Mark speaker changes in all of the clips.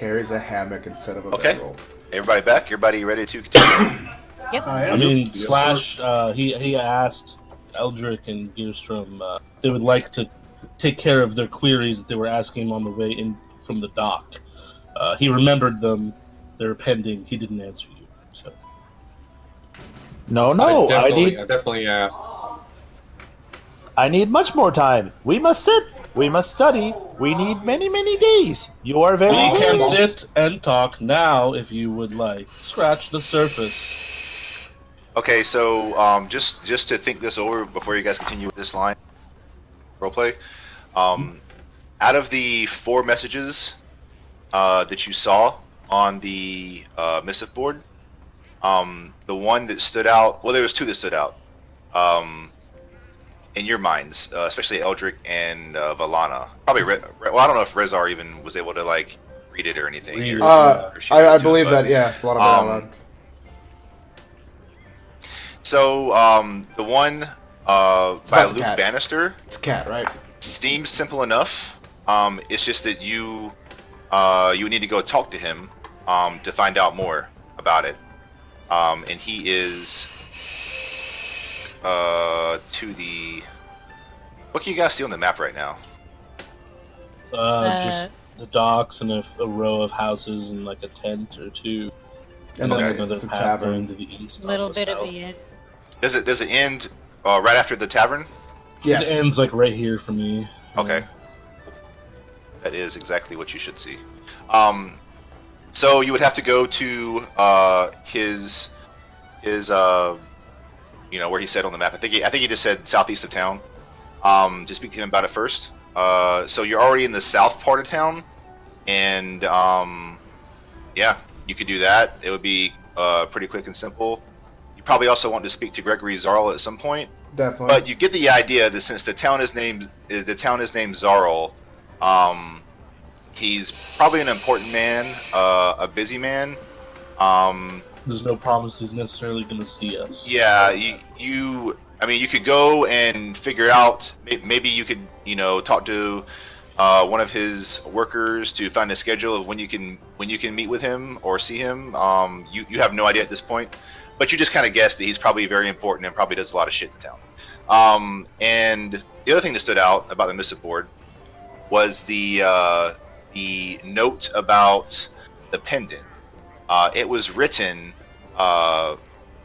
Speaker 1: carries a hammock instead of a
Speaker 2: Okay.
Speaker 1: bedroll.
Speaker 2: Everybody back? Everybody ready to continue?
Speaker 3: Yep.
Speaker 1: I
Speaker 4: I mean,
Speaker 5: Yes,
Speaker 4: Slash, he asked Eldrick and Gearstrom if they would like to take care of their queries that they were asking him on the way in from the dock. He remembered them. They're pending. He didn't answer you. So
Speaker 6: No,
Speaker 5: I definitely asked.
Speaker 6: I need much more time. We must sit. We must study. We need many, many days. You are very
Speaker 4: we can
Speaker 6: busy.
Speaker 4: sit and talk now if you would like. Scratch the surface.
Speaker 2: Okay, so just to think this over before you guys continue with this line roleplay. Out of the 4 messages that you saw on the missive board, the one that stood out, well, there was 2 that stood out in your minds, especially Eldrick and Valana. Probably, well, I don't know if Rezar even was able to like read it or anything.
Speaker 4: Read it.
Speaker 1: I believe that, yeah. Valana.
Speaker 2: So the one by Luke
Speaker 1: cat.
Speaker 2: Bannister.
Speaker 1: It's a cat, right?
Speaker 2: Seems simple enough. It's just that you need to go talk to him to find out more about it. And he is to the. What can you guys see on the map right now?
Speaker 4: Just the docks and a row of houses and like a tent or 2.
Speaker 1: And
Speaker 2: Okay.
Speaker 1: then
Speaker 4: Another
Speaker 1: the
Speaker 4: path
Speaker 1: tavern.
Speaker 4: going to the east.
Speaker 3: Little
Speaker 4: on the
Speaker 3: bit
Speaker 4: south.
Speaker 3: of the end.
Speaker 2: Does it end right after the tavern?
Speaker 1: Yes.
Speaker 4: It ends like right here for me.
Speaker 2: Okay. That is exactly what you should see. So you would have to go to his where he said on the map. I think he just said southeast of town. To speak to him about it first. So you're already in the south part of town, and yeah, you could do that. It would be pretty quick and simple. You probably also want to speak to Gregory Zarl at some point.
Speaker 1: Definitely.
Speaker 2: But you get the idea that since the town is named Zarl, he's probably an important man, a busy man.
Speaker 4: There's no promise he's necessarily going to see us.
Speaker 2: Yeah, you could go and figure out. Maybe you could, talk to one of his workers to find a schedule of when you can meet with him or see him. You have no idea at this point, but you just kind of guessed that he's probably very important and probably does a lot of shit in town. And the other thing that stood out about the missive board was the note about the pendant. It was written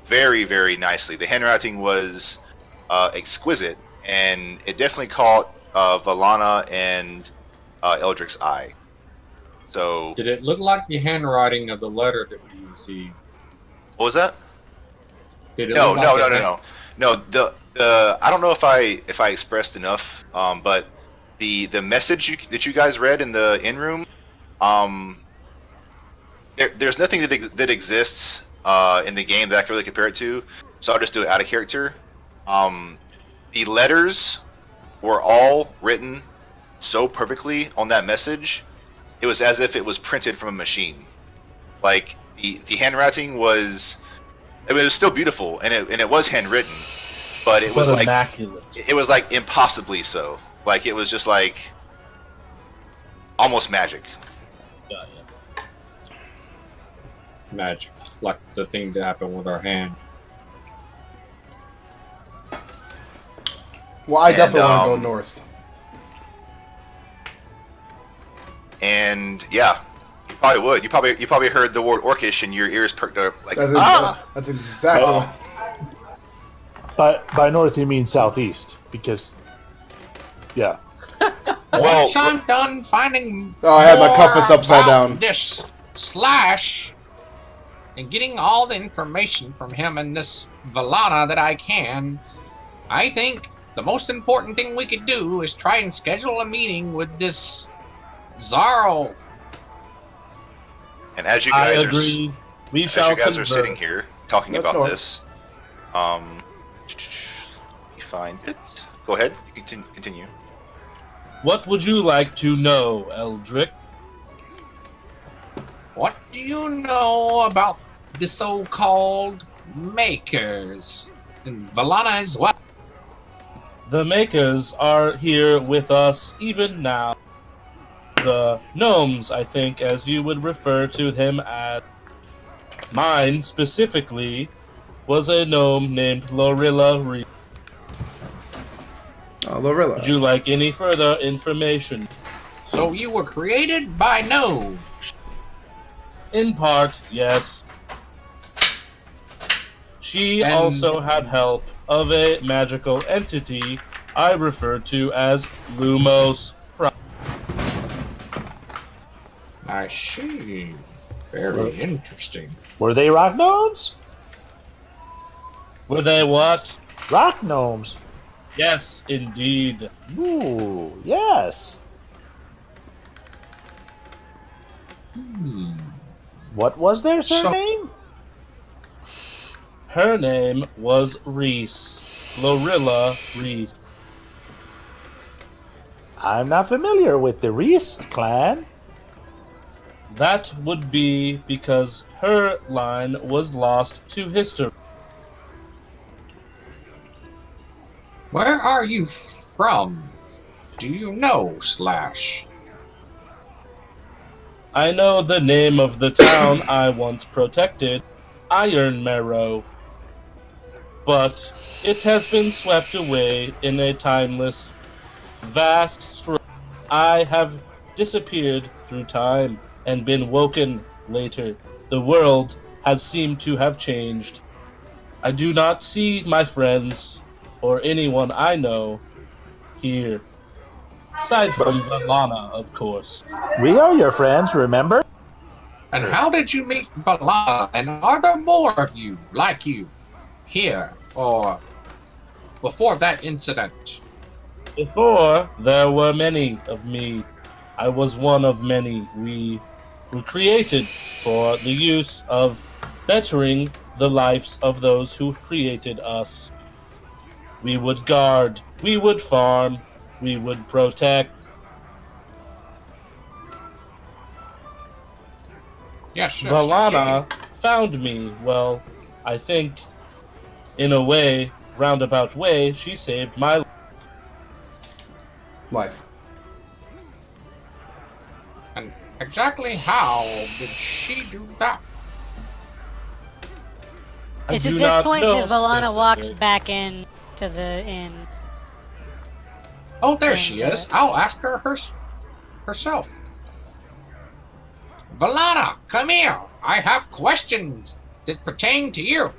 Speaker 2: very, very nicely. The handwriting was exquisite, and it definitely caught Valana and Eldrick's eye. So,
Speaker 5: Did it look like the handwriting of the letter that we received?
Speaker 2: what was that?
Speaker 5: Did it
Speaker 2: No.
Speaker 5: look like the
Speaker 2: I don't know if I expressed enough, but the message that you guys read in the in room, there's nothing that exists in the game that I can really compare it to, so I'll just do it out of character. The letters were all written so perfectly on that message, it was as if it was printed from a machine. Like the handwriting was, it was still beautiful, and it was handwritten, but it was like
Speaker 4: immaculate.
Speaker 2: It was like impossibly so. Like it was just like almost magic.
Speaker 4: Yeah.
Speaker 5: magic, like the thing that happened with our hand.
Speaker 1: Well, I definitely want to go north.
Speaker 2: And yeah, you probably would. You probably heard the word Orcish and your ears perked up like
Speaker 1: That's exactly.
Speaker 2: Oh.
Speaker 6: But by north you mean southeast, because yeah.
Speaker 2: Well,
Speaker 5: Once I'm done finding
Speaker 1: Oh, I had my
Speaker 5: more
Speaker 1: compass upside
Speaker 5: about
Speaker 1: down.
Speaker 5: this Slash and getting all the information from him and this Valana that I can, I think the most important thing we could do is try and schedule a meeting with this Zarl.
Speaker 2: and as you
Speaker 4: I
Speaker 2: guys
Speaker 4: agree. We
Speaker 2: as
Speaker 4: shall
Speaker 2: you guys are
Speaker 4: convert.
Speaker 2: sitting here talking
Speaker 1: That's
Speaker 2: about
Speaker 1: north.
Speaker 2: this, you find it. Go ahead. You can continue.
Speaker 4: What would you like to know, Eldrick?
Speaker 5: What do you know about the so-called Makers? And Valana as well.
Speaker 4: The Makers are here with us even now. the gnomes, I think, as you would refer to him as. Mine, specifically, was a gnome named Lorilla Reed.
Speaker 1: Oh, Lorilla.
Speaker 4: Would you like any further information?
Speaker 5: So you were created by no.
Speaker 4: In part, yes. She
Speaker 5: And-
Speaker 4: also had help of a magical entity I refer to as Lumos Prime.
Speaker 5: I see. Very interesting.
Speaker 6: Were they rock gnomes?
Speaker 4: Were they what?
Speaker 6: Rock gnomes.
Speaker 4: Yes, indeed.
Speaker 6: Ooh, yes. What was their surname?
Speaker 4: Her name was Reese. Lorilla Reese.
Speaker 6: I'm not familiar with the Reese clan.
Speaker 4: That would be because her line was lost to history.
Speaker 5: Where are you from? Do you know, Slash?
Speaker 4: I know the name of the town I once protected, Iron Marrow. But it has been swept away in a timeless, vast stroke. I have disappeared through time and been woken later. The world has seemed to have changed. I do not see my friends or anyone I know here. Aside from Valana, of course.
Speaker 6: We are your friends, remember?
Speaker 5: And how did you meet Valana? And are there more of you like you here or before that incident?
Speaker 4: Before, there were many of me. I was one of many. We were created for the use of bettering the lives of those who created us. We would guard, we would farm, we would protect.
Speaker 5: Yes,
Speaker 4: Valana found me. Well, I think, in a way, roundabout way, she saved my life.
Speaker 1: Life.
Speaker 5: And exactly how did she do that?
Speaker 4: I
Speaker 3: It's
Speaker 4: do
Speaker 3: at this
Speaker 4: not
Speaker 3: point
Speaker 4: know
Speaker 3: that Valana walks
Speaker 4: specific.
Speaker 3: back in to the inn.
Speaker 5: Oh, there
Speaker 3: And,
Speaker 5: she is. I'll ask her herself. Valana, come here. I have questions that pertain to you.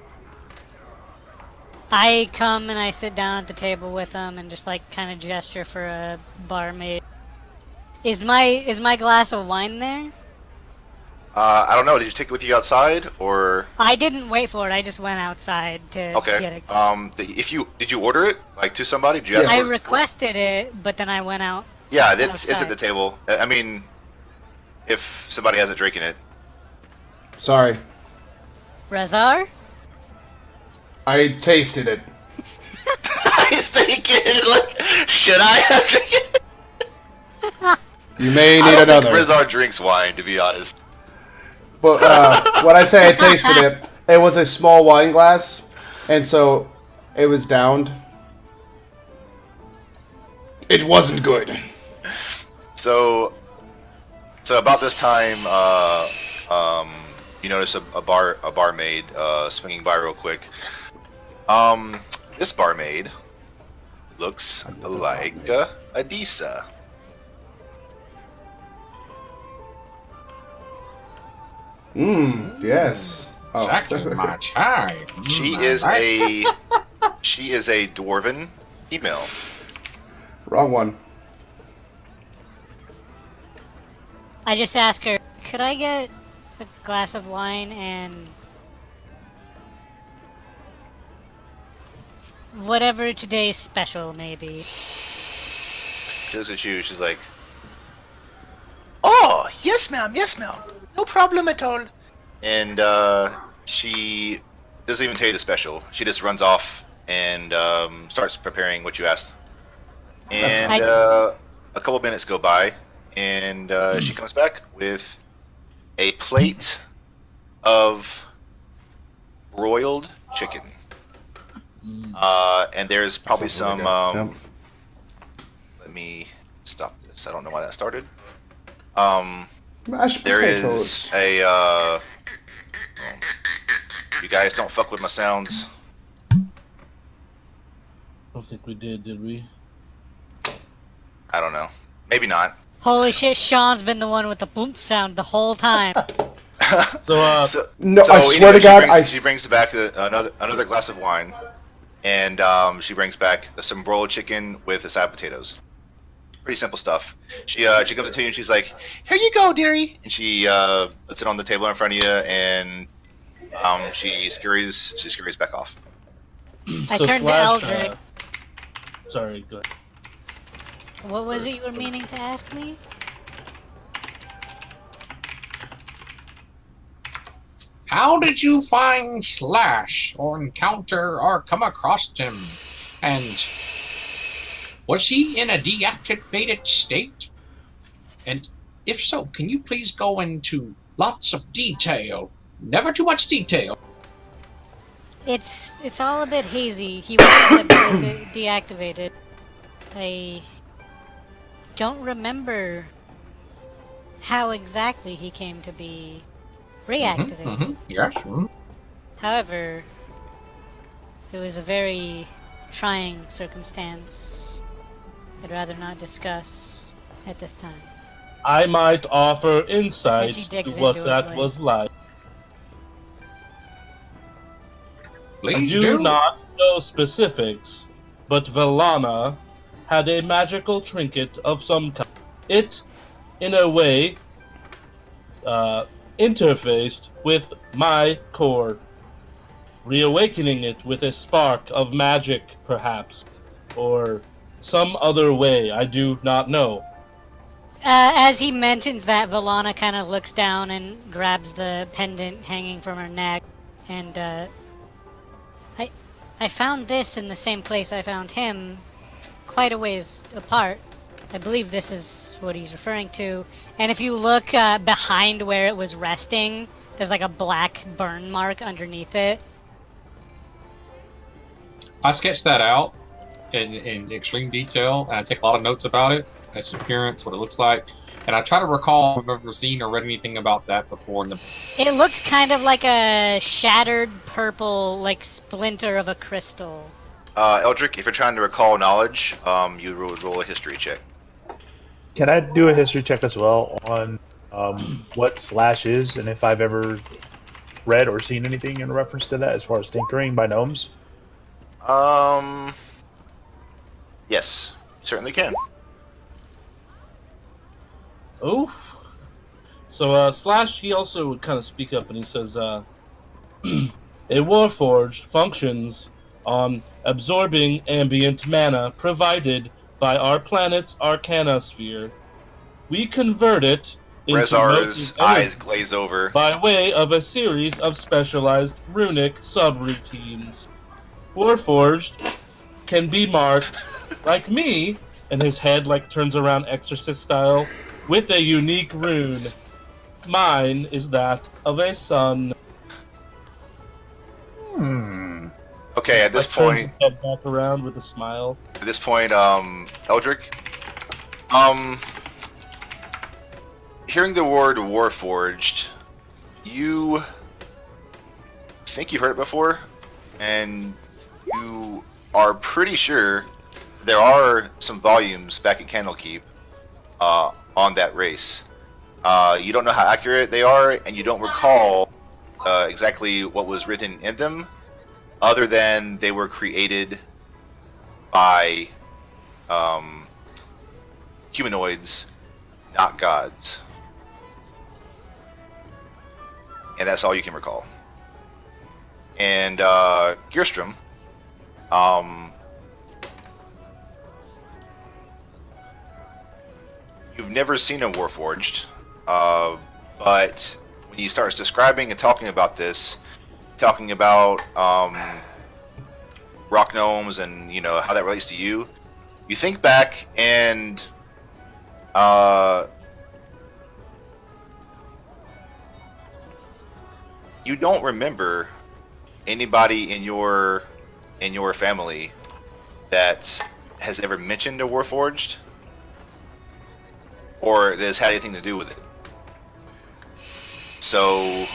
Speaker 3: I come and I sit down at the table with them and just like kind of gesture for a barmaid. Is my glass of wine there?
Speaker 2: I don't know. Did you take it with you outside, or
Speaker 3: I didn't wait for it. I just went outside to
Speaker 2: okay?
Speaker 3: get it.
Speaker 2: Did you order it like to somebody? Did you ask
Speaker 3: I
Speaker 2: for it?
Speaker 3: requested it, but then I went out.
Speaker 2: Yeah, it's at
Speaker 3: outside.
Speaker 2: the table. I mean, if somebody hasn't drinking it.
Speaker 1: Sorry.
Speaker 3: Razar?
Speaker 1: I tasted it.
Speaker 2: I was thinking, like, should I have drank it?
Speaker 1: You may
Speaker 2: I
Speaker 1: need
Speaker 2: don't
Speaker 1: another.
Speaker 2: think Rizar drinks wine, to be honest.
Speaker 1: But when I say I tasted it, it was a small wine glass, and so it was downed. It wasn't good.
Speaker 2: So about this time, you notice a barmaid swinging by real quick. This barmaid looks like Adisa.
Speaker 1: Yes. Oh.
Speaker 5: Exactly my time.
Speaker 2: She is a dwarven female.
Speaker 1: Wrong one.
Speaker 3: I just ask her, could I get a glass of wine and whatever today's special may be?
Speaker 2: She looks at you. She's like, "Oh, yes, ma'am. Yes, ma'am. No problem at all." And she doesn't even tell you the special. She just runs off and starts preparing what you asked. And
Speaker 3: Nice.
Speaker 2: a couple minutes go by, and she comes back with a plate of broiled chicken. And there's probably
Speaker 1: Sounds
Speaker 2: some.
Speaker 1: really good.
Speaker 2: Let me stop this. I don't know why that started.
Speaker 1: Mashed
Speaker 2: there
Speaker 1: potatoes.
Speaker 2: is a. You guys don't fuck with my sounds.
Speaker 4: I don't think we did we?
Speaker 2: I don't know. Maybe not.
Speaker 3: Holy shit, Sean's been the one with the bloop sound the whole time.
Speaker 4: So,
Speaker 1: No, I swear to God,
Speaker 2: she brings back another glass of wine, and she brings back some broiled chicken with the side of potatoes. Pretty simple stuff. She comes up to you and she's like, "Here you go, dearie," and she puts it on the table in front of you, and she scurries back off.
Speaker 3: I
Speaker 4: so
Speaker 3: turned to
Speaker 4: Slash,
Speaker 3: Eldrick.
Speaker 4: Sorry, go ahead.
Speaker 3: What was it you were meaning to ask me?
Speaker 5: How did you find Slash, or encounter, or come across him? And was he in a deactivated state? And if so, can you please go into lots of detail? Never too much detail.
Speaker 3: It's all a bit hazy. He was deactivated. I don't remember how exactly he came to be reactivated.
Speaker 5: Yes.
Speaker 3: However, it was a very trying circumstance I'd rather not discuss at this time.
Speaker 4: I might offer
Speaker 3: And
Speaker 4: insight
Speaker 3: she
Speaker 4: to
Speaker 3: digs
Speaker 4: what
Speaker 3: into it,
Speaker 4: that
Speaker 3: like-
Speaker 4: was like.
Speaker 5: Please
Speaker 4: I do not know specifics, but Velana had a magical trinket of some kind. It, in a way, interfaced with my core, reawakening it with a spark of magic, perhaps, or some other way I do not know.
Speaker 3: As he mentions that, Valana kind of looks down and grabs the pendant hanging from her neck, and I found this in the same place I found him, quite a ways apart. I believe this is what he's referring to. And if you look behind where it was resting, there's like a black burn mark underneath it.
Speaker 5: I sketched that out in extreme detail, and I take a lot of notes about it, its appearance, what it looks like, and I try to recall if I've ever seen or read anything about that before.
Speaker 3: It looks kind of like a shattered purple, like splinter of a crystal.
Speaker 2: Eldrick, if you're trying to recall knowledge, you would roll a history check.
Speaker 6: Can I do a history check as well on what Slash is, and if I've ever read or seen anything in reference to that as far as tinkering by gnomes?
Speaker 2: Yes, certainly can.
Speaker 4: Oh. So, Slash, he also would kind of speak up and he says, a Warforged functions on absorbing ambient mana provided by our planet's arcanosphere. We convert it into
Speaker 2: Rezar's
Speaker 4: motive energy
Speaker 2: eyes glaze over.
Speaker 4: by way of a series of specialized runic subroutines. Warforged can be marked, like me, and his head like turns around exorcist style, with a unique rune. Mine is that of a sun.
Speaker 2: Okay, at this point,
Speaker 4: Turns his head back around with a smile.
Speaker 2: Eldrick, hearing the word Warforged, you think you've heard it before, and you are pretty sure there are some volumes back at Candlekeep on that race. You don't know how accurate they are, and you don't recall exactly what was written in them, other than they were created by humanoids, not gods. And that's all you can recall. And Gearstrom, you've never seen a Warforged, but when you start describing and talking about this, talking about rock gnomes and how that relates to you, you think back and you don't remember anybody in your family that has ever mentioned a Warforged. or that has had anything to do with it. So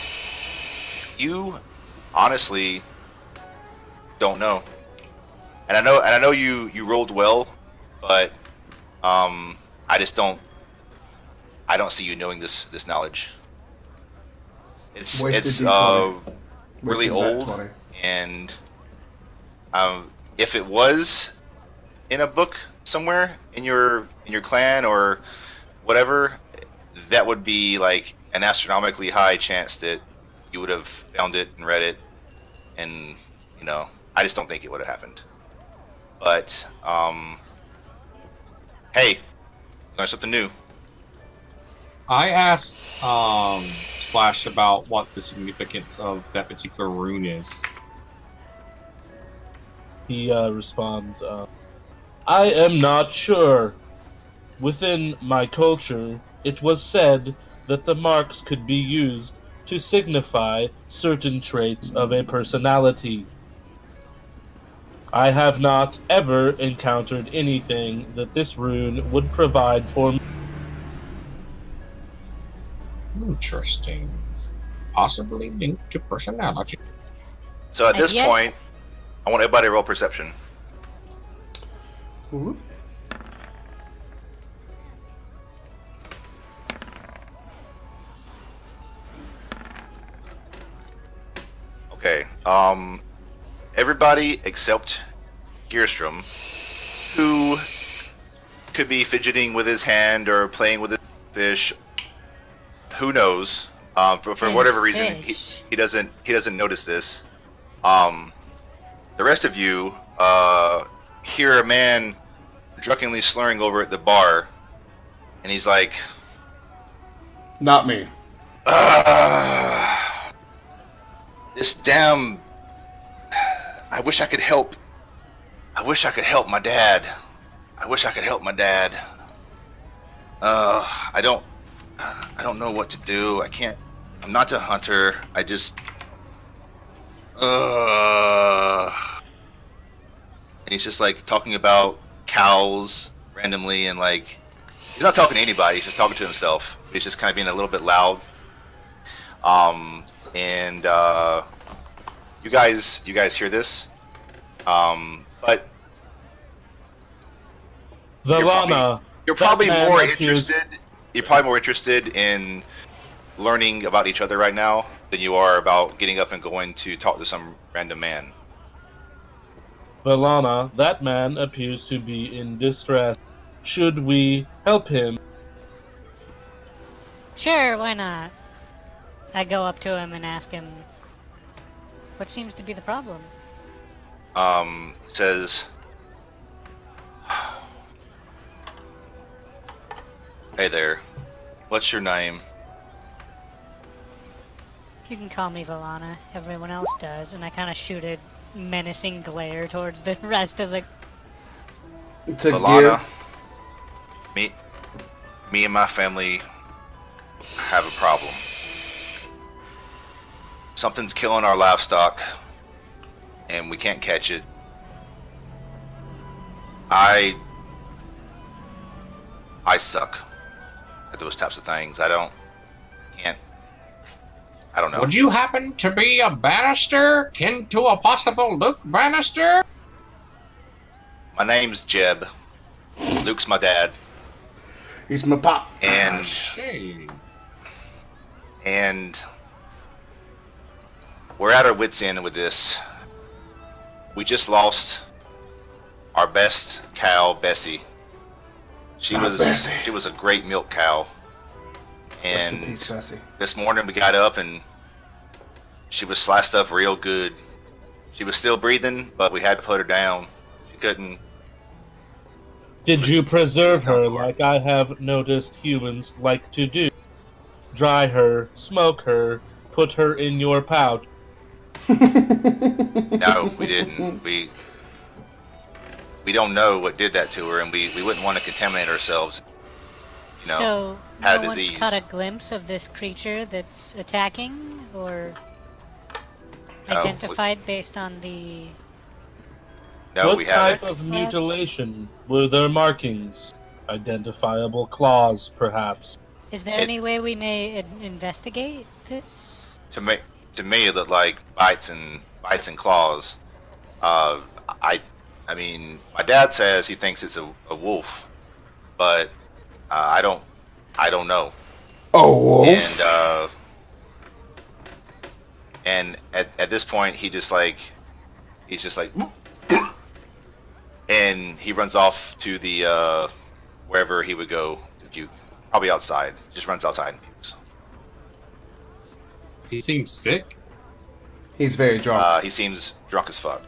Speaker 2: you honestly don't know. And I know you rolled well, but I just don't see you knowing this knowledge. It's
Speaker 1: Wasted D20.
Speaker 2: really
Speaker 1: Wasted that
Speaker 2: old,
Speaker 1: 20.
Speaker 2: and if it was in a book somewhere in your clan or whatever, that would be like an astronomically high chance that you would have found it and read it, and I just don't think it would have happened. But hey, learn something new.
Speaker 5: I asked Slash about what the significance of that particular rune is.
Speaker 4: He responds, I am not sure. Within my culture, it was said that the marks could be used to signify certain traits of a personality. I have not ever encountered anything that this rune would provide for me.
Speaker 5: Interesting. Possibly linked to personality.
Speaker 2: So at this
Speaker 3: yet-
Speaker 2: point, I want everybody to roll perception.
Speaker 1: Ooh.
Speaker 2: Okay. Everybody except Gearstrom, who could be fidgeting with his hand or playing with his fish. Who knows? But for
Speaker 3: His
Speaker 2: whatever reason,
Speaker 3: fish.
Speaker 2: he doesn't notice this. The rest of you hear a man drunkenly slurring over at the bar, and he's like,
Speaker 1: Not me.
Speaker 2: "This damn! I wish I could help. I wish I could help my dad. I wish I could help my dad. I don't know what to do. I can't. I'm not a hunter. I just. And he's just like talking about cows randomly, and like he's not talking to anybody. He's just talking to himself. He's just kind of being a little bit loud. And you guys hear this, but
Speaker 4: Valana,
Speaker 2: you're probably
Speaker 4: that man
Speaker 2: more
Speaker 4: appears-
Speaker 2: interested. You're probably more interested in learning about each other right now than you are about getting up and going to talk to some random man.
Speaker 4: Valana, that man appears to be in distress. Should we help him?
Speaker 3: Sure, why not? I go up to him and ask him, what seems to be the problem?
Speaker 2: Says, "Hey there, what's your name?"
Speaker 3: You can call me Valana. Everyone else does. And I kind of shoot a menacing glare towards the rest of the...
Speaker 1: To
Speaker 2: Alana,
Speaker 1: Gear.
Speaker 2: me and my family have a problem. Something's killing our livestock, and we can't catch it. I suck at those types of things. I don't know.
Speaker 5: Would you happen to be a Bannister, kin to a possible Luke Bannister?
Speaker 2: My name's Jeb. Luke's my dad,
Speaker 1: He's my pop.
Speaker 2: and
Speaker 5: Shame.
Speaker 2: we're at our wits' end with this. We just lost our best cow, Bessie. She was a great milk cow.
Speaker 1: Rest in
Speaker 2: And
Speaker 1: peace, Bessie.
Speaker 2: this morning we got up and she was sliced up real good. She was still breathing, but we had to put her down. She couldn't.
Speaker 4: Did you preserve her like I have noticed humans like to do? Dry her, smoke her, put her in your pouch.
Speaker 2: No, we didn't. We don't know what did that to her, and we wouldn't want to contaminate ourselves.
Speaker 3: So,
Speaker 2: had
Speaker 3: no
Speaker 2: a
Speaker 3: one's
Speaker 2: disease.
Speaker 3: caught a glimpse of this creature that's attacking? Or
Speaker 2: No,
Speaker 3: identified based on the...
Speaker 2: No,
Speaker 4: what
Speaker 2: we
Speaker 4: type
Speaker 2: haven't.
Speaker 4: of mutilation were their markings? Identifiable claws, perhaps.
Speaker 3: Is there any way we may investigate this?
Speaker 2: To me, it looked like bites and claws. Uh, I I mean, my dad says he thinks it's a wolf, but I don't know.
Speaker 1: Oh, wolf.
Speaker 2: And at this point, he's just like, and he runs off to the wherever he would go to puke. Probably outside. Just runs outside and pukes.
Speaker 5: He seems sick.
Speaker 1: He's very drunk.
Speaker 2: He seems drunk as fuck.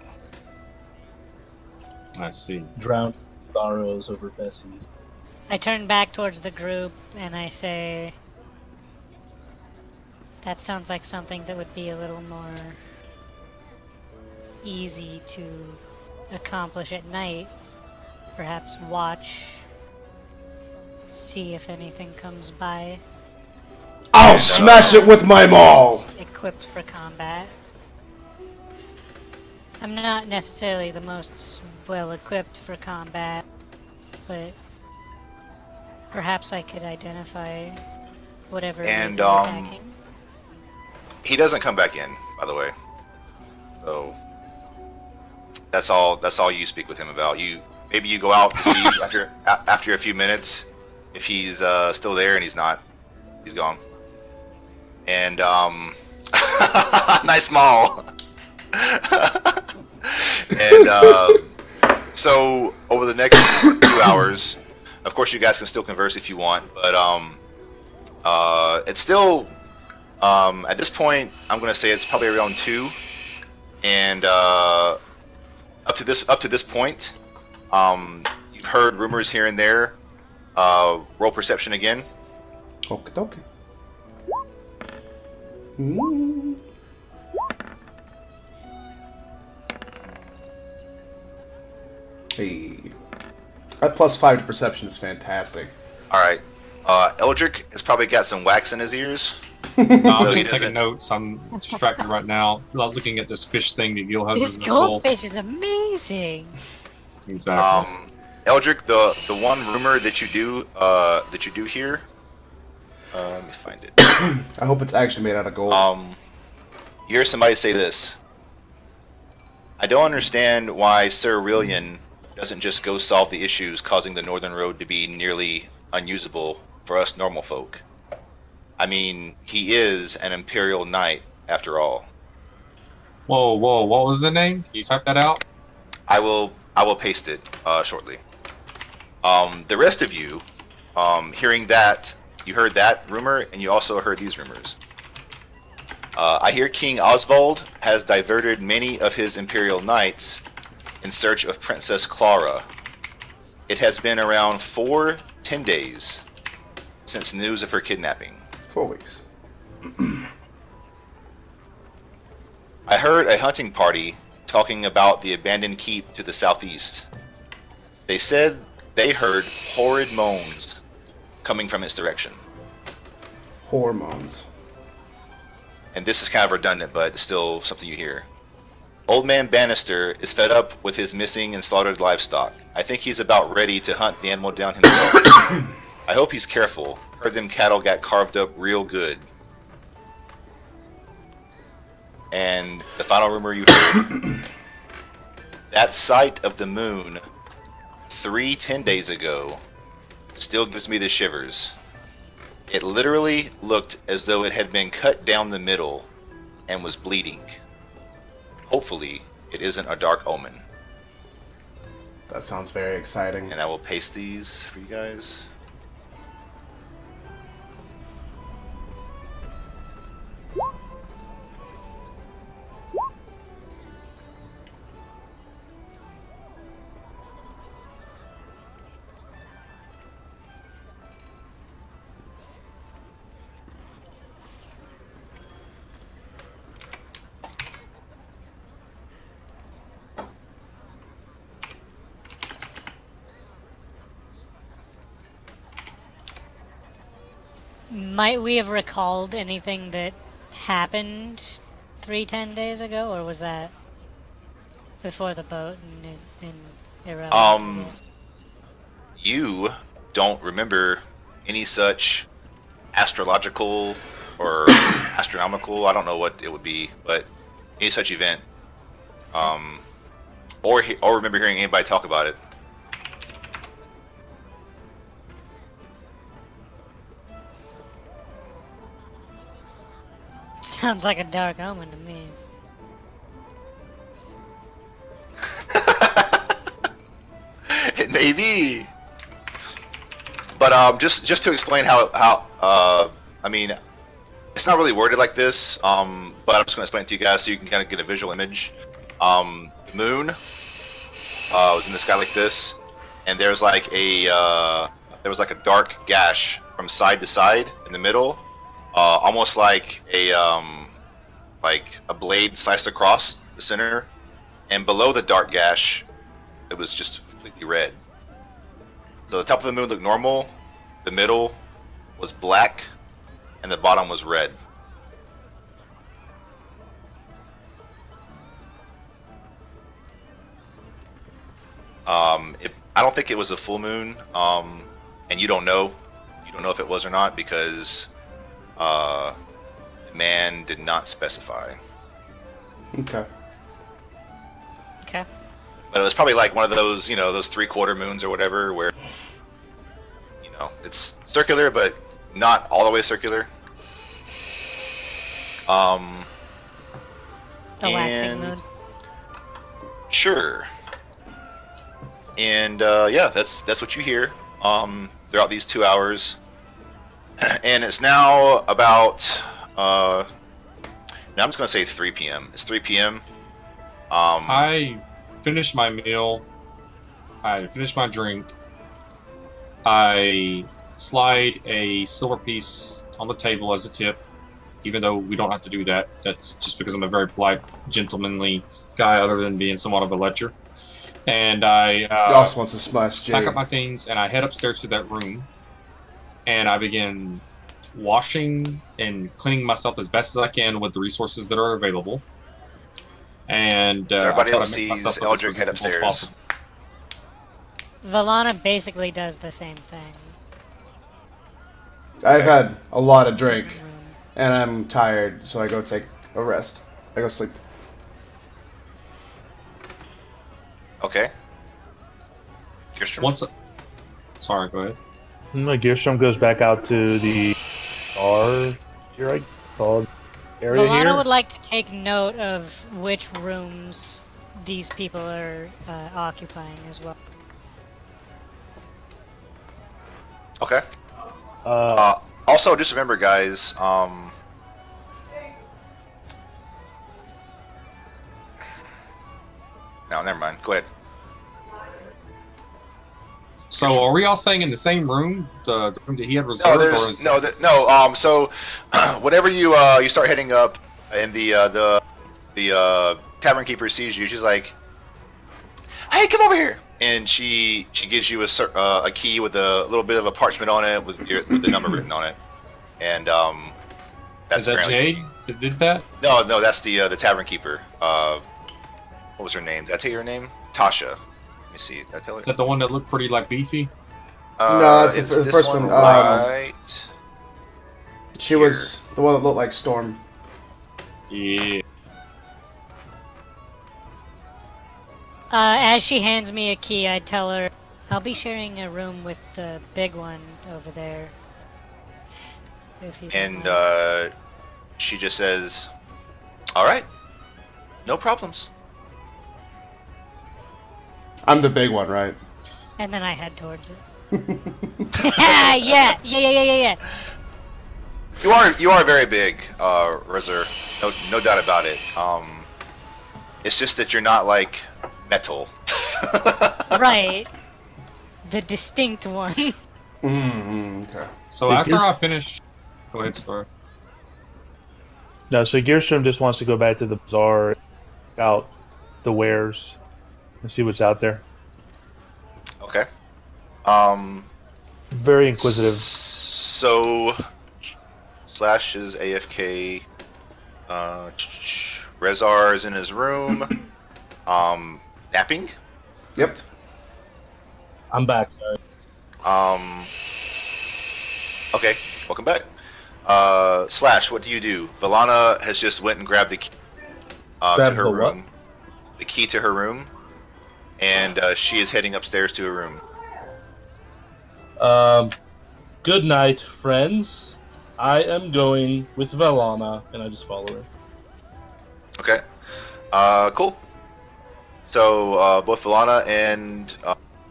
Speaker 5: I see.
Speaker 4: Drowned sorrows over Bessie.
Speaker 3: I turn back towards the group and I say, that sounds like something that would be a little more easy to accomplish at night. Perhaps watch, see if anything comes by.
Speaker 1: I'll smash it with my maul!
Speaker 3: Equipped for combat. I'm not necessarily the most well equipped for combat, but perhaps I could identify whatever
Speaker 2: And,
Speaker 3: may be attacking.
Speaker 2: He doesn't come back in, by the way. So that's all you speak with him about. Maybe you go out to see after a few minutes if he's still there, and he's not. He's gone. And nice maul. And so over the next 2 hours, of course, you guys can still converse if you want, but it's still at this point, I'm gonna say it's probably around 2, and up to this point, you've heard rumors here and there. Roll perception again.
Speaker 1: Okie dokie. Mm. Hey. That +5 to perception is fantastic.
Speaker 2: All right. Eldrick has probably got some wax in his ears.
Speaker 5: No,
Speaker 2: So
Speaker 5: I'm
Speaker 2: he
Speaker 5: just
Speaker 2: doesn't-
Speaker 5: taking notes. I'm distracted right now. Looking at this fish thing that Gil has
Speaker 3: This
Speaker 5: in his bowl.
Speaker 3: goldfish is amazing!
Speaker 5: Exactly.
Speaker 2: Eldrick, the one rumor that you do hear. Let me find it.
Speaker 1: I hope it's actually made out of gold.
Speaker 2: You hear somebody say this. I don't understand why Sir Aurelian doesn't just go solve the issues causing the Northern Road to be nearly unusable for us normal folk. I mean, he is an Imperial Knight, after all.
Speaker 5: Whoa, what was the name? Can you type that out?
Speaker 2: I will paste it shortly. The rest of you, hearing that, you heard that rumor, and you also heard these rumors. I hear King Oswald has diverted many of his Imperial Knights in search of Princess Clara. It has been around 10 days since news of her kidnapping.
Speaker 1: 4 weeks.
Speaker 2: I heard a hunting party talking about the abandoned keep to the southeast. They said they heard horrid moans coming from its direction.
Speaker 1: Hormones.
Speaker 2: And this is kind of redundant, but it's still something you hear. Old Man Bannister is fed up with his missing and slaughtered livestock. I think he's about ready to hunt the animal down himself. I hope he's careful. Heard them cattle got carved up real good. And the final rumor you heard. That sight of the moon 10 days ago still gives me the shivers. It literally looked as though it had been cut down the middle and was bleeding. Hopefully, it isn't a dark omen.
Speaker 1: That sounds very exciting.
Speaker 2: And I will paste these for you guys.
Speaker 3: Might we have recalled anything that happened 10 days ago, or was that before the boat and irrelevant?
Speaker 2: You don't remember any such astrological or astronomical, I don't know what it would be, but any such event. Or remember hearing anybody talk about it.
Speaker 3: Sounds like a dark omen to me.
Speaker 2: It may be. But just to explain how I mean, it's not really worded like this. But I'm just gonna explain it to you guys so you can kind of get a visual image. The moon was in the sky like this, and there's like a dark gash from side to side in the middle, almost like a blade sliced across the center, and below the dark gash, it was just completely red. So the top of the moon looked normal, the middle was black, and the bottom was red. I don't think it was a full moon, and you don't know if it was or not because the man did not specify.
Speaker 1: Okay.
Speaker 3: Okay.
Speaker 2: But it was probably like one of those, those 3/4 moons or whatever, where, it's circular, but not all the way circular.
Speaker 3: The waxing moon.
Speaker 2: Sure. And yeah, that's what you hear throughout these 2 hours. And it's now about now I'm just gonna say 3 p.m. It's 3 p.m.
Speaker 5: I finished my meal. I finished my drink. I slide a silver piece on the table as a tip, even though we don't have to do that. That's just because I'm a very polite, gentlemanly guy, other than being somewhat of a lecher. And I
Speaker 1: He also wants to smash Jade.
Speaker 5: pack up my things, and I head upstairs to that room, and I begin washing and cleaning myself as best as I can with the resources that are available. And
Speaker 2: So everybody
Speaker 5: I try
Speaker 2: else
Speaker 5: to make
Speaker 2: sees
Speaker 5: myself look
Speaker 2: Eldrick
Speaker 5: as
Speaker 2: head
Speaker 5: presentable as
Speaker 2: upstairs.
Speaker 5: possible.
Speaker 3: Valana basically does the same thing.
Speaker 1: I've had a lot of drink, and I'm tired, so I go take a rest. I go sleep.
Speaker 2: Okay. Kirsten?
Speaker 5: Sorry, go ahead.
Speaker 6: Gearstrom goes back out to the bar here, I called area
Speaker 3: Valana
Speaker 6: here.
Speaker 3: would like to take note of which rooms these people are occupying as well.
Speaker 2: Okay. Also, just remember, guys. No, never mind. Go ahead.
Speaker 5: So, are we all staying in the same room? The room that he had
Speaker 2: No,
Speaker 5: reserved? or
Speaker 2: there's
Speaker 5: is-
Speaker 2: no. So, whenever you start heading up, and the tavern keeper sees you, she's like, "Hey, come over here!" And she gives you a key with a little bit of a parchment on it with the number written on it, and that's
Speaker 5: Is that
Speaker 2: apparently-
Speaker 5: Jade that did that?
Speaker 2: No, that's the tavern keeper. What was her name? Did I tell you her name? Tasha. Let me see. Did I tell her?
Speaker 5: Is that the one that looked pretty like beefy?
Speaker 1: No, that's the
Speaker 2: this
Speaker 1: first one,
Speaker 2: right?
Speaker 1: She was the one that looked like Storm.
Speaker 5: Yeah.
Speaker 3: As she hands me a key, I tell her, I'll be sharing a room with the big one over there. If you don't
Speaker 2: And
Speaker 3: mind.
Speaker 2: she just says, "All right, no problems."
Speaker 1: I'm the big one, right?
Speaker 3: And then I head towards it. yeah.
Speaker 2: You are very big, Rezer. No doubt about it. It's just that you're not like metal.
Speaker 3: Right. The distinct one.
Speaker 1: Okay.
Speaker 5: So
Speaker 6: Hey,
Speaker 5: after
Speaker 6: here's-
Speaker 5: I finish... Go ahead, Scar.
Speaker 6: No, so Gearstrom just wants to go back to the bazaar, out the wares, and see what's out there.
Speaker 2: Okay.
Speaker 6: Very inquisitive.
Speaker 2: So, Slash is AFK. Rezar is in his room. Napping.
Speaker 1: Yep.
Speaker 4: I'm back. Sorry.
Speaker 2: Okay, welcome back. Slash, what do you do? Valana has just went and grabbed the key to
Speaker 4: Grab
Speaker 2: her
Speaker 4: the what?
Speaker 2: room. The key to her room, and she is heading upstairs to her room.
Speaker 4: Good night, friends. I am going with Valana, and I just follow her.
Speaker 2: Okay. Cool. So both Valana and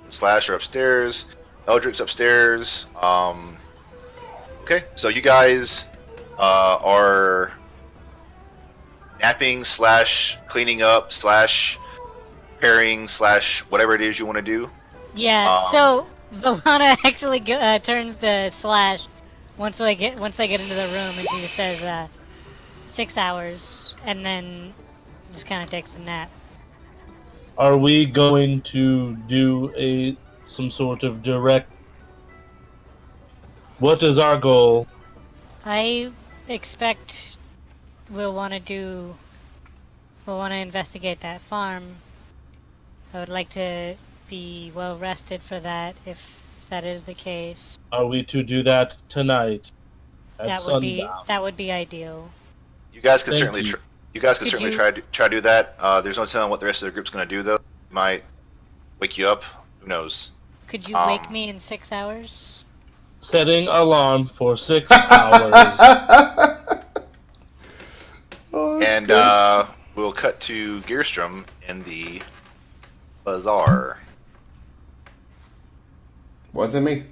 Speaker 2: Slash are upstairs. Eldrick's upstairs. Okay, so you guys are napping slash cleaning up slash preparing slash whatever it is you want to do.
Speaker 3: Yeah. So Valana actually turns to Slash once they get into the room, and she just says 6 hours, and then just kind of takes a nap.
Speaker 4: Are we going to do some sort of direct? What is our goal?
Speaker 3: I expect we'll want to investigate that farm. I would like to be well rested for that, if that is the case.
Speaker 4: Are we to do that tonight at
Speaker 3: That
Speaker 4: sundown?
Speaker 3: would be ideal.
Speaker 2: You guys can
Speaker 4: Thank
Speaker 2: certainly
Speaker 4: you.
Speaker 2: you guys can
Speaker 3: Could
Speaker 2: certainly
Speaker 3: you-
Speaker 2: try to do that. There's no telling what the rest of the group's going to do though. It might wake you up. Who knows?
Speaker 3: Could you wake me in 6 hours?
Speaker 4: Setting alarm for 6 hours.
Speaker 1: Oh, that's
Speaker 2: And
Speaker 1: good.
Speaker 2: we'll cut to Gearstrom in the bazaar
Speaker 1: Wasn't me.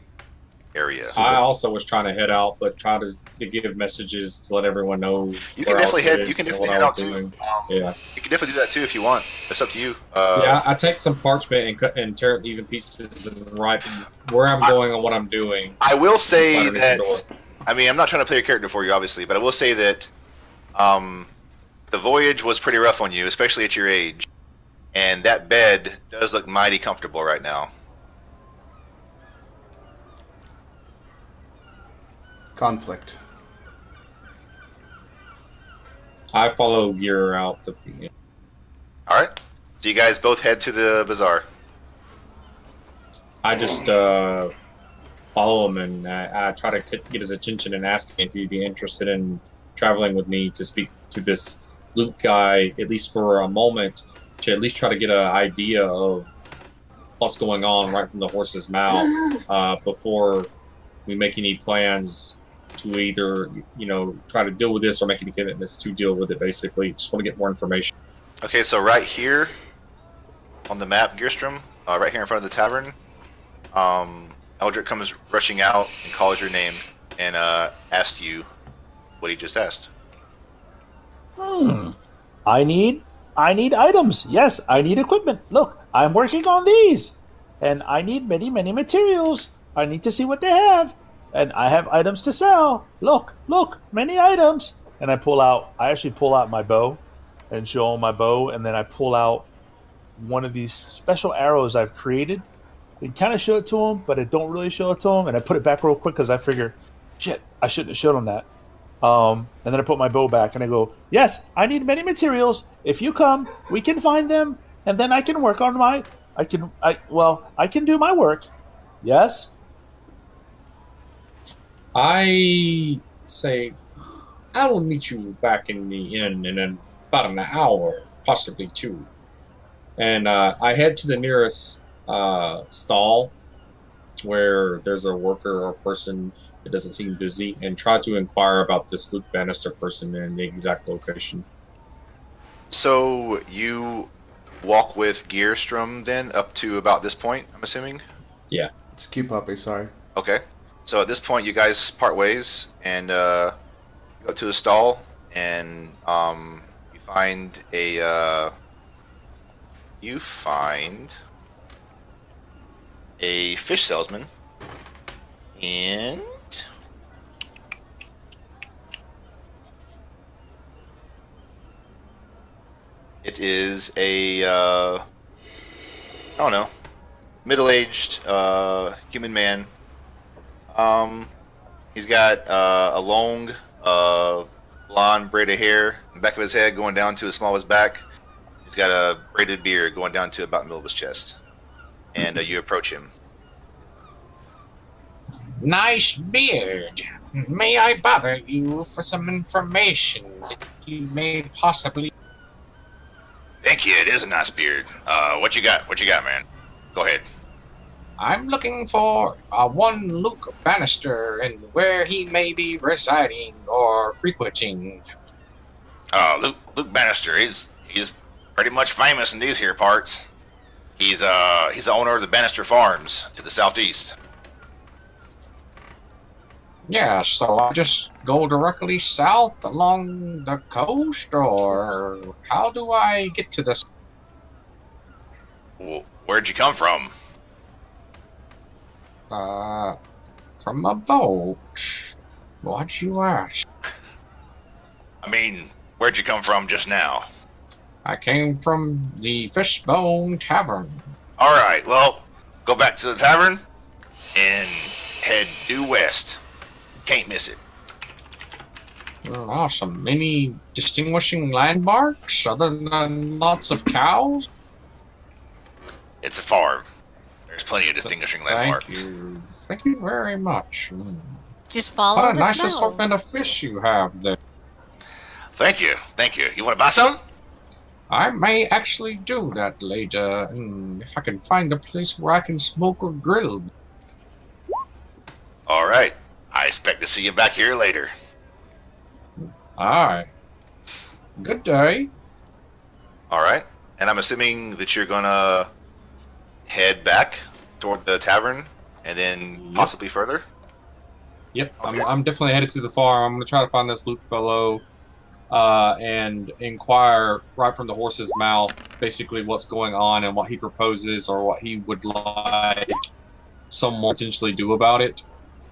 Speaker 2: area.
Speaker 5: I also was trying to head out, but try to give messages to let everyone know.
Speaker 2: You can
Speaker 5: where I was
Speaker 2: definitely head.
Speaker 5: headed
Speaker 2: You can
Speaker 5: and
Speaker 2: definitely
Speaker 5: what
Speaker 2: head
Speaker 5: I
Speaker 2: out
Speaker 5: was
Speaker 2: too.
Speaker 5: doing. Yeah.
Speaker 2: You can definitely do that too if you want. It's up to you.
Speaker 5: Yeah, I take some parchment and cut and tear it into even pieces and write where I'm going and what I'm doing.
Speaker 2: I will say
Speaker 5: Inside underneath the
Speaker 2: that.
Speaker 5: door.
Speaker 2: I mean, I'm not trying to play your character for you, obviously, but I will say that the voyage was pretty rough on you, especially at your age, and that bed does look mighty comfortable right now.
Speaker 1: Conflict.
Speaker 5: I follow Gear out at the end.
Speaker 2: All right. So you guys both head to the bazaar.
Speaker 5: I just follow him and I try to get his attention and ask him if he'd be interested in traveling with me to speak to this Luke guy, at least for a moment, to at least try to get an idea of what's going on right from the horse's mouth before we make any plans to either, try to deal with this or make any commitments to deal with it, basically. Just want to get more information.
Speaker 2: Okay, so right here on the map, Gearstrom, right here in front of the tavern, Eldrick comes rushing out and calls your name and asks you what he just asked.
Speaker 6: I need items. Yes, I need equipment. Look, I'm working on these. And I need many, many materials. I need to see what they have. And I have items to sell. Look, many items. And I actually pull out my bow and show him my bow, and then I pull out one of these special arrows I've created and kind of show it to him, but I don't really show it to him, and I put it back real quick because I figure, shit, I shouldn't have showed him that. And then I put my bow back and I go, yes, I need many materials. If you come, we can find them, and then I can work on I can do my work. Yes?
Speaker 5: I say, I will meet you back in the inn in about an hour, possibly two. And I head to the nearest stall where there's a worker or person that doesn't seem busy and try to inquire about this Luke Bannister person and the exact location.
Speaker 2: So you walk with Gearstrom then up to about this point, I'm assuming?
Speaker 5: Yeah.
Speaker 1: It's a cute puppy, sorry.
Speaker 2: Okay. So at this point, you guys part ways and go to a stall, and you find a fish salesman, and it is I don't know, middle-aged human man. He's got a long, blonde braided hair in the back of his head going down to as small as his back. He's got a braided beard going down to about the middle of his chest. And you approach him.
Speaker 5: Nice beard. May I bother you for some information that you may possibly...
Speaker 2: Thank you. It is a nice beard. What you got? What you got, man? Go ahead.
Speaker 5: I'm looking for one Luke Bannister and where he may be residing or frequenting.
Speaker 2: Luke Bannister. He's pretty much famous in these here parts. He's the owner of the Bannister Farms to the southeast.
Speaker 5: Yeah, so I just go directly south along the coast, or how do I get to this?
Speaker 2: Well, where'd you come from?
Speaker 5: From a boat. Why'd you ask?
Speaker 2: I mean, where'd you come from just now?
Speaker 5: I came from the Fishbone Tavern.
Speaker 2: All right. Well, go back to the tavern and head due west. Can't miss it.
Speaker 5: Awesome. Any distinguishing landmarks other than lots of cows?
Speaker 2: It's a farm. There's plenty of distinguishing landmarks.
Speaker 5: Thank you. Thank you very much.
Speaker 3: Just follow
Speaker 5: What a
Speaker 3: the
Speaker 5: nice
Speaker 3: smell.
Speaker 5: assortment of fish you have there.
Speaker 2: Thank you. Thank you. You want to buy some?
Speaker 5: I may actually do that later, if I can find a place where I can smoke or grill.
Speaker 2: All right. I expect to see you back here later.
Speaker 5: Alright. Good day.
Speaker 2: All right. And I'm assuming that you're gonna head back toward the tavern and then
Speaker 5: Yep.
Speaker 2: possibly further.
Speaker 5: Yep,
Speaker 2: Okay.
Speaker 5: I'm definitely headed to the farm. I'm going to try to find this Luke fellow and inquire right from the horse's mouth basically what's going on and what he proposes or what he would like someone to potentially do about it.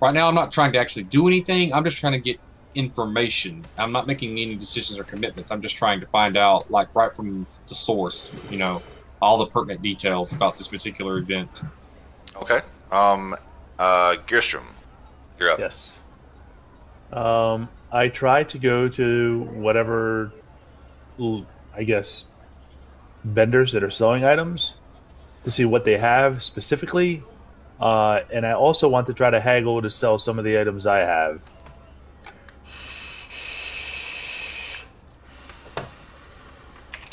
Speaker 5: Right now, I'm not trying to actually do anything. I'm just trying to get information. I'm not making any decisions or commitments. I'm just trying to find out, like, right from the source, all the pertinent details about this particular event.
Speaker 2: Okay. Gerstrom, you're up.
Speaker 6: Yes. I try to go to whatever, I guess, vendors that are selling items to see what they have specifically. And I also want to try to haggle to sell some of the items I have.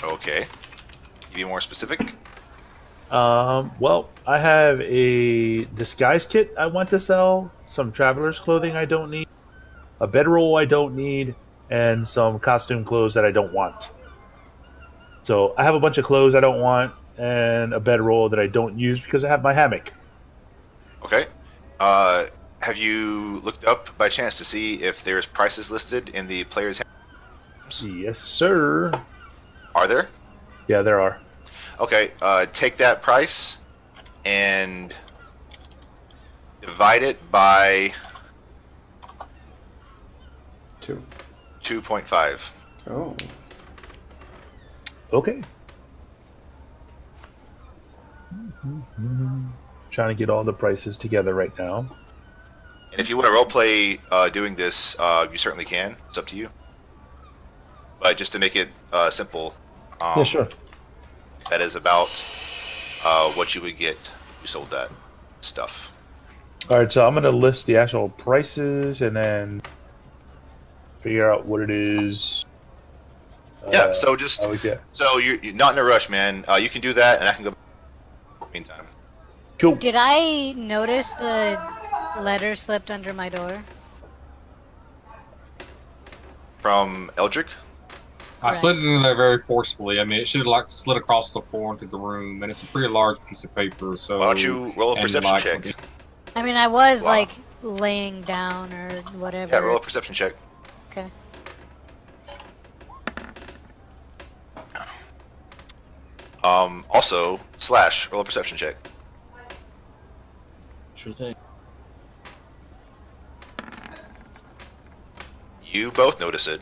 Speaker 2: Okay. Be more specific.
Speaker 6: Well, I have a disguise kit I want to sell, some traveler's clothing I don't need, a bedroll I don't need, and some costume clothes that I don't want. So I have a bunch of clothes I don't want and a bedroll that I don't use because I have my hammock.
Speaker 2: Okay. Have you looked up by chance to see if there's prices listed in the player's hands?
Speaker 6: Yes, sir.
Speaker 2: Are there?
Speaker 6: Yeah, there are.
Speaker 2: Okay. Take that price and divide it by
Speaker 1: 2.
Speaker 2: 2.5.
Speaker 1: Oh.
Speaker 6: Okay. Trying to get all the prices together right now.
Speaker 2: And if you want to roleplay doing this, you certainly can. It's up to you. But just to make it simple,
Speaker 6: Yeah, sure.
Speaker 2: that is about what you would get if you sold that stuff.
Speaker 6: All right, so I'm going to list the actual prices and then figure out what it is.
Speaker 2: Yeah, so just
Speaker 6: I would get.
Speaker 2: so you're not in a rush, man. You can do that, and I can go. Meantime,
Speaker 6: Cool.
Speaker 3: Did I notice the letter slipped under my door?
Speaker 2: from Eldrick.
Speaker 5: I slid it in there very forcefully. I mean, it should have slid across the floor into the room, and it's a pretty large piece of paper. So
Speaker 2: Why don't you roll a
Speaker 5: and,
Speaker 2: perception
Speaker 5: like,
Speaker 2: check?
Speaker 3: I mean, I was
Speaker 2: Wow.
Speaker 3: like laying down or whatever.
Speaker 2: Yeah, roll a perception check.
Speaker 3: Okay.
Speaker 2: Also, Slash, roll a perception check.
Speaker 4: Sure thing.
Speaker 2: You both notice it.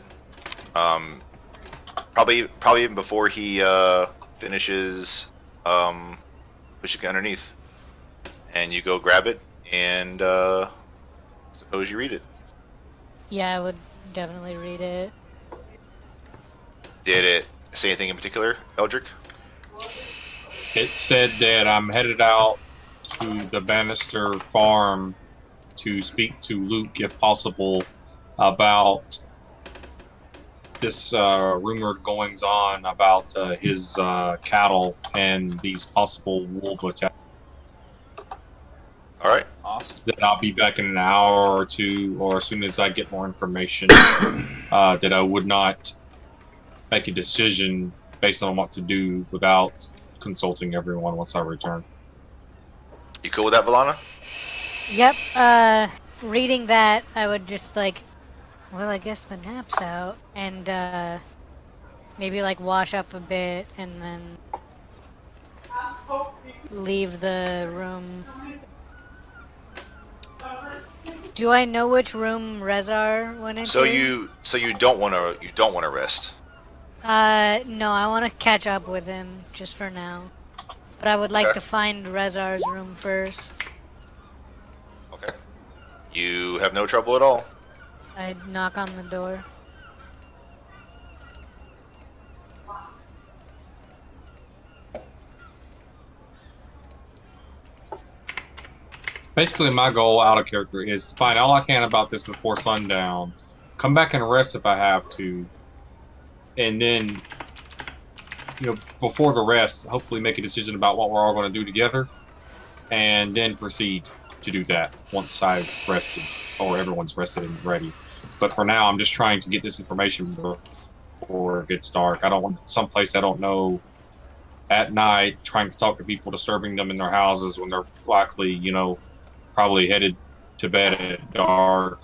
Speaker 2: Probably even before he finishes pushing underneath, and you go grab it, and suppose you read it.
Speaker 3: Yeah, I would definitely read it.
Speaker 2: Did it say anything in particular, Eldrick?
Speaker 5: It said that I'm headed out to the Bannister farm to speak to Luke, if possible, about this rumored goings on about his cattle and these possible wolf attacks.
Speaker 2: All right.
Speaker 4: Awesome.
Speaker 5: That I'll be back in an hour or two, or as soon as I get more information. That I would not make a decision based on what to do without consulting everyone once I return.
Speaker 2: You cool with that, Valana?
Speaker 3: Yep, reading that, I would just like, well, I guess the nap's out, and maybe like wash up a bit, and then leave the room. Do I know which room Rezar went into?
Speaker 2: So you don't want to rest.
Speaker 3: No, I want to catch up with him just for now. But I would like
Speaker 2: Okay.
Speaker 3: to find Rezar's room first.
Speaker 2: Okay. You have no trouble at all.
Speaker 3: I'd knock on the door.
Speaker 5: Basically, my goal out of character is to find all I can about this before sundown, come back and rest if I have to, and then, before the rest, hopefully make a decision about what we're all going to do together, and then proceed to do that once I've rested, or everyone's rested and ready. But for now, I'm just trying to get this information before it gets dark. I don't want someplace I don't know at night, trying to talk to people, disturbing them in their houses when they're likely, probably headed to bed at dark,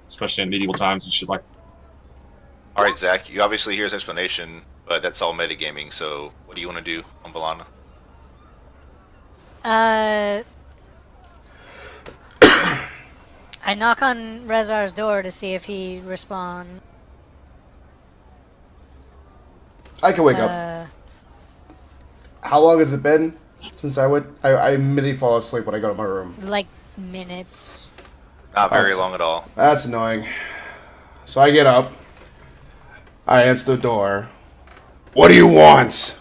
Speaker 5: especially in medieval times and shit like that.
Speaker 2: All right, Zach. You obviously hear his explanation, but that's all metagaming. So, what do you want to do on Valana?
Speaker 3: I knock on Rezar's door to see if he responds.
Speaker 1: I can wake up. How long has it been since I went? I immediately fall asleep when I go to my room.
Speaker 3: Like minutes.
Speaker 2: Not very long at all.
Speaker 1: That's annoying. So I get up. I answer the door. What do you want?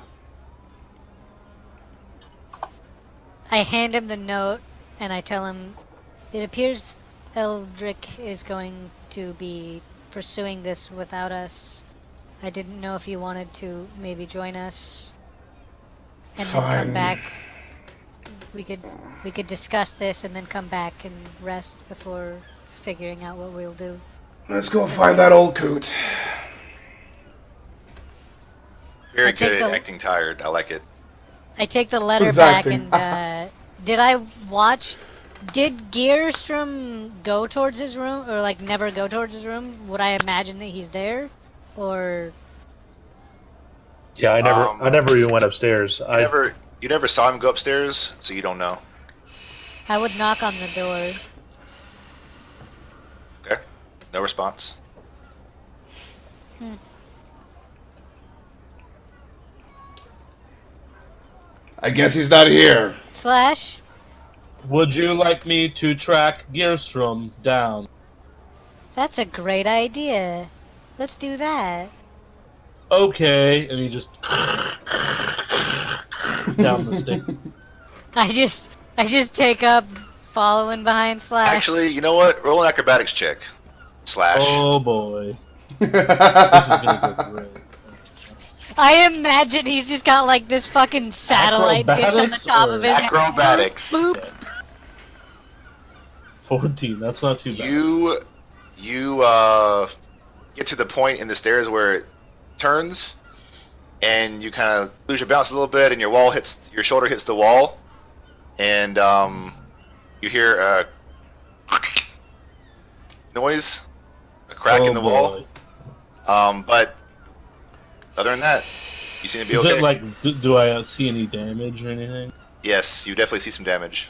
Speaker 3: I hand him the note and I tell him, it appears Eldrick is going to be pursuing this without us. I didn't know if you wanted to maybe join us and then
Speaker 1: Fine.
Speaker 3: come back. We could discuss this and then come back and rest before figuring out what we'll do.
Speaker 1: Let's go find that old coot.
Speaker 2: Very
Speaker 3: I take
Speaker 2: good at
Speaker 3: the-
Speaker 2: acting tired. I like it.
Speaker 3: I take the letter
Speaker 1: Who's
Speaker 3: back
Speaker 1: acting?
Speaker 3: and did Gearstrom go towards his room or like never go towards his room? Would I imagine that he's there? Or
Speaker 6: Yeah, I never even went upstairs.
Speaker 2: You never saw him go upstairs, so you don't know.
Speaker 3: I would knock on the door.
Speaker 2: Okay. No response.
Speaker 1: I guess he's not here.
Speaker 3: Slash?
Speaker 4: Would you like me to track Gearstrom down?
Speaker 3: That's a great idea. Let's do that.
Speaker 4: Okay, and he just down the stick.
Speaker 3: I just take up following behind Slash.
Speaker 2: Actually, you know what? Roll an acrobatics check. Slash.
Speaker 4: Oh boy, this is gonna go great.
Speaker 3: I imagine he's just got like this fucking satellite dish on the
Speaker 4: Acrobatics
Speaker 3: top
Speaker 4: or
Speaker 3: of his head.
Speaker 2: Acrobatics.
Speaker 3: Boop.
Speaker 4: 14. That's not too bad.
Speaker 2: You get to the point in the stairs where it turns, and you kind of lose your balance a little bit, and your shoulder hits the wall, and you hear a noise, a crack in the wall. But other than that, you seem to be
Speaker 4: Is
Speaker 2: okay.
Speaker 4: it like, do I see any damage or anything?
Speaker 2: Yes, you definitely see some damage.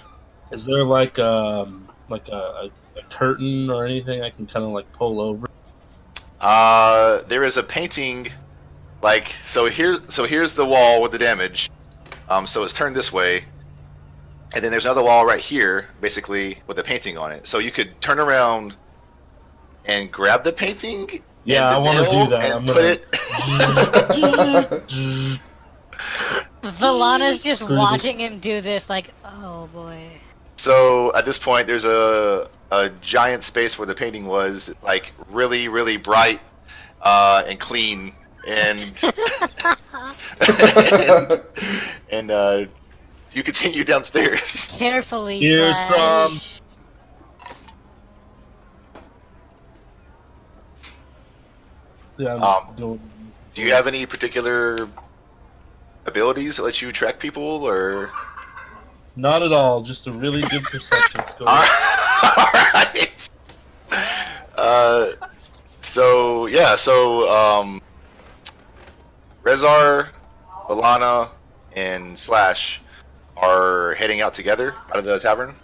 Speaker 4: Is there like a curtain or anything I can kind of like pull over?
Speaker 2: There is a painting, here's the wall with the damage. So it's turned this way, and then there's another wall right here, basically with a painting on it. So you could turn around and grab the painting.
Speaker 4: Yeah, I
Speaker 2: and the
Speaker 4: want to
Speaker 2: nail
Speaker 4: do that.
Speaker 2: And
Speaker 4: I'm
Speaker 2: put
Speaker 4: gonna.
Speaker 2: it.
Speaker 3: Valana's just
Speaker 4: Screw this.
Speaker 3: watching him do this, like, oh boy.
Speaker 2: So at this point, there's a giant space where the painting was, like really, really bright and clean, and and you continue downstairs.
Speaker 3: Carefully,
Speaker 4: Here's
Speaker 3: Slash.
Speaker 4: Yeah, I'm just going.
Speaker 2: Do you have any particular abilities that let you track people, or?
Speaker 4: Not at all. Just a really good perception score.
Speaker 2: All right. So Rezar, Balana, and Slash are heading out together out of the tavern.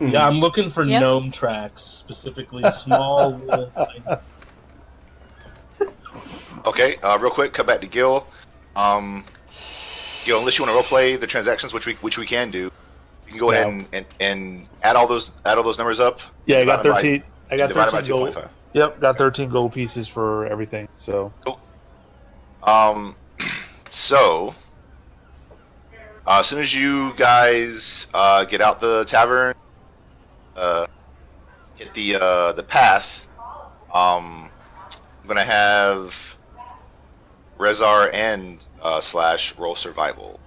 Speaker 4: Yeah, I'm looking for
Speaker 3: Yep.
Speaker 4: gnome tracks, specifically small.
Speaker 2: Okay, real quick, cut back to Gil. Gil, unless you want to roleplay the transactions, which we can do, you can go ahead and add all those numbers up.
Speaker 6: Yeah, I got
Speaker 2: divide
Speaker 6: 13. I got
Speaker 2: divide it by
Speaker 6: 13 gold.
Speaker 2: 2.5.
Speaker 6: Yep, got 13 gold pieces for everything. So
Speaker 2: Cool. So as soon as you guys get out the tavern, hit the path, I'm gonna have Rezar and Slash roll survival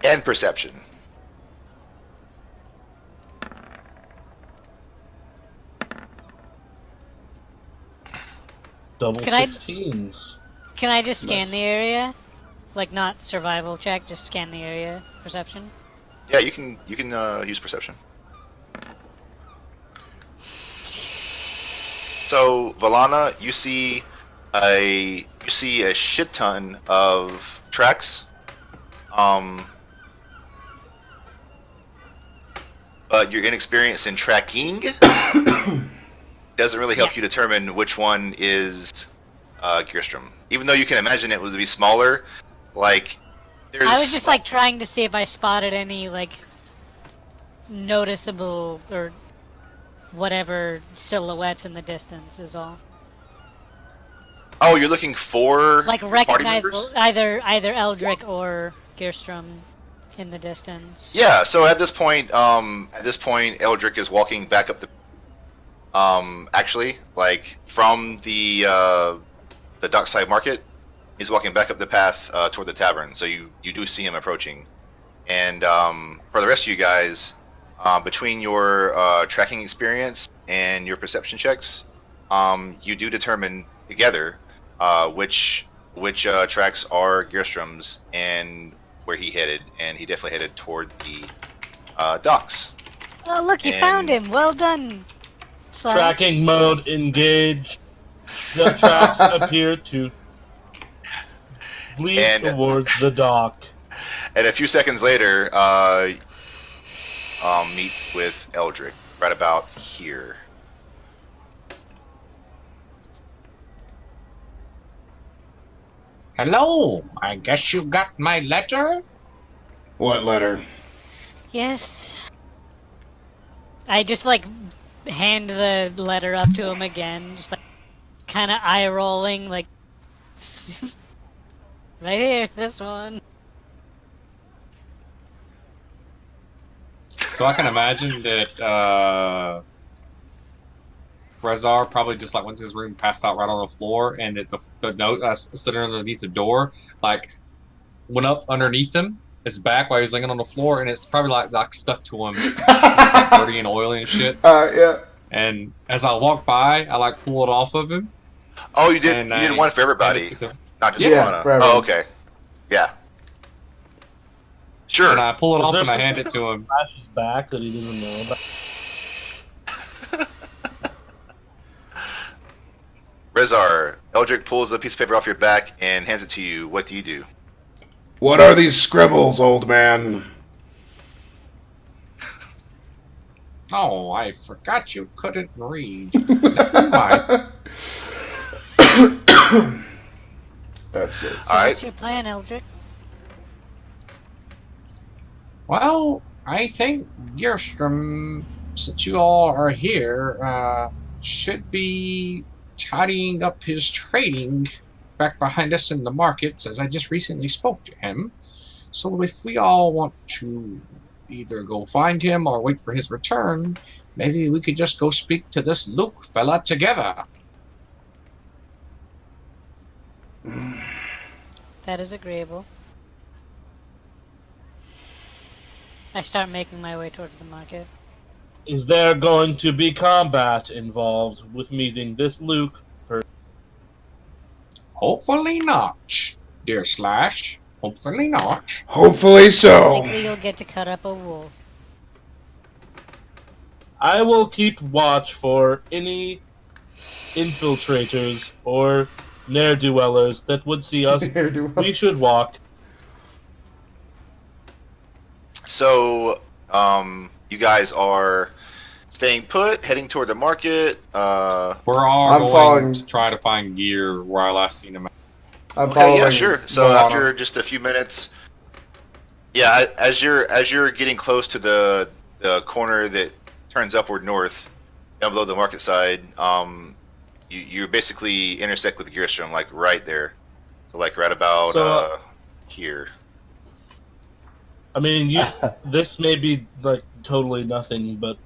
Speaker 2: and perception.
Speaker 4: Double
Speaker 3: Can I-
Speaker 4: 16s.
Speaker 3: Can I just scan
Speaker 4: Nice.
Speaker 3: the area? Like, not survival check, just scan the area. Perception?
Speaker 2: Yeah, you can use perception. So Valana, you see a shit ton of tracks, but your inexperience in tracking doesn't really help you determine which one is Gearstrom. Even though you can imagine it would be smaller, like there's.
Speaker 3: I was just, like, trying to see if I spotted any, like, noticeable or whatever silhouettes in the distance is all.
Speaker 2: Oh, you're looking for
Speaker 3: Like,
Speaker 2: party
Speaker 3: recognizable,
Speaker 2: members?
Speaker 3: either Eldrick or Gearstrom in the distance.
Speaker 2: Yeah. So at this point, Eldrick is walking back up the. Actually, like from the dockside market, he's walking back up the path toward the tavern. So you do see him approaching, and for the rest of you guys, between your tracking experience and your perception checks, you do determine together which tracks are Gearstrom's and where he headed, and he definitely headed toward the docks.
Speaker 3: Oh, look, you
Speaker 2: And-
Speaker 3: found him! Well done! Slash.
Speaker 4: Tracking mode engaged. The tracks appear to lead
Speaker 2: And-
Speaker 4: towards the dock.
Speaker 2: And a few seconds later, meet with Eldrick right about here.
Speaker 5: Hello, I guess you got my letter?
Speaker 1: What letter?
Speaker 3: Yes. I just, like, hand the letter up to him again, just, like, kind of eye-rolling, like, right here, this one.
Speaker 5: So I can imagine that Rezar probably just like went to his room, passed out right on the floor, and that the note sitting underneath the door, like went up underneath him, his back while he was laying on the floor, and it's probably like stuck to him. It's like dirty and oily and shit.
Speaker 1: Yeah.
Speaker 5: And as I walk by, I like pull it off of him.
Speaker 2: Oh, you did.
Speaker 5: And
Speaker 2: You did
Speaker 5: I
Speaker 2: one for
Speaker 5: hand
Speaker 2: everybody,
Speaker 5: it to them.
Speaker 2: not just
Speaker 1: Yeah,
Speaker 2: Lana.
Speaker 1: for everyone.
Speaker 2: Oh, okay. Yeah. Sure.
Speaker 5: And I pull it
Speaker 4: Was
Speaker 5: off
Speaker 4: there
Speaker 5: and I
Speaker 4: some-
Speaker 5: hand it to him.
Speaker 4: Flash's back that he doesn't know about.
Speaker 2: Rezar, Eldrick pulls a piece of paper off your back and hands it to you. What do you do?
Speaker 1: What are these scribbles, old man?
Speaker 5: Oh, I forgot you couldn't read. Never mind.
Speaker 1: That's good.
Speaker 3: So
Speaker 2: All right.
Speaker 3: what's your plan, Eldrick?
Speaker 5: Well, I think Gearstrom, since you all are here, should be tidying up his trading back behind us in the markets, as I just recently spoke to him. So if we all want to either go find him or wait for his return, maybe we could just go speak to this Luke fella together.
Speaker 3: That is agreeable. I start making my way towards the market.
Speaker 4: Is there going to be combat involved with meeting this Luke?
Speaker 5: Hopefully not, dear Slash. Hopefully not.
Speaker 1: Hopefully so.
Speaker 3: Likely you'll get to cut up a wolf.
Speaker 4: I will keep watch for any infiltrators or ne'er-do-wellers that would see us. We should walk.
Speaker 2: So, you guys are staying put, heading toward the market.
Speaker 7: We're all
Speaker 1: I'm
Speaker 7: going
Speaker 1: following-
Speaker 7: to try to find gear where I last seen him.
Speaker 1: I'm
Speaker 2: Okay,
Speaker 1: following.
Speaker 2: yeah, sure. So
Speaker 1: Milana.
Speaker 2: after just a few minutes, yeah, as you're getting close to the corner that turns upward north, down below the market side, you basically intersect with Gearstrom, like right there, so like right about
Speaker 4: So,
Speaker 2: here.
Speaker 4: I mean, this may be like totally nothing, but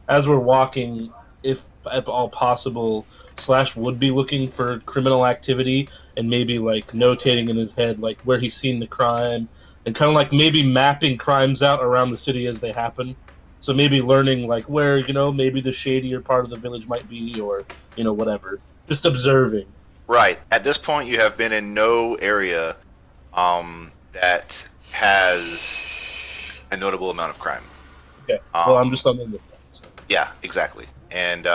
Speaker 4: as we're walking, if at all possible, Slash would be looking for criminal activity and maybe like notating in his head like where he's seen the crime and kind of like maybe mapping crimes out around the city as they happen. So maybe learning like where maybe the shadier part of the village might be, or whatever. Just observing.
Speaker 2: Right. At this point, you have been in no area that has a notable amount of crime.
Speaker 4: Okay. Well, I'm just on the lookout. So.
Speaker 2: Yeah, exactly. And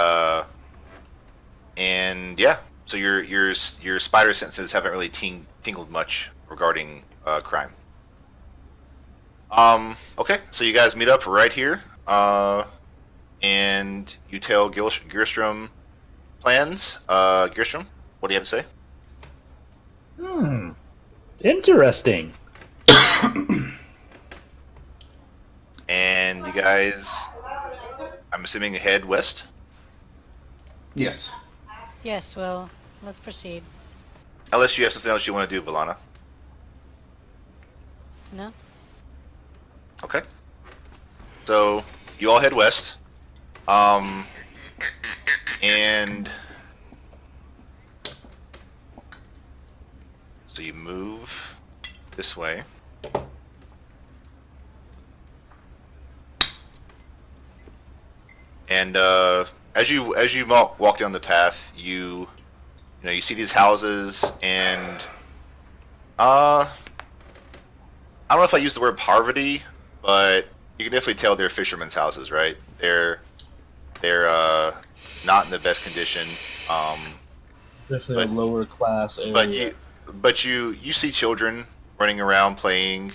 Speaker 2: yeah, so your spider senses haven't really tingled much regarding crime. Okay, so you guys meet up right here, and you tell Gearstrom plans. Gearstrom, what do you have to say?
Speaker 6: Interesting.
Speaker 2: And you guys, I'm assuming, head west.
Speaker 1: Yes.
Speaker 3: Yes, well, let's proceed.
Speaker 2: Unless you have something else you want to do, Valana.
Speaker 3: No?
Speaker 2: Okay. So you all head west, and so you move this way. And as you walk down the path, you see these houses, and I don't know if I use the word poverty, but you can definitely tell they're fishermen's houses, right? They're not in the best condition.
Speaker 4: Definitely a lower class area.
Speaker 2: But you see children running around playing,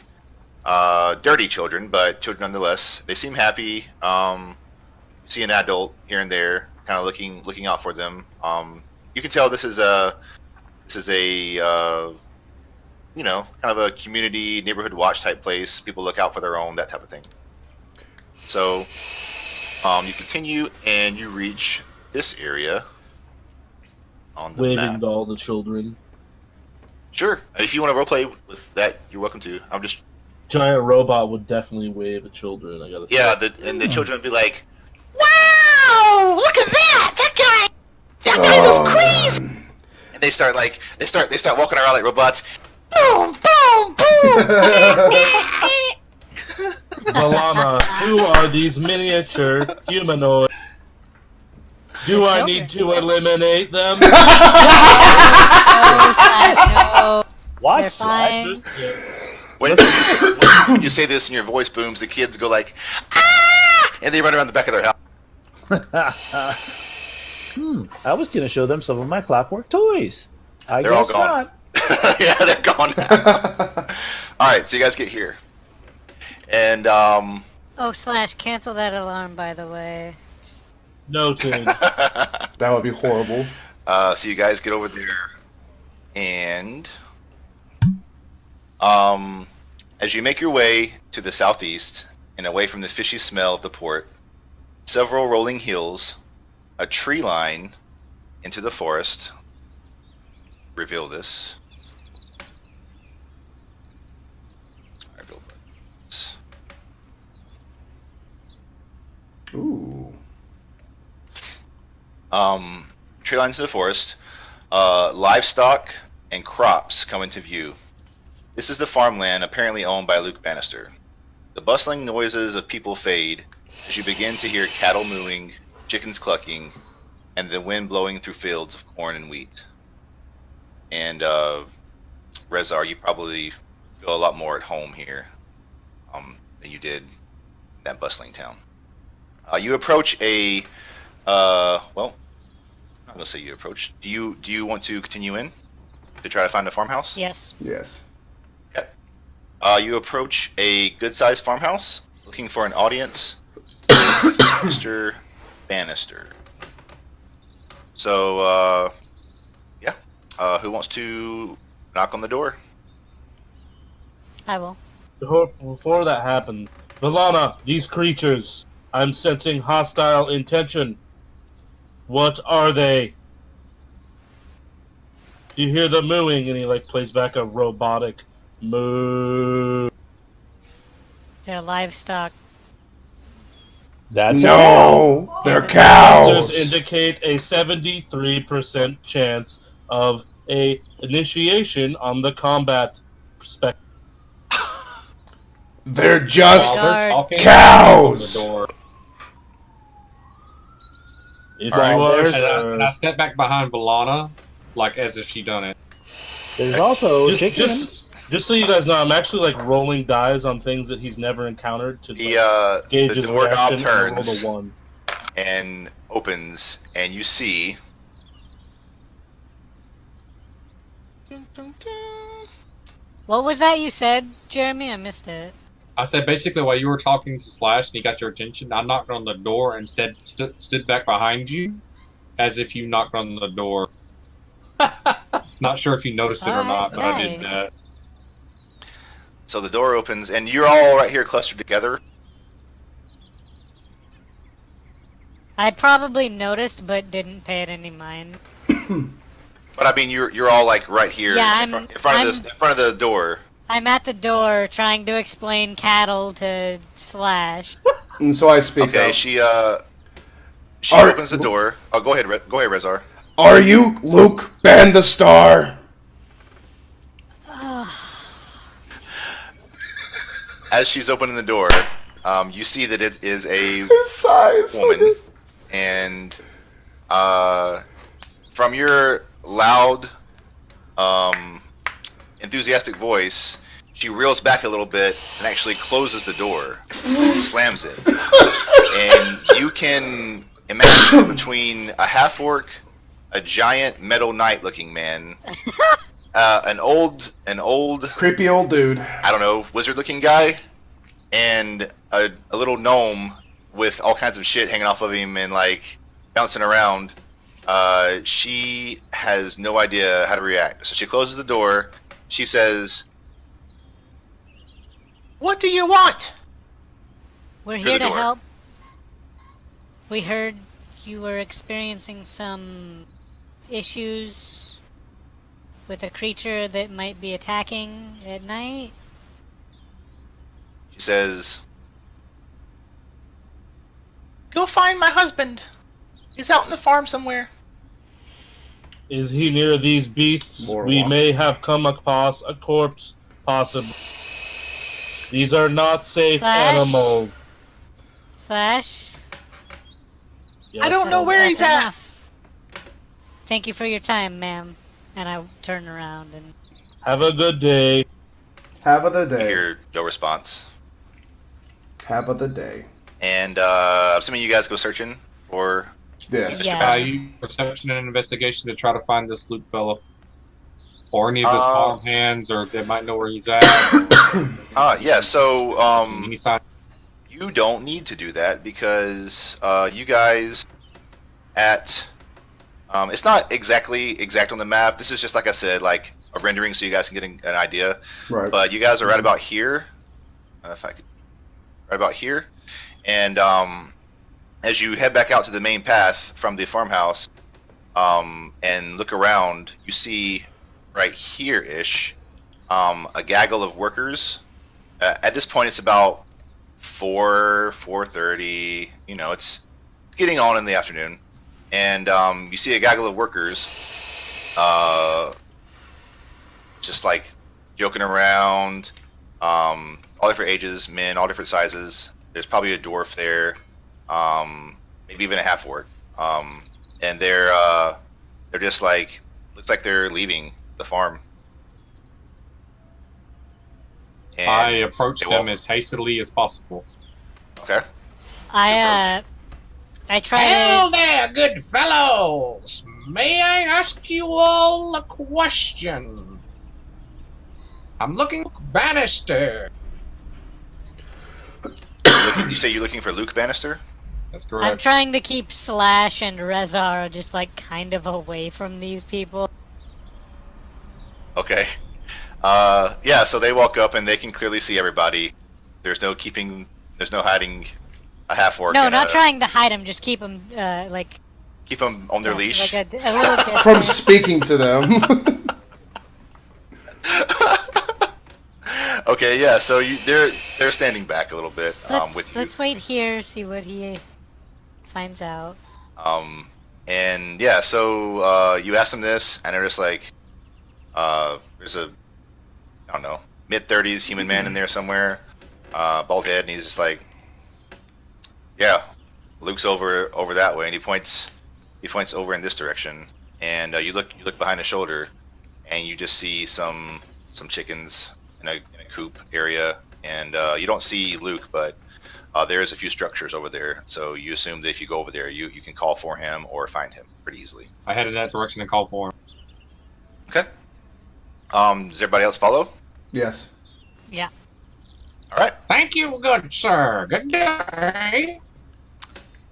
Speaker 2: dirty children, but children nonetheless. They seem happy. See an adult here and there, kind of looking out for them. You can tell this is a kind of a community neighborhood watch type place. People look out for their own, that type of thing. So you continue and you reach this area on the
Speaker 4: waving
Speaker 2: map.
Speaker 4: to all the children.
Speaker 2: Sure, if you want to roleplay with that, you're welcome to. I'm just
Speaker 4: Giant robot would definitely wave at children. I gotta say.
Speaker 2: yeah, and the children would be like, "Wow, look at that! That guy was crazy!" And they start walking around like robots. Boom, boom, boom.
Speaker 4: Valana, who are these miniature humanoids? Do I need to eliminate them?
Speaker 3: No, Slash, no.
Speaker 6: What?
Speaker 3: They're fine.
Speaker 2: When you say this and your voice booms, the kids go like, "Ah!" and they run around the back of their house.
Speaker 6: I was going to show them some of my clockwork toys. I
Speaker 2: They're all
Speaker 6: guess
Speaker 2: gone.
Speaker 6: not.
Speaker 2: Yeah, they're gone now. All right, so you guys get here, and
Speaker 3: Oh, Slash, cancel that alarm, by the way.
Speaker 4: Noted.
Speaker 1: That would be horrible.
Speaker 2: so you guys get over there, and as you make your way to the southeast and away from the fishy smell of the port, several rolling hills, a tree line into the forest reveal this. Tree lines to the forest. Livestock and crops come into view. This is the farmland apparently owned by Luke Bannister. The bustling noises of people fade as you begin to hear cattle mooing, chickens clucking, and the wind blowing through fields of corn and wheat. And Rezar, you probably feel a lot more at home here than you did in that bustling town. You approach a well, I'm not gonna say you approach. Do you want to continue in to try to find a farmhouse?
Speaker 3: Yes.
Speaker 1: Yes.
Speaker 2: Okay. You approach a good-sized farmhouse, looking for an audience with Mr. Bannister. So, yeah. Who wants to knock on the door?
Speaker 3: I will.
Speaker 4: Before that happened, Valana, these creatures, I'm sensing hostile intention. What are they? You hear the mooing, and he plays back a robotic moo.
Speaker 3: They're livestock.
Speaker 6: That's
Speaker 1: No, they're
Speaker 4: Sensors
Speaker 1: cows.
Speaker 4: indicate a 73% chance of a initiation on the combat spec.
Speaker 1: They're just
Speaker 7: While they're
Speaker 3: Guard.
Speaker 7: talking,
Speaker 1: cows.
Speaker 7: on the door.
Speaker 4: If
Speaker 6: Alright,
Speaker 4: you are
Speaker 6: there's-
Speaker 4: sure.
Speaker 7: And I step back behind Valana, like as if she done it.
Speaker 6: There's also
Speaker 4: Just-
Speaker 6: chickens.
Speaker 4: Just so you guys know, I'm actually rolling dice on things that he's never encountered to
Speaker 2: The
Speaker 4: gauge his
Speaker 2: doorknob
Speaker 4: reaction. And I rolled
Speaker 2: turns
Speaker 4: a 1.
Speaker 2: and opens, and you see.
Speaker 3: What was that you said, Jeremy? I missed it.
Speaker 7: I said basically while you were talking to Slash and he got your attention, I knocked on the door and instead stood back behind you, as if you knocked on the door. Not sure if you noticed it or not, but I did
Speaker 3: Nice.
Speaker 7: that.
Speaker 2: So the door opens, and you're all right here clustered together.
Speaker 3: I probably noticed, but didn't pay it any mind.
Speaker 2: But I mean, you're all right here
Speaker 3: Yeah,
Speaker 2: in front of the door.
Speaker 3: I'm at the door trying to explain cattle to Slash.
Speaker 1: And so I speak
Speaker 2: Okay,
Speaker 1: up.
Speaker 2: she
Speaker 1: Are-
Speaker 2: opens the door. Oh, go ahead, Rezar.
Speaker 1: Are you Luke Bandastar?
Speaker 2: As she's opening the door, you see that it is a
Speaker 1: His size.
Speaker 2: woman, and from your loud, enthusiastic voice, she reels back a little bit and actually closes the door, slams it, and you can imagine between a half-orc, a giant metal knight-looking man, an old
Speaker 1: Creepy old dude.
Speaker 2: I don't know, wizard-looking guy, and a little gnome with all kinds of shit hanging off of him and bouncing around. She has no idea how to react. So she closes the door. She says, "What do you want?"
Speaker 3: We're
Speaker 2: Through
Speaker 3: here
Speaker 2: the
Speaker 3: to
Speaker 2: door.
Speaker 3: help. We heard you were experiencing some issues with a creature that might be attacking at night.
Speaker 2: She says, "Go find my husband. He's out in the farm somewhere."
Speaker 4: Is he near these beasts?
Speaker 1: More
Speaker 4: We
Speaker 1: walk.
Speaker 4: may have come across a corpse, possibly. These are not safe
Speaker 3: Slash?
Speaker 4: animals.
Speaker 3: Slash.
Speaker 4: Yes,
Speaker 2: I don't know
Speaker 4: sir.
Speaker 2: where he's at.
Speaker 3: Enough. Thank you for your time, ma'am. And I turn around and
Speaker 4: Have a good day.
Speaker 1: Have of the
Speaker 2: You
Speaker 1: day.
Speaker 2: hear no response.
Speaker 1: Have of the day.
Speaker 2: And I'm assuming you guys go searching for
Speaker 1: Yes.
Speaker 3: Yeah.
Speaker 7: You perception and investigation to try to find this Luke fellow. Or any of his
Speaker 2: Uh,
Speaker 7: farm hands, or they might know where he's at.
Speaker 2: yeah, so
Speaker 7: Any sign?
Speaker 2: you don't need to do that because you guys at it's not exactly exact on the map. This is just like I said, like a rendering so you guys can get an idea.
Speaker 1: Right.
Speaker 2: But you guys are right about here. If I could, right about here, and as you head back out to the main path from the farmhouse, and look around, you see right here-ish a gaggle of workers. At this point, it's about 4:30. You know, it's getting on in the afternoon, and you see a gaggle of workers, just like joking around, all different ages, men, all different sizes. There's probably a dwarf there, maybe even a half orc, and they're just like, looks like they're leaving the farm. And
Speaker 7: I approach
Speaker 2: they
Speaker 7: them
Speaker 2: walk-
Speaker 7: as hastily as possible.
Speaker 2: Okay.
Speaker 3: I try
Speaker 5: Hello
Speaker 3: to.
Speaker 5: there, good fellows. May I ask you all a question? I'm looking for Bannister.
Speaker 2: You say you're looking for Luke Bannister?
Speaker 7: That's
Speaker 3: I'm
Speaker 7: correct.
Speaker 3: trying to keep Slash and Rezar just like kind of away from these people.
Speaker 2: Okay. Yeah, so they walk up and they can clearly see everybody. There's no hiding a half orc.
Speaker 3: No, not trying to hide them. Just keep them like.
Speaker 2: Keep them on their leash.
Speaker 3: Like a little distance.
Speaker 1: From speaking to them.
Speaker 2: Okay, yeah. So they're standing back a little bit with you.
Speaker 3: Let's wait here, see what he finds out.
Speaker 2: And yeah, so you ask them this, and they're just like, there's a, I don't know, mid-30s human man in there somewhere, bald head, and he's just like, yeah, Luke's over that way, and he points over in this direction, and you look behind his shoulder, and you just see some chickens in a coop area, and you don't see Luke, but there's a few structures over there, so you assume that if you go over there, you can call for him or find him pretty easily.
Speaker 7: I head in that direction and call for him.
Speaker 2: Okay. Does everybody else follow?
Speaker 1: Yes.
Speaker 3: Yeah.
Speaker 2: All right.
Speaker 5: Thank you, good sir. Good day.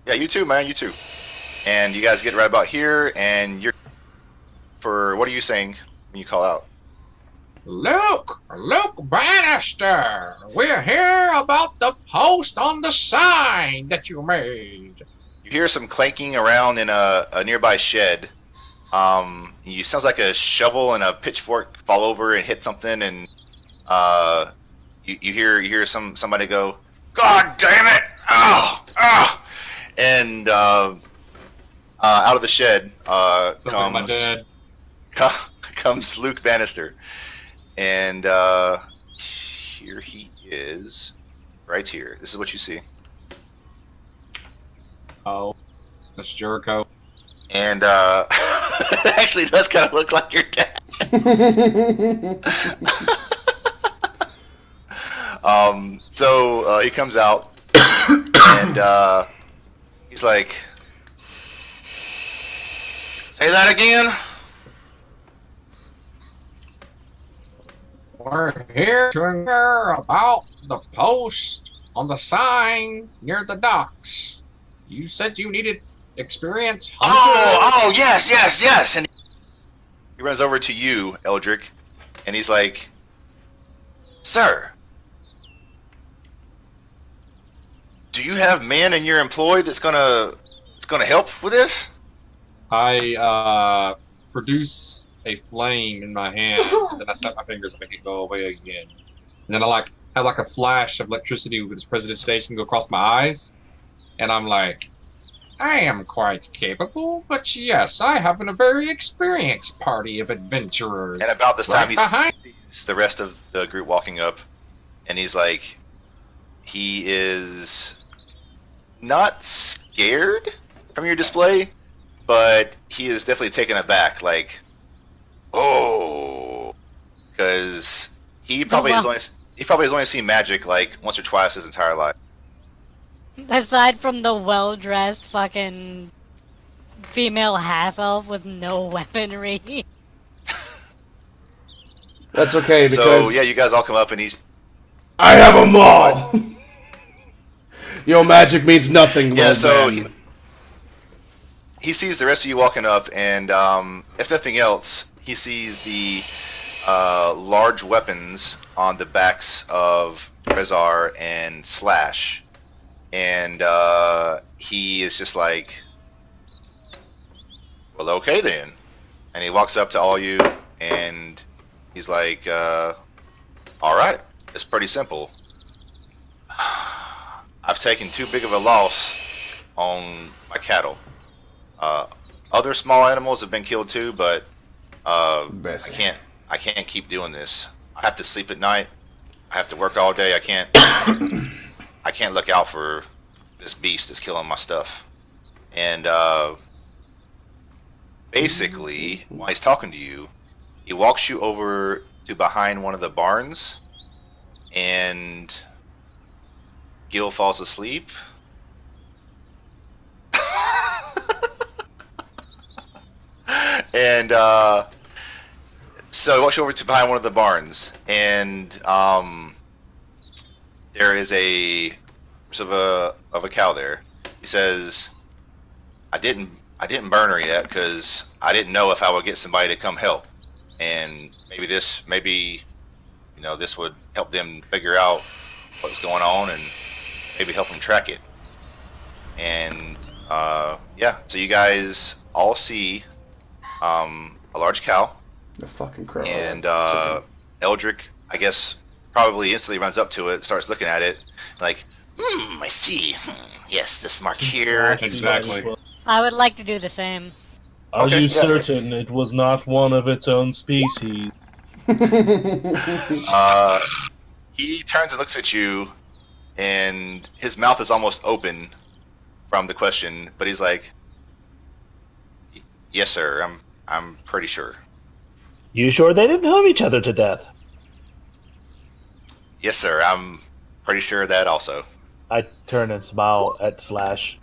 Speaker 2: Yeah, you too, man. You too. And you guys get right about here, and you're for what are you saying when you call out?
Speaker 5: Luke Bannister. We're here about the post on the sign that you made.
Speaker 2: You hear some clanking around in a nearby shed. You sounds like a shovel and a pitchfork fall over and hit something, and you hear somebody go, "God damn it! Oh, oh!" And out of the shed
Speaker 7: Sounds like my dad.
Speaker 2: comes Luke Bannister, and here he is, right here. This is what you see.
Speaker 7: Oh, that's Jericho.
Speaker 2: And it actually does kind of look like your dad. So he comes out, and he's like, "Say that again."
Speaker 5: We're here to inquire about the post on the sign near the docks. You said you needed experience hunting.
Speaker 2: Oh, yes. And he runs over to you, Eldrick, and he's like, "Sir, do you have men in your employ that's gonna help with this?"
Speaker 7: I produce a flame in my hand, and then I snap my fingers and make it go away again. And then I have a flash of electricity with this presidentation go across my eyes, and I'm like, I am quite capable, but yes, I have a very experienced party of adventurers.
Speaker 2: And about this time,
Speaker 5: behind.
Speaker 2: he's the rest of the group walking up, and he's like, he is not scared from your display, but he is definitely taken aback, like, oh, because he probably has only seen magic like once or twice his entire life.
Speaker 3: Aside from the well-dressed fucking female half-elf with no weaponry.
Speaker 1: That's okay, because
Speaker 2: So yeah, you guys all come up, and he's
Speaker 1: I have them all. Your magic means nothing.
Speaker 2: yeah.
Speaker 1: Lord
Speaker 2: So
Speaker 1: man.
Speaker 2: he sees the rest of you walking up, and if nothing else, he sees the large weapons on the backs of Rezar and Slash, and he is just like, well, okay then. And he walks up to all you, and he's like, all right, it's pretty simple. I've taken too big of a loss on my cattle. Other small animals have been killed too, but I
Speaker 1: Best.
Speaker 2: can't keep doing this. I have to sleep at night. I have to work all day. I can't look out for this beast that's killing my stuff. And basically, while he's talking to you, he walks you over to behind one of the barns, and Gil falls asleep. And so he walks you over to behind one of the barns, and there is a of a cow there. He says, I didn't burn her yet because I didn't know if I would get somebody to come help, and maybe this would help them figure out what's going on and maybe help them track it. And yeah, so you guys all see a large cow,
Speaker 1: The fucking crow.
Speaker 2: and Eldrick, I guess, probably instantly runs up to it, starts looking at it, like, I see. Yes, this mark here.
Speaker 7: Exactly.
Speaker 3: I would like to do the same.
Speaker 4: Are
Speaker 2: Okay,
Speaker 4: you
Speaker 2: yeah.
Speaker 4: certain it was not one of its own species?
Speaker 2: He turns and looks at you, and his mouth is almost open from the question, but he's like, "Yes, sir. I'm pretty sure.
Speaker 6: You sure they didn't hoof each other to death?
Speaker 2: Yes, sir. I'm pretty sure of that also."
Speaker 6: I turn and smile at Slash.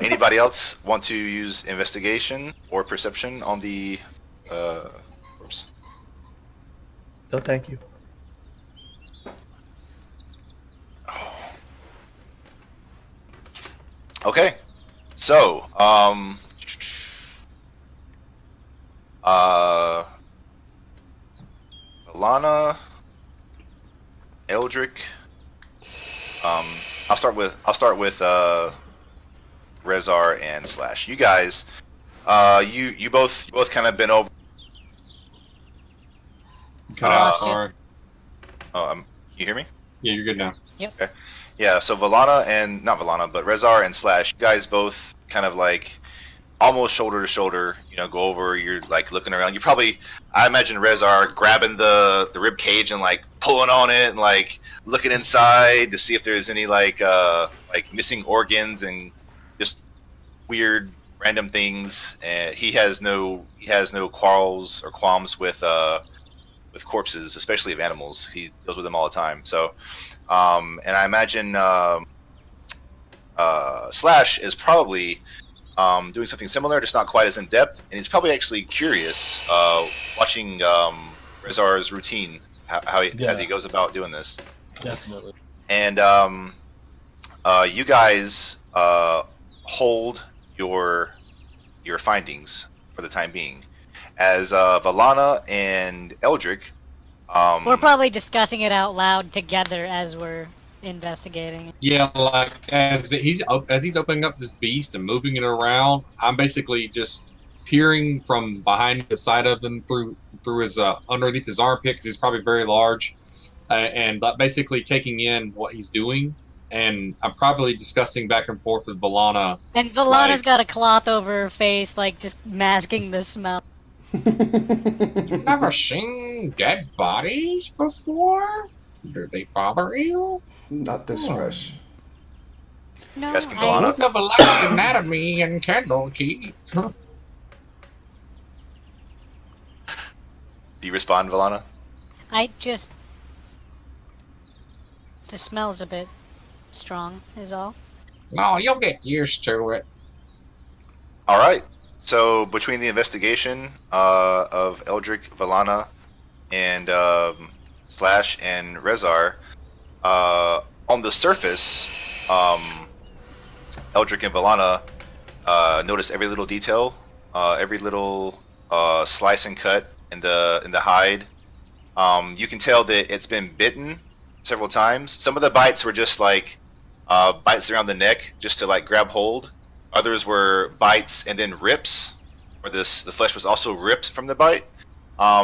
Speaker 2: Anybody else want to use investigation or perception on the corpse?
Speaker 6: No, thank you.
Speaker 2: Okay, so Alana, Eldrick. I'll start with Rezar and Slash. You guys, you both kind of been over.
Speaker 7: Sorry.
Speaker 2: Can you hear me?
Speaker 7: Yeah, you're good now.
Speaker 2: Yeah, so not Valana, but Rezar and Slash, you guys both kind of like almost shoulder to shoulder, go over, you're like looking around. You probably, I imagine Rezar grabbing the rib cage and like pulling on it and like looking inside to see if there's any like missing organs and just weird random things. And he has no quarrels or qualms with corpses, especially of animals. He deals with them all the time. So and I imagine Slash is probably doing something similar, just not quite as in depth, and he's probably actually curious, watching Rezar's routine, as he goes about doing this.
Speaker 4: Definitely.
Speaker 2: And you guys hold your findings for the time being, as Valana and Eldrick.
Speaker 3: We're probably discussing it out loud together as we're investigating.
Speaker 7: Yeah, like as he's opening up this beast and moving it around, I'm basically just peering from behind the side of him through his underneath his armpit, because he's probably very large, and basically taking in what he's doing. And I'm probably discussing back and forth with Valana.
Speaker 3: And Valana's got a cloth over her face, like just masking the smell.
Speaker 5: You've never seen dead bodies before? Do they bother you?
Speaker 1: Not this fresh.
Speaker 3: No,
Speaker 2: Asking
Speaker 3: I,
Speaker 2: Valana.
Speaker 5: Look up a like anatomy and Candlekeep.
Speaker 2: Do you respond, Valana?
Speaker 3: I just... The smell's a bit strong, is all.
Speaker 5: No, you'll get used to it.
Speaker 2: All right. So between the investigation of Eldrick, Valana, and Slash and Rezar, on the surface, Eldrick and Valana notice every little detail, every little slice and cut in the hide. You can tell that it's been bitten several times. Some of the bites were just like bites around the neck, just to like grab hold. Others were bites and then rips, where the flesh was also ripped from the bite.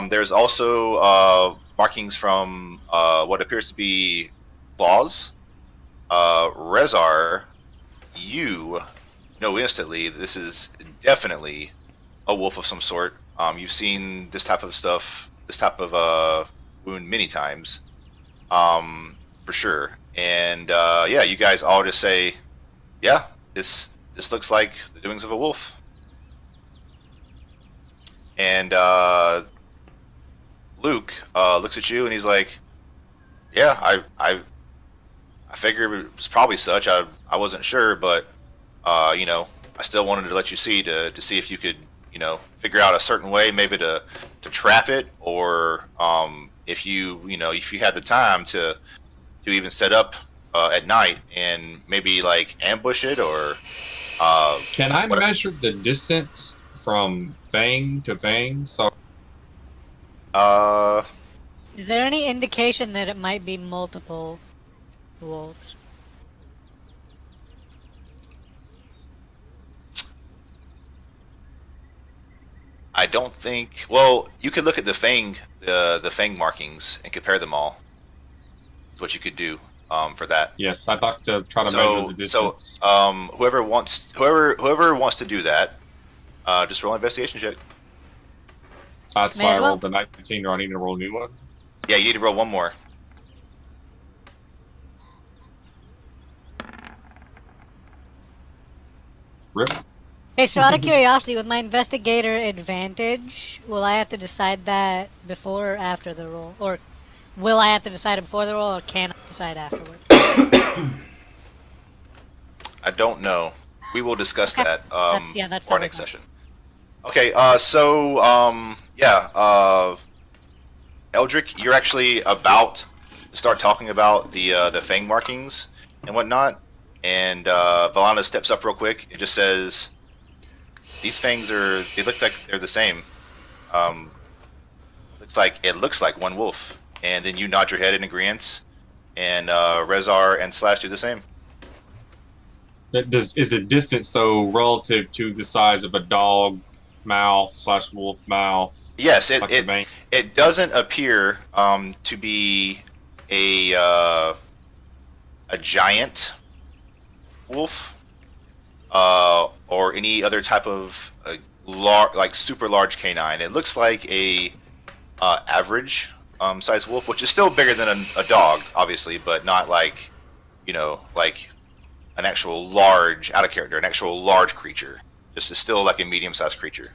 Speaker 2: There's also markings from what appears to be claws. Rezar, you know instantly this is definitely a wolf of some sort. You've seen this type of stuff, this type of wound many times, for sure. And yeah, you guys all just say, yeah, this looks like the doings of a wolf. And Luke looks at you and he's like, yeah, I figured it was probably such. I wasn't sure, but you know, I still wanted to let you see to see if you could, you know, figure out a certain way, maybe to trap it, or if you know, if you had the time to even set up at night and maybe like ambush it, or
Speaker 7: Can I
Speaker 2: what-
Speaker 7: measure the distance from Fang to Fang? So
Speaker 3: Is there any indication that it might be multiple wolves?
Speaker 2: I don't think. Well, you could look at the fang markings and compare them all. That's what you could do for that.
Speaker 7: yes, I'd like to try to measure the distance.
Speaker 2: Whoever wants to do that, just roll an investigation check.
Speaker 7: That's
Speaker 3: May
Speaker 7: why
Speaker 3: as
Speaker 7: I
Speaker 3: well.
Speaker 7: rolled the 19, or I need to roll a new one.
Speaker 2: Yeah, you need to roll one more.
Speaker 7: Rip.
Speaker 3: Hey, so out of curiosity, with my investigator advantage, will I have to decide that before or after the roll? Or will I have to decide it before the roll, or can I decide afterwards?
Speaker 2: I don't know. We will discuss
Speaker 3: Okay.
Speaker 2: that
Speaker 3: That's
Speaker 2: for our
Speaker 3: totally
Speaker 2: next
Speaker 3: fine.
Speaker 2: session. Okay, so yeah, Eldrick, you're actually about to start talking about the fang markings and whatnot, and Valana steps up real quick and just says, "These fangs they look like they're the same. It looks like one wolf." And then you nod your head in agreement, and Rezar and Slash do the same.
Speaker 7: Is the distance though relative to the size of a dog mouth / wolf mouth?
Speaker 2: Yes,
Speaker 7: Like the vein?
Speaker 2: it doesn't appear to be a giant wolf or any other type of like super large canine. It looks like a average size wolf, which is still bigger than a dog, obviously, but not like, you know, like an actual large out of character, an actual large creature. This is still like a medium-sized creature.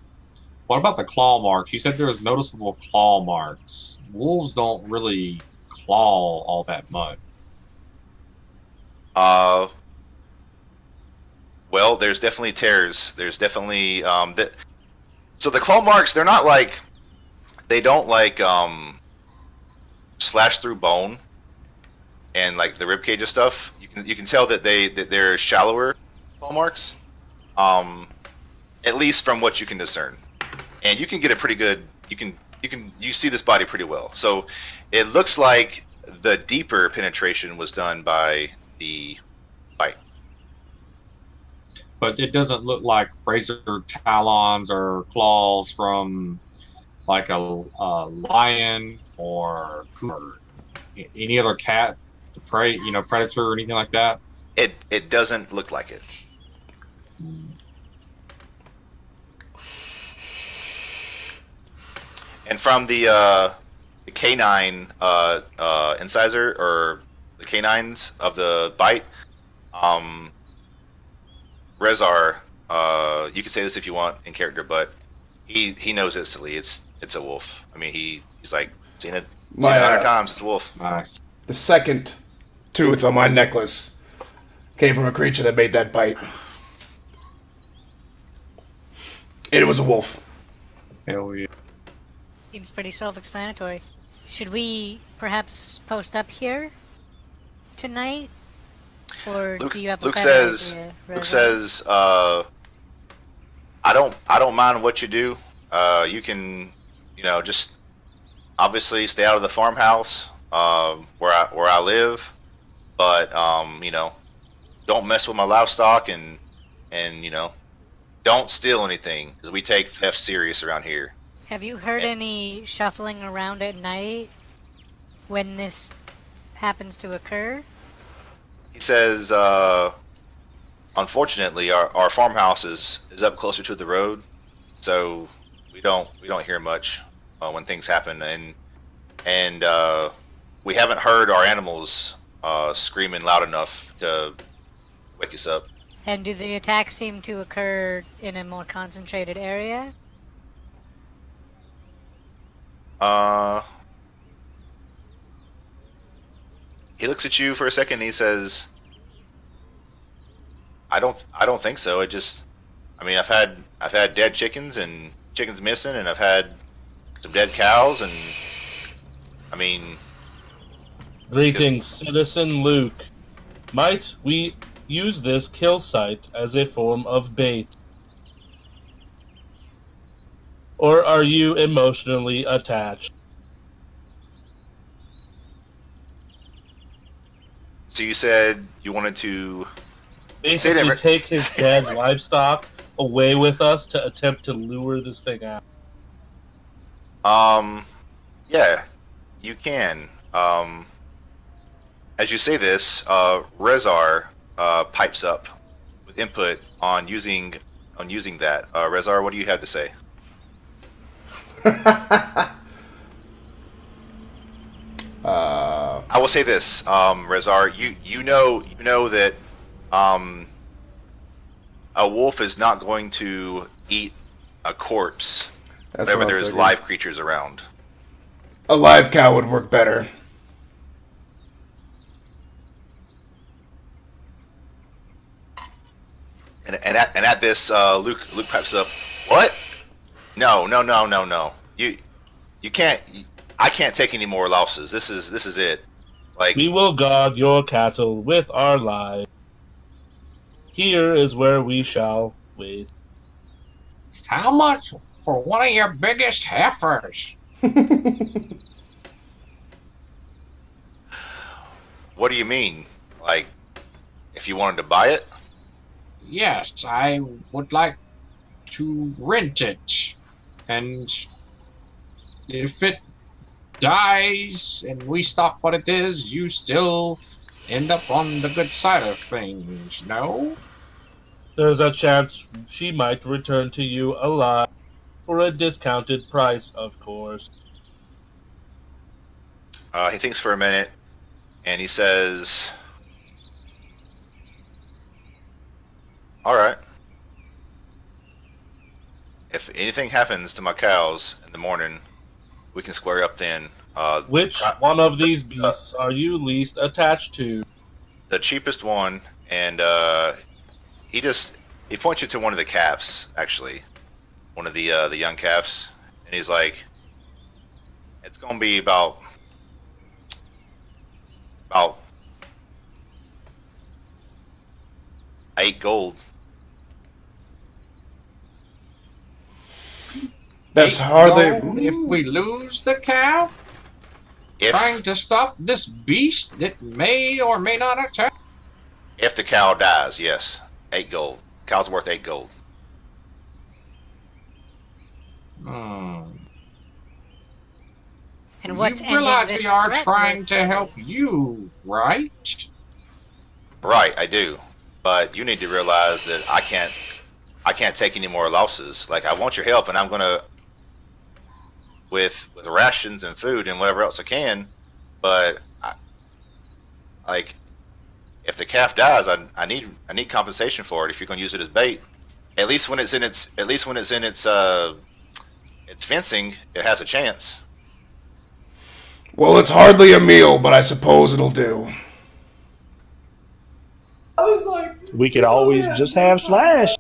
Speaker 7: What about the claw marks? You said there was noticeable claw marks. Wolves don't really claw all that much.
Speaker 2: Well, there's definitely tears. There's definitely that. So the claw marks, they're not like, they don't like slash through bone and like the rib cage and stuff. You can tell that they're shallower claw marks, at least from what you can discern, and you can get a pretty good. You see this body pretty well. So it looks like the deeper penetration was done by the bite.
Speaker 7: But it doesn't look like razor talons or claws from like a lion or any other cat, prey, predator or anything like that.
Speaker 2: It doesn't look like it. And from the canine incisor, or the canines of the bite, Rezar, you can say this if you want in character, but he knows instantly it's a wolf. I mean, he's like seen it 100 times. It's a wolf.
Speaker 7: Nice.
Speaker 1: The second tooth on my necklace came from a creature that made that bite. It was a wolf.
Speaker 7: Hell yeah.
Speaker 3: Seems pretty self-explanatory. Should we perhaps post up here tonight? Or do you have a
Speaker 2: Luke
Speaker 3: better
Speaker 2: says,
Speaker 3: idea,
Speaker 2: Luke
Speaker 3: Reza?
Speaker 2: says, I don't mind what you do. You can, just obviously stay out of the farmhouse where I live, but don't mess with my livestock, and don't steal anything, because we take theft serious around here.
Speaker 3: Have you heard any shuffling around at night when this happens to occur?
Speaker 2: He says, unfortunately, our farmhouse is up closer to the road, so we don't hear much when things happen, and we haven't heard our animals screaming loud enough to wake us up.
Speaker 3: And do the attacks seem to occur in a more concentrated area?
Speaker 2: Uh, he looks at you for a second and he says, I don't think so. I mean, I've had dead chickens and chickens missing, and I've had some dead cows, and I mean,
Speaker 4: Greetings, Citizen Luke. Might we use this kill site as a form of bait? Or are you emotionally attached?
Speaker 2: so you said you wanted to
Speaker 4: Basically,
Speaker 2: never-
Speaker 4: take his dead livestock away with us to attempt to lure this thing out.
Speaker 2: Yeah, you can. As you say this, Rezar pipes up with input on using that. Rezar, what do you have to say? I will say this, Rezar. You know that a wolf is not going to eat a corpse
Speaker 1: That's
Speaker 2: whenever
Speaker 1: what I was
Speaker 2: there's
Speaker 1: thinking.
Speaker 2: live creatures around.
Speaker 1: A live cow would work better.
Speaker 2: And at this, Luke pipes up. What? No. You can't. I can't take any more losses. This is it. Like,
Speaker 4: We will guard your cattle with our lives. Here is where we shall wait.
Speaker 5: How much for one of your biggest heifers?
Speaker 2: what do you mean? Like, if you wanted to buy it?
Speaker 5: Yes, I would like to rent it. And if it dies and we stop what it is, you still end up on the good side of things, no?
Speaker 4: There's a chance she might return to you alive for a discounted price, of course.
Speaker 2: He thinks for a minute, and he says, "All right. If anything happens to my cows in the morning, we can square up then."
Speaker 4: Which one of these beasts are you least attached to?
Speaker 2: The cheapest one, and he points you to one of the calves, actually, one of the young calves, and he's like, "It's gonna be about 8 gold."
Speaker 1: That's
Speaker 5: Ain't
Speaker 1: hardly.
Speaker 5: no- If we lose the cow, trying
Speaker 2: If
Speaker 5: to stop this beast that may or may not attack.
Speaker 2: if the cow dies, yes, 8 gold. Cow's worth 8 gold.
Speaker 3: And what's
Speaker 5: You
Speaker 3: ending
Speaker 5: realize
Speaker 3: this
Speaker 5: we are
Speaker 3: threat
Speaker 5: trying
Speaker 3: with-
Speaker 5: to help you, right?
Speaker 2: Right, I do, but you need to realize that I can't take any more losses. Like, I want your help, and I'm gonna with rations and food and whatever else I can, but like, if the calf dies, I need compensation for it. If you're gonna use it as bait, at least when it's in its fencing, it has a chance.
Speaker 1: Well, it's hardly a meal, but I suppose it'll do.
Speaker 6: We could always just have Slash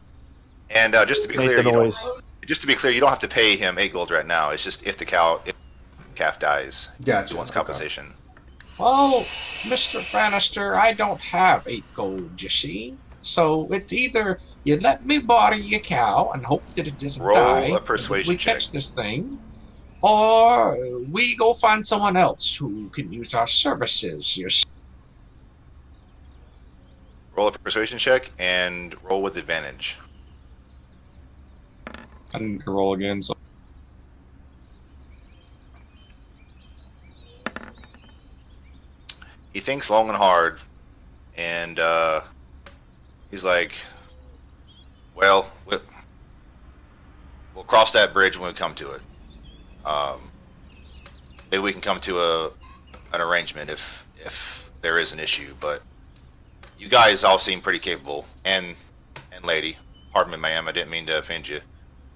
Speaker 2: And just to be
Speaker 6: make
Speaker 2: clear,
Speaker 6: the noise.
Speaker 2: you don't have to pay him 8 gold right now. It's just if the calf dies,
Speaker 1: Gotcha.
Speaker 2: he wants
Speaker 1: Okay.
Speaker 2: compensation.
Speaker 5: Well, Mr. Bannister, I don't have 8 gold, you see. So it's either you let me bother your cow and hope that it doesn't
Speaker 2: Roll
Speaker 5: die.
Speaker 2: a
Speaker 5: if
Speaker 2: persuasion
Speaker 5: we
Speaker 2: check.
Speaker 5: catch this thing, or we go find someone else who can use our services. You see.
Speaker 2: Roll a persuasion check and roll with advantage.
Speaker 7: I need to roll again. So
Speaker 2: He thinks long and hard, and he's like, Well, we'll cross that bridge when we come to it. Maybe we can come to an arrangement if there is an issue. But you guys all seem pretty capable, and lady, pardon me, ma'am, I didn't mean to offend you,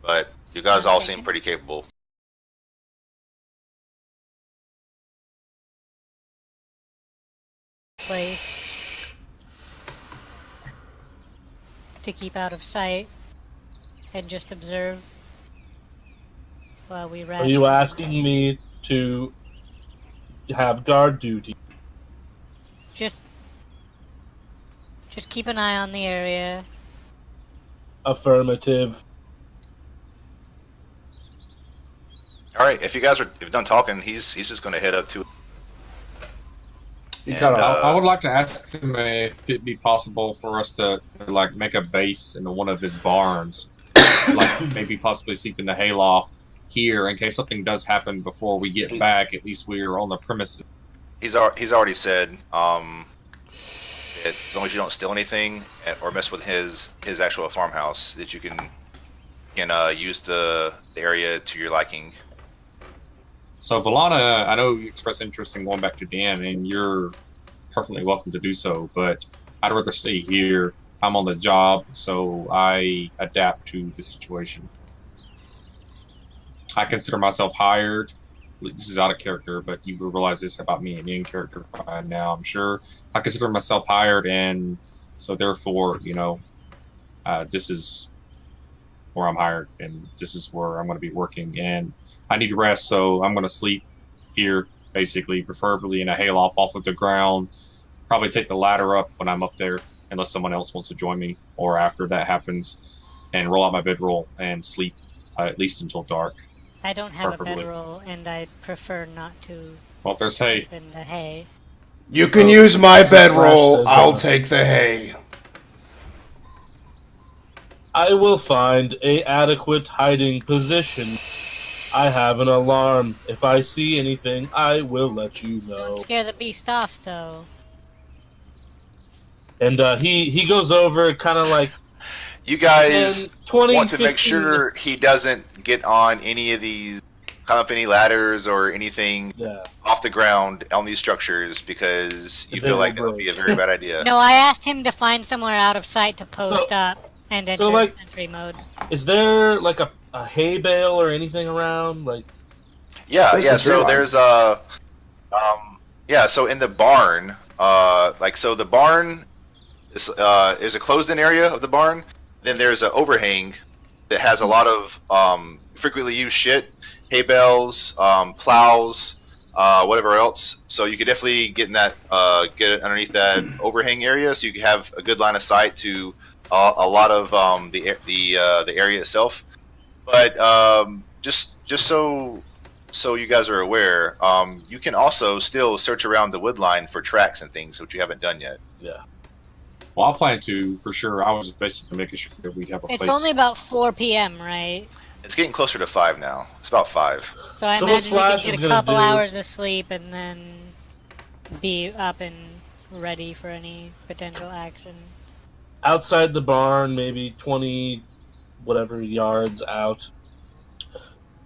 Speaker 2: but you guys all seem pretty capable.
Speaker 3: Place to keep out of sight and just observe while we rest.
Speaker 4: Are you asking me to have guard duty?
Speaker 3: Just keep an eye on the area.
Speaker 4: Affirmative.
Speaker 2: All right, if you guys are done talking, he's just going to head up to it.
Speaker 1: You cut off.
Speaker 7: I would like to ask him if it'd be possible for us to like make a base in one of his barns, like maybe possibly sleep in the hayloft here in case something does happen before we get back. At least we're on the premises.
Speaker 2: He's already said as long as you don't steal anything or mess with his actual farmhouse, that you can use the area to your liking.
Speaker 7: So, Valana, I know you expressed interest in going back to the inn, and you're perfectly welcome to do so, but I'd rather stay here. I'm on the job, so I adapt to the situation. I consider myself hired. This is out of character, but you will realize this about me and in character by now, I'm sure. I consider myself hired, and so therefore, this is where I'm hired, and this is where I'm going to be working, and I need rest, so I'm going to sleep here, basically, preferably in a hayloft off of the ground. Probably take the ladder up when I'm up there, unless someone else wants to join me, or after that happens, and roll out my bedroll and sleep at least until dark.
Speaker 3: I don't have
Speaker 7: Preferably.
Speaker 3: a bedroll, and I prefer not to
Speaker 7: Well, if there's hay.
Speaker 3: sleep in the hay.
Speaker 1: You can use my bedroll. I'll take the hay.
Speaker 4: I will find a adequate hiding position. I have an alarm. If I see anything, I will let you know.
Speaker 3: Don't scare the beast off, though.
Speaker 4: And he goes over kind of like
Speaker 2: You guys
Speaker 4: 10, 20,
Speaker 2: want to
Speaker 4: 15.
Speaker 2: make sure he doesn't get on any of these, climb up any ladders or anything off the ground on these structures, because you feel like that would be a very bad idea.
Speaker 3: No, I asked him to find somewhere out of sight to post up and enter entry mode.
Speaker 4: Is there like a hay bale or anything around? Like,
Speaker 2: so there's so in the barn, the barn is a closed-in area of the barn. Then there's an overhang that has a lot of frequently used shit, hay bales, plows, whatever else. So you could definitely get in that, get underneath that overhang area, so you can have a good line of sight to a lot of the area itself. But just so you guys are aware, you can also still search around the wood line for tracks and things, which you haven't done yet.
Speaker 4: Yeah.
Speaker 7: Well, I'll plan to, for sure. I was just basically making sure that we'd have a place.
Speaker 3: It's only about 4 p.m., right?
Speaker 2: It's getting closer to 5 now. It's about 5.
Speaker 3: So I imagine we can get a couple hours of sleep and then be up and ready for any potential action.
Speaker 4: Outside the barn, maybe 20 whatever yards out,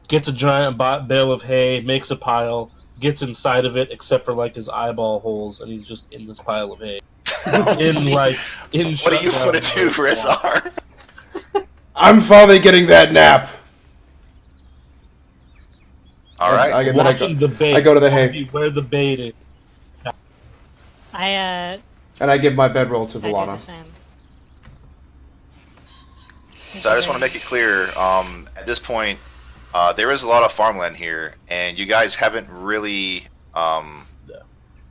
Speaker 4: gets a giant bale of hay, makes a pile, gets inside of it except for like his eyeball holes, and he's just in this pile of hay.
Speaker 2: What do you want to do, Rizar?
Speaker 1: I'm finally getting that nap.
Speaker 2: All right.
Speaker 1: I go to the hay.
Speaker 4: Where the bait is.
Speaker 1: And I give my bedroll to Valana.
Speaker 2: So I just want to make it clear, at this point, there is a lot of farmland here, and you guys haven't really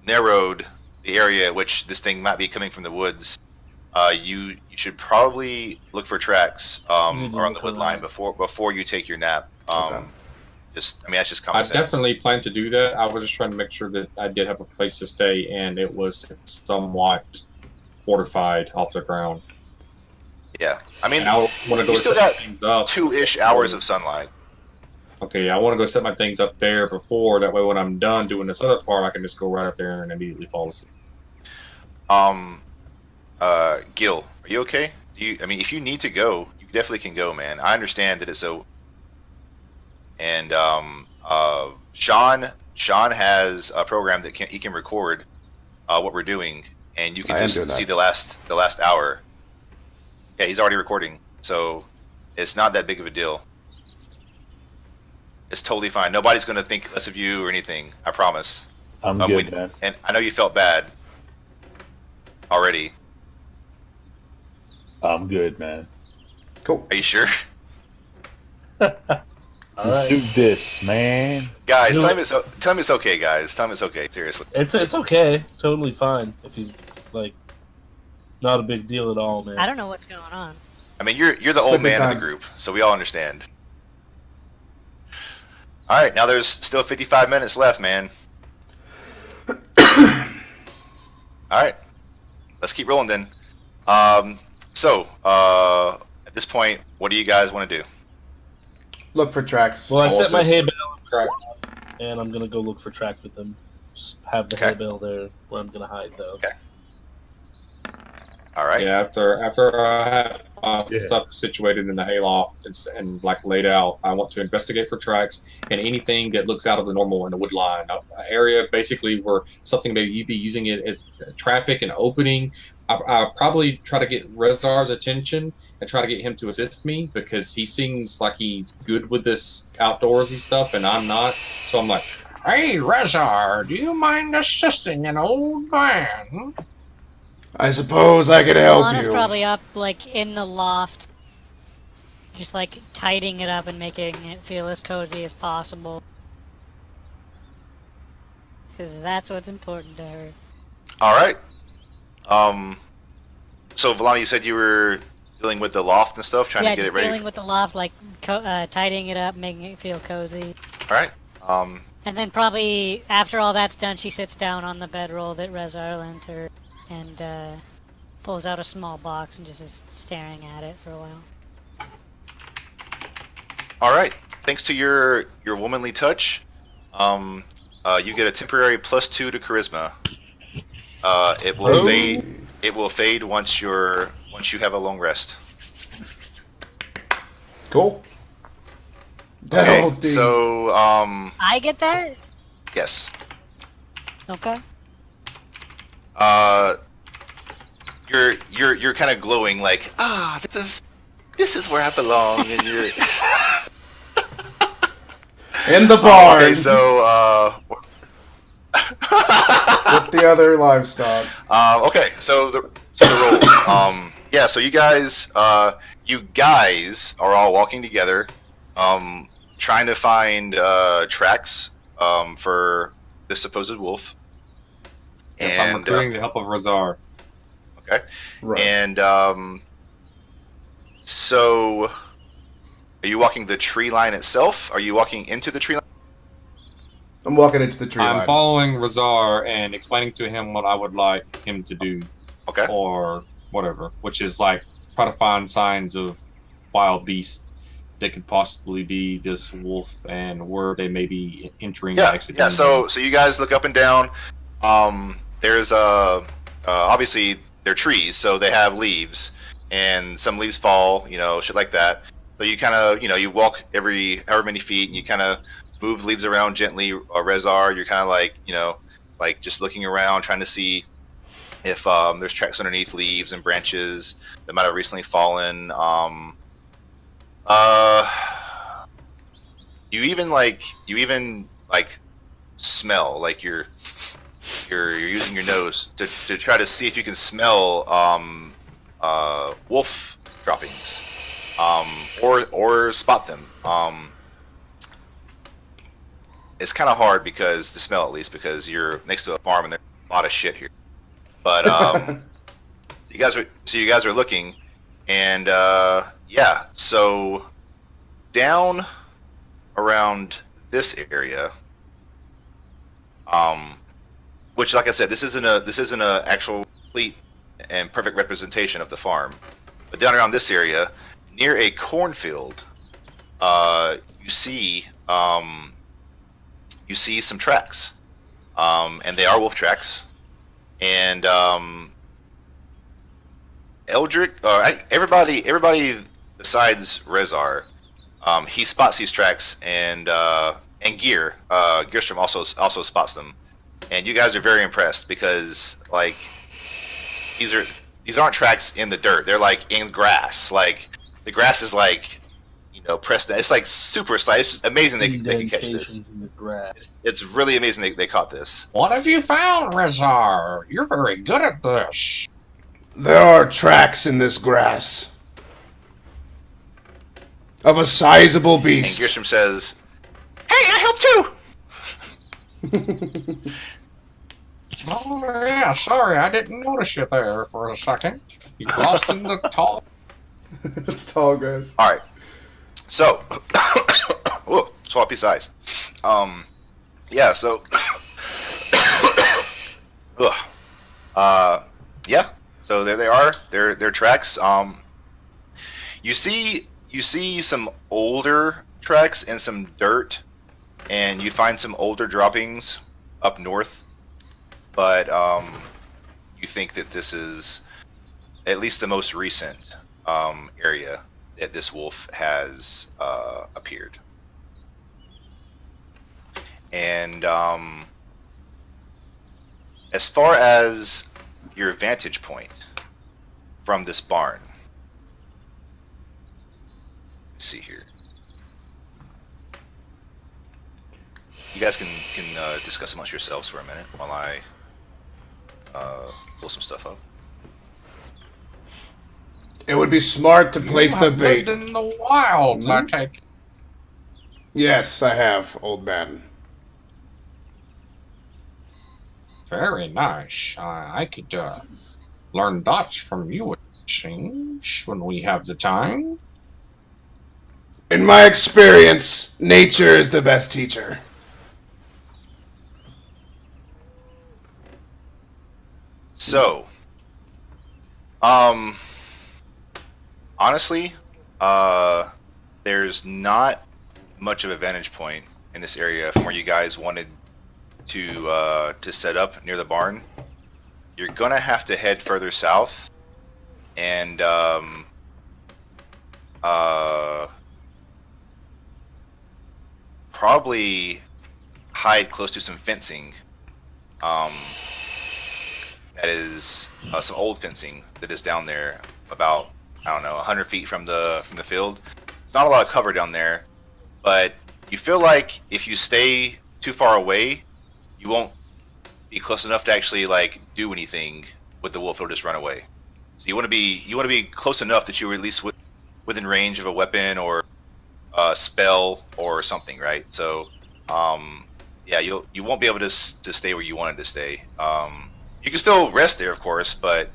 Speaker 2: narrowed the area at which this thing might be coming from the woods. You should probably look for tracks around the wood line before you take your nap. That's just common sense.
Speaker 7: I definitely plan to do that. I was just trying to make sure that I did have a place to stay, and it was somewhat fortified off the ground.
Speaker 2: Yeah, I mean,
Speaker 7: I want to go
Speaker 2: still
Speaker 7: set
Speaker 2: got
Speaker 7: things up.
Speaker 2: 2-ish hours of sunlight.
Speaker 7: Okay, I want to go set my things up there before. That way, when I'm done doing this other part, I can just go right up there and immediately fall asleep.
Speaker 2: Gil, are you okay? If you need to go, you definitely can go, man. I understand that it's so. And Sean has a program that he can record what we're doing, and you can
Speaker 1: I am doing
Speaker 2: just see
Speaker 1: that.
Speaker 2: the last hour. Yeah, he's already recording, so it's not that big of a deal. It's totally fine. Nobody's going to think less of you or anything. I promise.
Speaker 6: I'm good, man.
Speaker 2: And I know you felt bad already.
Speaker 6: I'm good, man.
Speaker 1: Cool.
Speaker 2: Are you sure?
Speaker 6: Let's do this, man.
Speaker 2: Guys,
Speaker 4: Do
Speaker 2: tell
Speaker 4: it.
Speaker 2: him it's okay, guys. Tell him it's okay. Seriously.
Speaker 4: It's okay. Totally fine if he's like not a big deal at all, man.
Speaker 3: I don't know what's going on.
Speaker 2: I mean, you're the
Speaker 1: Just a
Speaker 2: old
Speaker 1: good
Speaker 2: man of
Speaker 1: time.
Speaker 2: the group, so we all understand. All right, now there's still 55 minutes left, man. All right, let's keep rolling then. So at this point, what do you guys want to do?
Speaker 1: Look for tracks.
Speaker 4: Well, I set my
Speaker 7: just-
Speaker 4: hay bale
Speaker 7: Correct.
Speaker 4: and I'm gonna go look for tracks with them. Just have the
Speaker 2: Okay.
Speaker 4: hay bale there where I'm gonna hide, though.
Speaker 2: Okay. All right.
Speaker 5: Yeah, after I have
Speaker 6: Yeah.
Speaker 5: stuff situated in the hayloft and like laid out, I want to investigate for tracks and anything that looks out of the normal in the wood line. An area basically where something maybe you'd be using it as traffic and opening. I'll probably try to get Rezar's attention and try to get him to assist me because he seems like he's good with this outdoorsy stuff and I'm not. So I'm like, hey, Rezar, do you mind assisting an old man?
Speaker 1: I suppose I could help
Speaker 3: Lana's
Speaker 1: you.
Speaker 3: probably up, like, in the loft. Just, like, tidying it up and making it feel as cozy as possible. Because that's what's important to her.
Speaker 2: All right. So Valani, you said you were dealing with the loft and stuff, trying
Speaker 3: Yeah,
Speaker 2: to get
Speaker 3: just
Speaker 2: it ready.
Speaker 3: dealing with the loft, like, tidying it up, making it feel cozy.
Speaker 2: All right.
Speaker 3: And then probably, after all that's done, she sits down on the bedroll that Rezar lent her and pulls out a small box and just is staring at it for a while.
Speaker 2: All right. Thanks to your womanly touch, you get a temporary +2 to charisma. It will fade. It will fade once you have a long rest.
Speaker 1: Cool.
Speaker 2: Okay.
Speaker 1: Hell, dude.
Speaker 2: So
Speaker 3: I get that?
Speaker 2: yes.
Speaker 3: Okay.
Speaker 2: You're kind of glowing like this is where I belong, and you're
Speaker 1: in the barn
Speaker 2: okay. So
Speaker 1: with the other livestock.
Speaker 2: okay. So the rolls. Yeah. So you guys are all walking together, trying to find tracks for this supposed wolf.
Speaker 5: Yes, I'm recruiting the help of Rezar.
Speaker 2: Okay.
Speaker 1: Right.
Speaker 2: And so, are you walking the tree line itself? Are you walking into the tree line?
Speaker 1: I'm walking into the tree
Speaker 5: I'm
Speaker 1: line.
Speaker 5: following Rezar and explaining to him what I would like him to do,
Speaker 2: Okay.
Speaker 5: or whatever, which is like try to find signs of wild beasts that could possibly be this wolf and where they may be entering and exiting.
Speaker 2: Yeah. So you guys look up and down. There's obviously they're trees, so they have leaves, and some leaves fall, shit like that. So you kind of, you walk every however many feet, and you kind of move leaves around gently. Rezar, you're kind of like, like just looking around, trying to see if there's tracks underneath leaves and branches that might have recently fallen. You even smell, like you're using your nose to try to see if you can smell wolf droppings, or spot them. It's kind of hard because to smell, at least because you're next to a farm and there's a lot of shit here. But so you guys are looking, and yeah. So down around this area, which, like I said, this isn't a actual complete and perfect representation of the farm, but down around this area, near a cornfield, you see some tracks, and they are wolf tracks, and Eldrick, everybody besides Rezar, he spots these tracks and Gear. Gearstrom also spots them, and you guys are very impressed because like these aren't tracks in the dirt. They're like in grass. Like the grass is like pressed. It's like super slight. It's just amazing they can catch this.
Speaker 4: Indentations in the grass.
Speaker 2: It's really amazing they caught this.
Speaker 5: What have you found, Rezar? You're very good at this.
Speaker 1: There are tracks in this grass of a sizable
Speaker 2: And
Speaker 1: beast.
Speaker 2: Gearstrom says, "Hey, I helped too."
Speaker 5: Oh, yeah, sorry, I didn't notice you there for a second. You crossed in the tall...
Speaker 1: It's tall, guys.
Speaker 2: All right. So, whoa, swappy size. Yeah. So, yeah. So there they are. They're tracks. You see some older tracks and some dirt, and you find some older droppings up north. But you think that this is at least the most recent area that this wolf has appeared. And as far as your vantage point from this barn, let's see here. You guys can discuss amongst yourselves for a minute while I pull some stuff up.
Speaker 1: It would be smart to place the
Speaker 5: Lived
Speaker 1: bait.
Speaker 5: in the wilds, I take.
Speaker 1: Yes, I have, old man.
Speaker 5: Very nice. I could learn Dutch from you, it seems, when we have the time.
Speaker 1: In my experience, nature is the best teacher.
Speaker 2: So, honestly, there's not much of a vantage point in this area from where you guys wanted to set up near the barn. You're gonna have to head further south, and probably hide close to some fencing. That is some old fencing that is down there, about 100 feet from the field. It's not a lot of cover down there, but you feel like if you stay too far away, you won't be close enough to actually like do anything with the wolf. It'll just run away. So you want to be close enough that you were at least within range of a weapon or a spell or something, right? So yeah, you won't be able to stay where you wanted to stay. You can still rest there, of course, but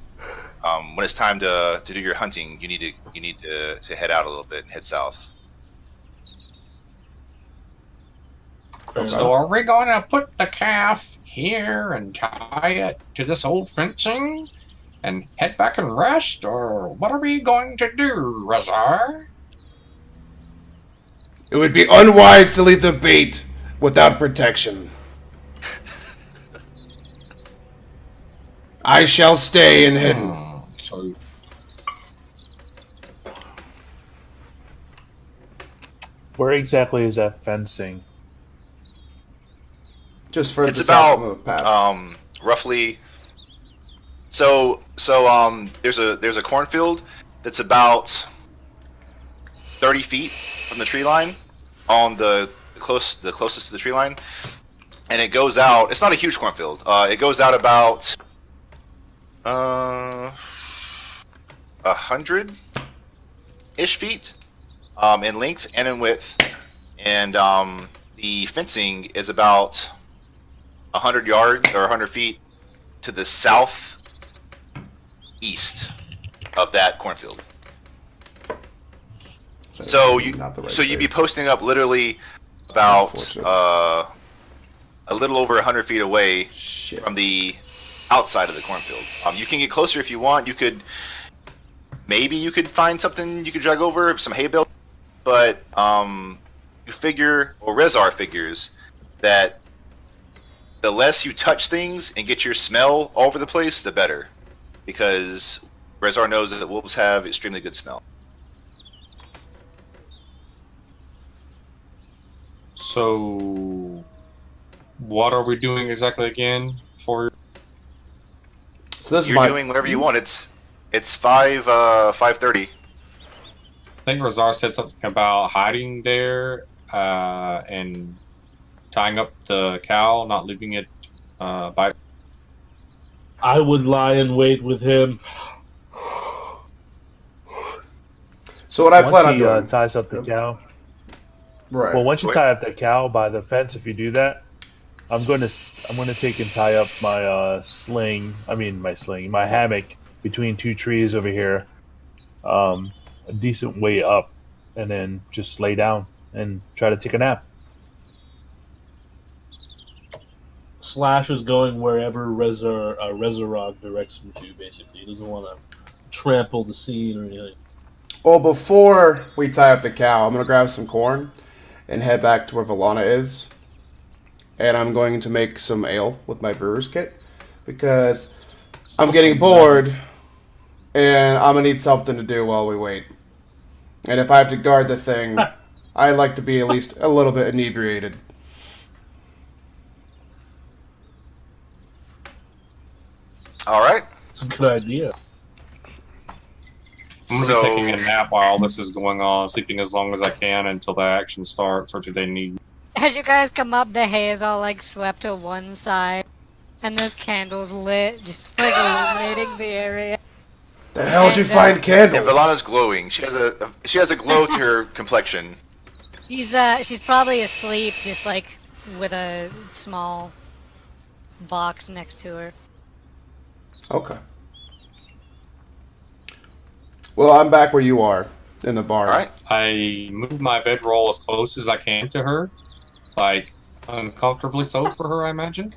Speaker 2: when it's time to do your hunting, you need to head out a little bit and head south.
Speaker 5: So are we going to put the calf here and tie it to this old fencing and head back and rest, or what are we going to do, Rezar?
Speaker 1: It would be unwise to leave the bait without protection. I shall stay in hidden.
Speaker 5: So
Speaker 6: Where exactly is that fencing?
Speaker 1: Just for
Speaker 2: It's
Speaker 1: the south
Speaker 2: about
Speaker 1: of the path.
Speaker 2: roughly. So there's a cornfield that's about 30 feet from the tree line on the closest to the tree line, and it goes out. It's not a huge cornfield. It goes out about 100-ish feet in length and in width, and the fencing is about 100 yards or 100 feet to the southeast of that cornfield. So you'd be posting up literally about
Speaker 1: Unfortunate.
Speaker 2: a little over 100 feet away
Speaker 1: Shit.
Speaker 2: from the outside of the cornfield. You can get closer if you want. You could find something you could drag over, some hay bale, but you figure, or Rezar figures, that the less you touch things and get your smell all over the place, the better, because Rezar knows that wolves have extremely good smell.
Speaker 7: So, what are we doing exactly again? For
Speaker 1: So this is
Speaker 2: You're
Speaker 1: my.
Speaker 2: doing whatever you want. It's 5:30.
Speaker 7: I think Razar said something about hiding there and tying up the cow, not leaving it by.
Speaker 4: I would lie in wait with him.
Speaker 1: So what I
Speaker 6: Once
Speaker 1: plan on
Speaker 6: he
Speaker 1: doing?
Speaker 6: ties up the cow.
Speaker 1: Right.
Speaker 6: Well, once you
Speaker 2: Wait.
Speaker 6: tie up the cow by the fence, if you do that, I'm going to take and tie up my my hammock between two trees over here, a decent way up, and then just lay down and try to take a nap.
Speaker 4: Slash is going wherever Resurrog directs him to, basically. He doesn't want to trample the scene or anything.
Speaker 1: Well, before we tie up the cow, I'm gonna grab some corn and head back to where Valana is, and I'm going to make some ale with my brewer's kit because I'm getting bored, and I'm gonna need something to do while we wait. And if I have to guard the thing, I like to be at least a little bit inebriated.
Speaker 2: All right.
Speaker 4: It's a good idea.
Speaker 7: I'm gonna be taking a nap while this is going on, sleeping as long as I can until the action starts, or do they need?
Speaker 3: As you guys come up, the hay is all like swept to one side, and there's candles lit, just like illuminating the area.
Speaker 1: The hell did you
Speaker 3: And,
Speaker 1: find candles?
Speaker 2: And Valana's glowing. She has a glow to her complexion.
Speaker 3: She's probably asleep, just like with a small box next to her.
Speaker 1: Okay. Well, I'm back where you are, in the barn.
Speaker 2: All right.
Speaker 7: I move my bedroll as close as I can to her, like uncomfortably so for her, I imagine.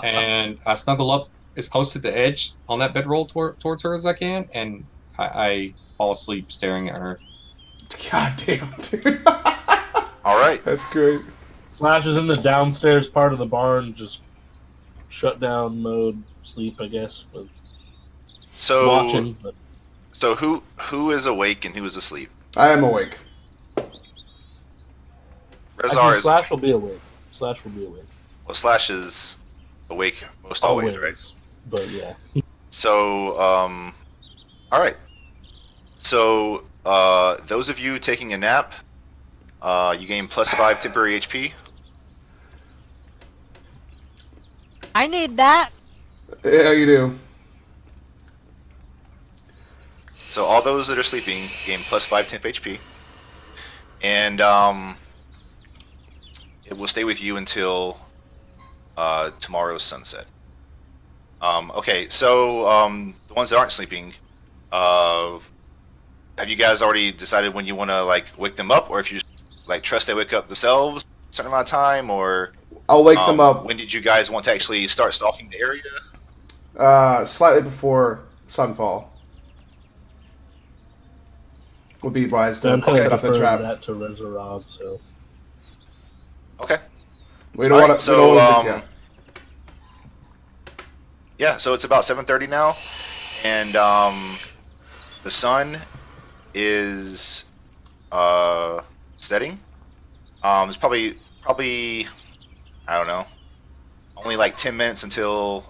Speaker 7: And I snuggle up as close to the edge on that bedroll towards her as I can, and I fall asleep staring at her.
Speaker 1: God damn, dude.
Speaker 2: All right.
Speaker 1: That's great.
Speaker 4: Slash is in the downstairs part of the barn, just shut down mode, sleep, I guess, but
Speaker 2: So
Speaker 4: watching. But
Speaker 2: So who is awake and who is asleep?
Speaker 1: I am awake.
Speaker 2: Rezar
Speaker 4: actually,
Speaker 2: is
Speaker 4: Slash will be awake. Slash will be awake.
Speaker 2: well. Slash is awake most always, right?
Speaker 4: But yeah.
Speaker 2: So all right. So those of you taking a nap, you gain +5 temporary HP.
Speaker 3: I need that.
Speaker 1: Yeah, you do.
Speaker 2: So all those that are sleeping gain +5 temp HP, and it will stay with you until tomorrow's sunset. Okay, so the ones that aren't sleeping, have you guys already decided when you want to like wake them up, or if you like trust they wake up themselves a certain amount of time, or
Speaker 1: I'll wake them up
Speaker 2: when did you guys want to actually start stalking the area?
Speaker 1: slightly before sunfall. Would be wise to
Speaker 4: I'm kind
Speaker 1: set
Speaker 4: of
Speaker 1: up the
Speaker 4: deferring
Speaker 1: trap.
Speaker 4: that to Resurrog, so.
Speaker 2: Okay.
Speaker 1: We don't
Speaker 2: All
Speaker 1: want
Speaker 2: right,
Speaker 1: to. We don't want to.
Speaker 2: Yeah, so it's about 7:30 now, and the sun is setting. It's probably I don't know, only like 10 minutes until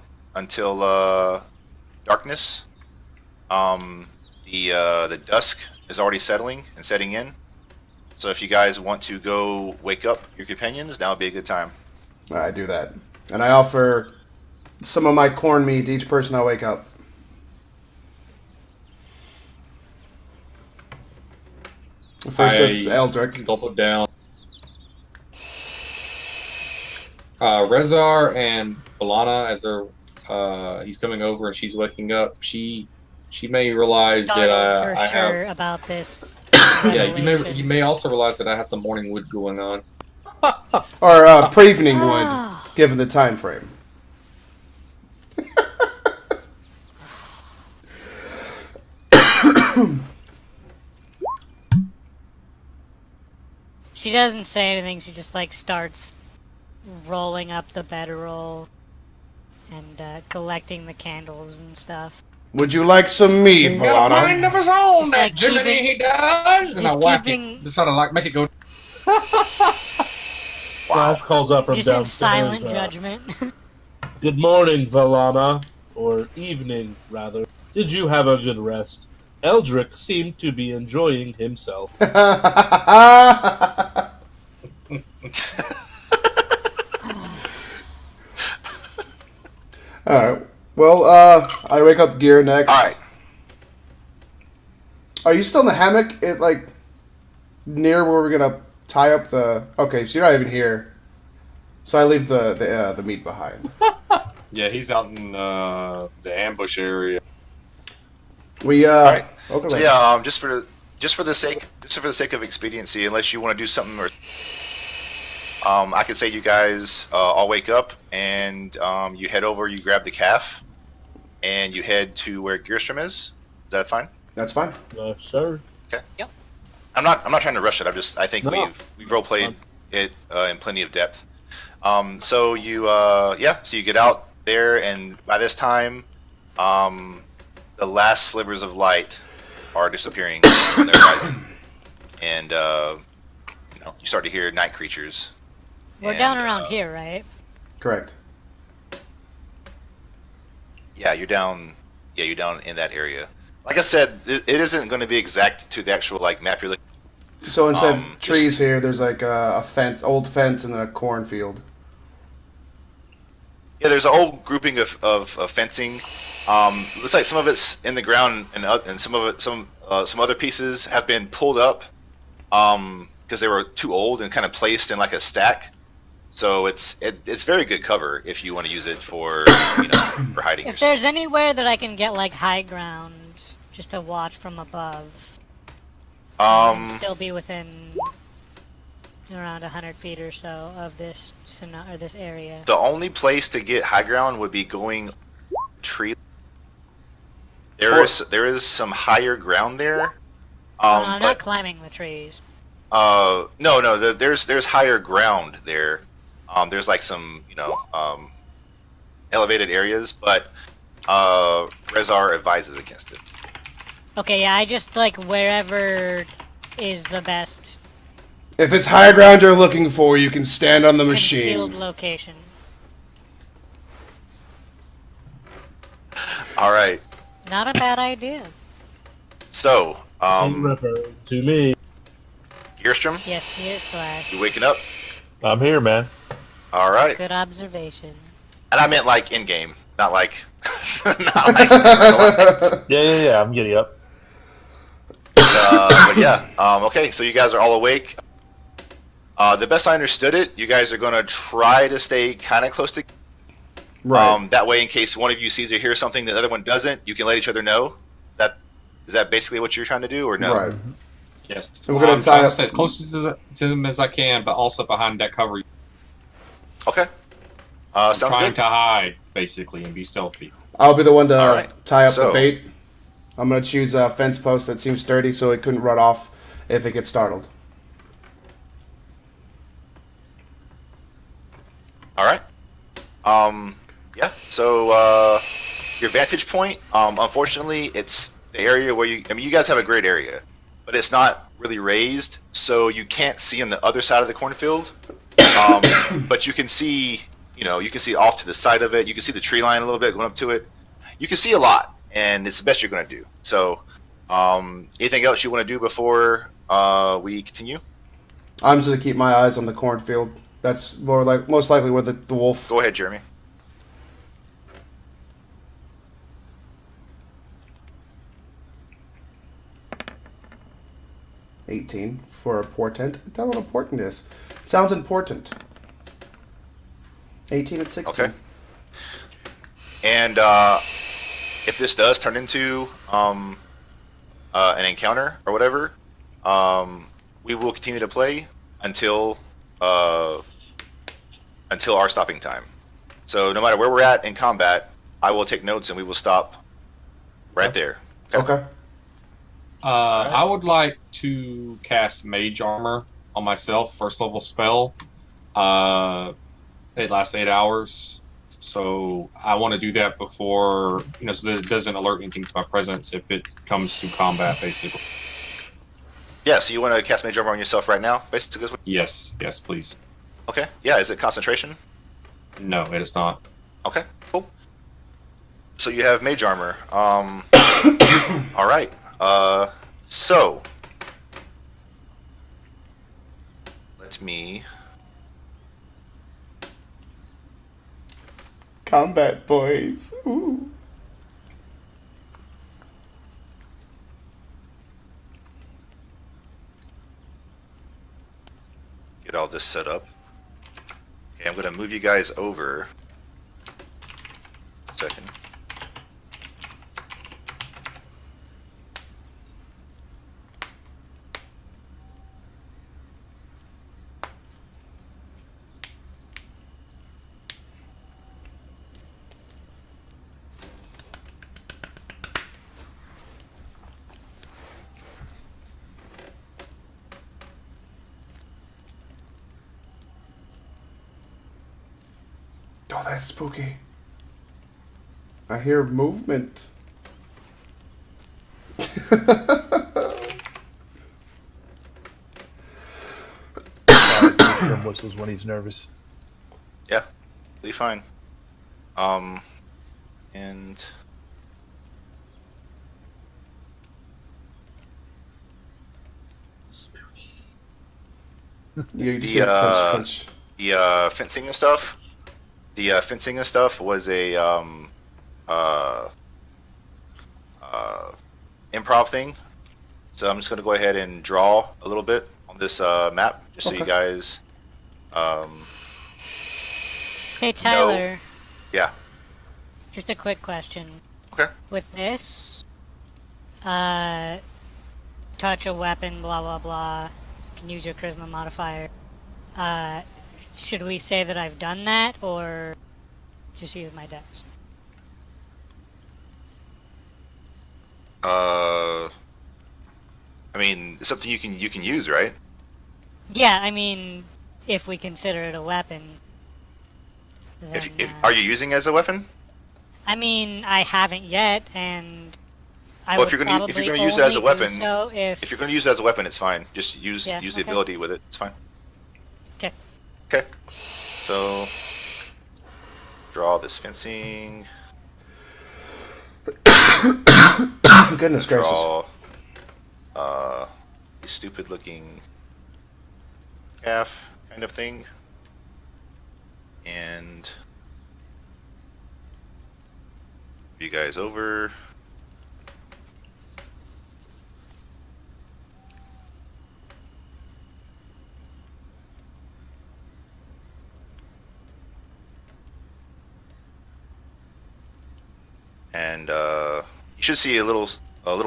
Speaker 2: darkness. The dusk is already settling and setting in. So if you guys want to go wake up your companions, now would be a good time.
Speaker 1: I do that, and I offer some of my corn meat to each person I wake up. First it's Eldrick.
Speaker 7: Gulp it down. Rezar and Valana, as they're he's coming over and she's waking up. She may realize
Speaker 3: Startled
Speaker 7: that
Speaker 3: for
Speaker 7: I
Speaker 3: sure
Speaker 7: have.
Speaker 3: about this.
Speaker 7: Yeah,
Speaker 3: revelation.
Speaker 7: you may also realize that I have some morning wood going on.
Speaker 1: Or Prevening would,
Speaker 3: Ah.
Speaker 1: given the time frame.
Speaker 3: She doesn't say anything. She just like starts rolling up the bedroll and collecting the candles and stuff.
Speaker 1: Would you like some meat,
Speaker 5: He's got a mind
Speaker 1: Valana?
Speaker 5: of his own,
Speaker 3: Just
Speaker 5: that
Speaker 3: like
Speaker 5: Jiminy
Speaker 3: keeping-
Speaker 5: he does. And I
Speaker 3: just
Speaker 5: whack
Speaker 3: keeping-
Speaker 5: it. Just try to like make it go.
Speaker 4: Slash calls up from
Speaker 3: Just in
Speaker 4: downstairs.
Speaker 3: silent judgment.
Speaker 4: Good morning, Valana. Or evening, rather. Did you have a good rest? Eldrick seemed to be enjoying himself.
Speaker 1: Alright. Well, I wake up Gear next.
Speaker 2: Alright.
Speaker 1: Are you still in the hammock? It, like, near where we're gonna tie up the... Okay, so you're not even here. So I leave the meat behind.
Speaker 7: Yeah, he's out in the ambush area.
Speaker 1: We,
Speaker 2: Alright.
Speaker 1: Okay,
Speaker 2: So yeah, just for the sake of expediency, unless you want to do something, or I could say you guys all wake up and you head over, you grab the calf, and you head to where Gearstrom is. Is that fine?
Speaker 1: That's fine.
Speaker 4: Sir.
Speaker 2: Okay.
Speaker 3: Yep.
Speaker 2: I'm not trying to rush it. I think
Speaker 4: No.
Speaker 2: we've role played it in plenty of depth. So you so you get out there, and by this time, the last slivers of light are disappearing from the horizon, and you start to hear night creatures.
Speaker 3: We're
Speaker 2: And,
Speaker 3: down around here, right?
Speaker 1: Correct.
Speaker 2: Yeah, you're down. Yeah, you're down in that area. Like I said, it isn't going to be exact to the actual map you're looking.
Speaker 1: So instead
Speaker 2: Um,
Speaker 1: of trees here, there's like a fence, old fence, and then a cornfield.
Speaker 2: Yeah, there's a whole grouping of fencing. Looks like some of it's in the ground, and some of it, some other pieces have been pulled up because they were too old and kind of placed in like a stack. So it's very good cover if you want to use it for for hiding.
Speaker 3: If there's anywhere that I can get like high ground, just to watch from above, and still be within around 100 feet or so of this this area.
Speaker 2: The only place to get high ground would be going tree. There is some higher ground there.
Speaker 3: No, I'm not climbing the trees.
Speaker 2: No, there's higher ground there. There's like some elevated areas, but Rezar advises against it.
Speaker 3: Okay, yeah, I just like wherever is the best
Speaker 1: If it's high ground you're looking for, you can stand on the
Speaker 3: concealed
Speaker 1: machine.
Speaker 3: location.
Speaker 2: All right.
Speaker 3: Not a bad idea.
Speaker 2: So,
Speaker 4: To me.
Speaker 2: Gearstrom,
Speaker 3: Yes, he is Slash.
Speaker 2: you waking up?
Speaker 6: I'm here, man.
Speaker 2: All right.
Speaker 3: Good observation.
Speaker 2: And I meant like in game, not like, not like.
Speaker 6: Yeah. I'm getting up.
Speaker 2: But yeah. Okay, so you guys are all awake. The best I understood it, you guys are gonna try to stay kind of close to.
Speaker 1: Right.
Speaker 2: That way, in case one of you sees or hears something the other one doesn't, you can let each other know. Is that basically what you're trying to do, or no?
Speaker 1: Right.
Speaker 5: Yes.
Speaker 1: So we're gonna
Speaker 5: I'm
Speaker 1: tie
Speaker 5: trying to
Speaker 1: up-
Speaker 5: stay as close to them as I can, but also behind that cover.
Speaker 2: Okay.
Speaker 5: I'm
Speaker 2: Sounds
Speaker 5: trying
Speaker 2: good.
Speaker 5: to hide, basically, and be stealthy.
Speaker 1: I'll be the one to
Speaker 2: Alright,
Speaker 1: tie up the
Speaker 2: so-
Speaker 1: bait. I'm gonna choose a fence post that seems sturdy so it couldn't run off if it gets startled.
Speaker 2: All right. Yeah. So your vantage point, unfortunately, it's the area where you. I mean, you guys have a great area, but it's not really raised, so you can't see on the other side of the cornfield. But you can see, you can see off to the side of it. You can see the tree line a little bit going up to it. You can see a lot, and it's the best you're going to do. So, anything else you want to do before we continue?
Speaker 1: I'm just gonna keep my eyes on the cornfield. That's most likely where the wolf.
Speaker 2: Go ahead, Jeremy.
Speaker 1: $18 for a portent. I don't know what a portent is. It sounds important. 18 and 16.
Speaker 2: Okay. And if this does turn into an encounter or whatever, we will continue to play until our stopping time. So no matter where we're at in combat, I will take notes and we will stop right there.
Speaker 1: Okay.
Speaker 5: I would like to cast Mage Armor on myself, first level spell. It lasts 8 hours, so I want to do that before, so that it doesn't alert anything to my presence if it comes to combat, basically.
Speaker 2: Yeah, so you want to cast Mage Armor on yourself right now, basically?
Speaker 5: Yes, please.
Speaker 2: Okay. Yeah. Is it concentration?
Speaker 7: No, it is not.
Speaker 2: Okay. Cool. So you have mage armor. All right. So let me.
Speaker 1: Combat boys. Ooh.
Speaker 2: Get all this set up. Okay, I'm gonna move you guys over. Second.
Speaker 1: Oh, that's spooky. I hear movement.
Speaker 6: From whistles when he's nervous.
Speaker 2: Yeah, be fine. And
Speaker 6: Spooky.
Speaker 1: You just
Speaker 2: The,
Speaker 1: hear crunch, crunch.
Speaker 2: the fencing and stuff. The fencing and stuff was a improv thing. So I'm just gonna go ahead and draw a little bit on this map, just so you
Speaker 1: Okay.
Speaker 2: guys.
Speaker 3: Hey Tyler,
Speaker 2: Yeah.
Speaker 3: just a quick question.
Speaker 2: Okay.
Speaker 3: With this, touch a weapon, blah blah blah, can use your charisma modifier. Should we say that I've done that, or just use my dex?
Speaker 2: I mean, it's something you can use, right?
Speaker 3: Yeah, I mean, if we consider it a weapon. Then,
Speaker 2: If are you using it as a weapon?
Speaker 3: I mean, I haven't yet, and I
Speaker 2: Well,
Speaker 3: would
Speaker 2: if you're
Speaker 3: probably
Speaker 2: gonna use it as a
Speaker 3: only do
Speaker 2: weapon,
Speaker 3: so
Speaker 2: if you're gonna use it as a weapon, it's fine. Just use
Speaker 3: Yeah,
Speaker 2: the
Speaker 3: okay.
Speaker 2: ability with it. It's fine.
Speaker 3: Okay.
Speaker 2: Okay. So draw this fencing.
Speaker 1: Goodness gracious.
Speaker 2: Draw stupid looking calf kind of thing. And you guys over. And you should see a little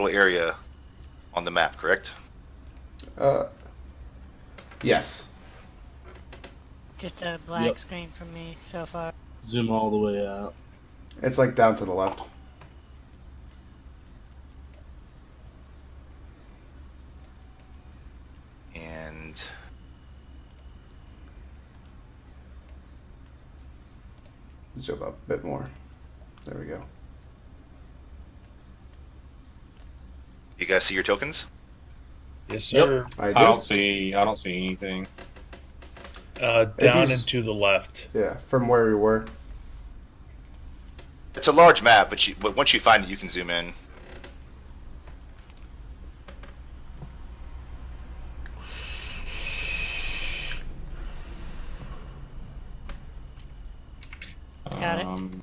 Speaker 2: area on the map, correct?
Speaker 1: Yes.
Speaker 3: Just a black
Speaker 4: Yep.
Speaker 3: screen from me so far.
Speaker 4: Zoom all the way out.
Speaker 1: It's like down to the left.
Speaker 2: And
Speaker 1: Zoom up a bit more. There we go.
Speaker 2: you guys see your tokens?
Speaker 6: Yes,
Speaker 4: Yep.
Speaker 6: sir.
Speaker 1: I
Speaker 7: I
Speaker 1: do.
Speaker 7: don't see anything.
Speaker 1: If
Speaker 8: Down
Speaker 1: you
Speaker 8: and to the left.
Speaker 1: Yeah, from where we were.
Speaker 2: It's a large map, but once you find it, you can zoom in.
Speaker 3: Got it.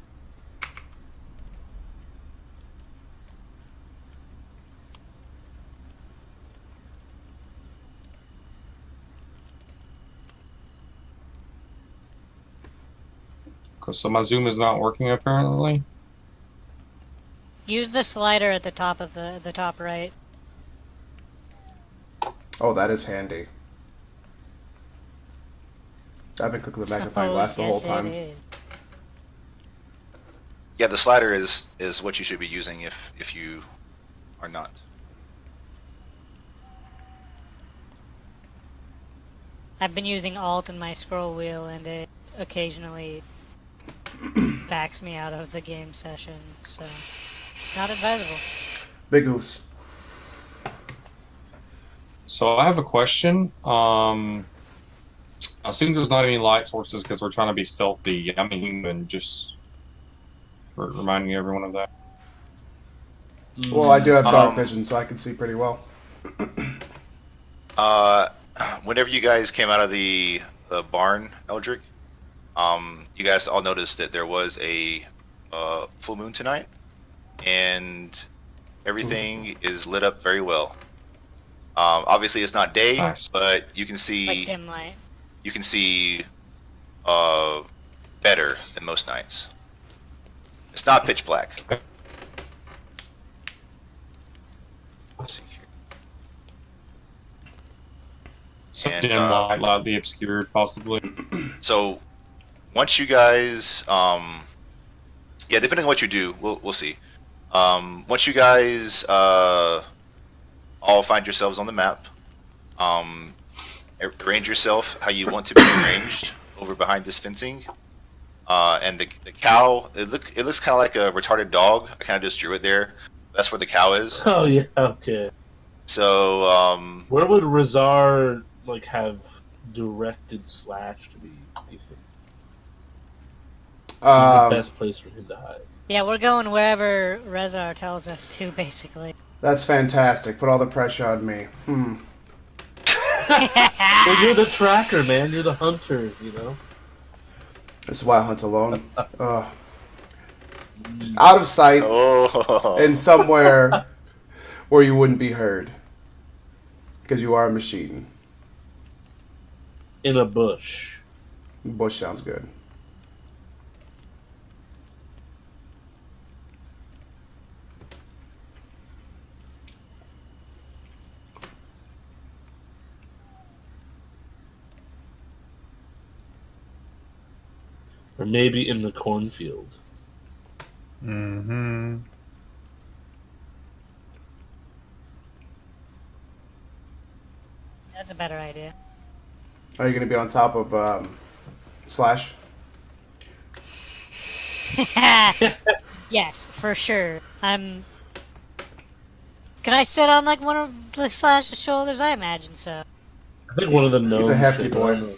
Speaker 7: So my zoom is not working apparently.
Speaker 3: Use the slider at the top of the top right.
Speaker 1: Oh, that is handy. I've been clicking the magnifying glass the whole
Speaker 3: Yes, it
Speaker 1: time.
Speaker 3: is.
Speaker 2: Yeah, the slider is what you should be using if you are not.
Speaker 3: I've been using Alt in my scroll wheel, and it occasionally backs me out of the game session, so not advisable.
Speaker 1: Big oofs.
Speaker 7: So I have a question. I assume there's not any light sources because we're trying to be stealthy. I'm a human, just reminding everyone of that.
Speaker 1: Well, I do have dark
Speaker 2: Um,
Speaker 1: vision, so I can see pretty well.
Speaker 2: Whenever you guys came out of the barn, Eldrick, you guys all noticed that there was a full moon tonight, and everything is lit up very well. Obviously, it's not day,
Speaker 7: Nice.
Speaker 2: but you can
Speaker 3: Like
Speaker 2: see
Speaker 3: dim light.
Speaker 2: better than most nights. It's not pitch black. Let's see here.
Speaker 7: Some
Speaker 2: And,
Speaker 7: dim light, lightly obscured, possibly.
Speaker 2: So once you guys, yeah, depending on what you do, we'll see. Once you guys all find yourselves on the map, arrange yourself how you want to be arranged over behind this fencing. And the cow, it looks kind of like a retarded dog. I kind of just drew it there. That's where the cow is.
Speaker 4: Oh yeah, okay.
Speaker 2: So
Speaker 4: Where would Razar like have directed Slash to be? Do you think? He's the best place for him to hide.
Speaker 3: Yeah, we're going wherever Rezar tells us to, basically.
Speaker 1: That's fantastic. Put all the pressure on me.
Speaker 4: Well, you're the tracker, man. You're the hunter. You know.
Speaker 1: This is why I hunt alone. Out of sight
Speaker 2: oh,
Speaker 1: and somewhere where you wouldn't be heard. Because you are a machine.
Speaker 4: In a bush.
Speaker 1: Bush sounds good.
Speaker 4: Or maybe in the cornfield.
Speaker 6: Mm-hmm.
Speaker 3: That's a better idea.
Speaker 1: Are you going to be on top of Slash?
Speaker 3: Yes, for sure. Can I sit on like one of the Slash's shoulders? I imagine so.
Speaker 4: I think one of the gnomes.
Speaker 1: He's a hefty
Speaker 4: could,
Speaker 1: boy.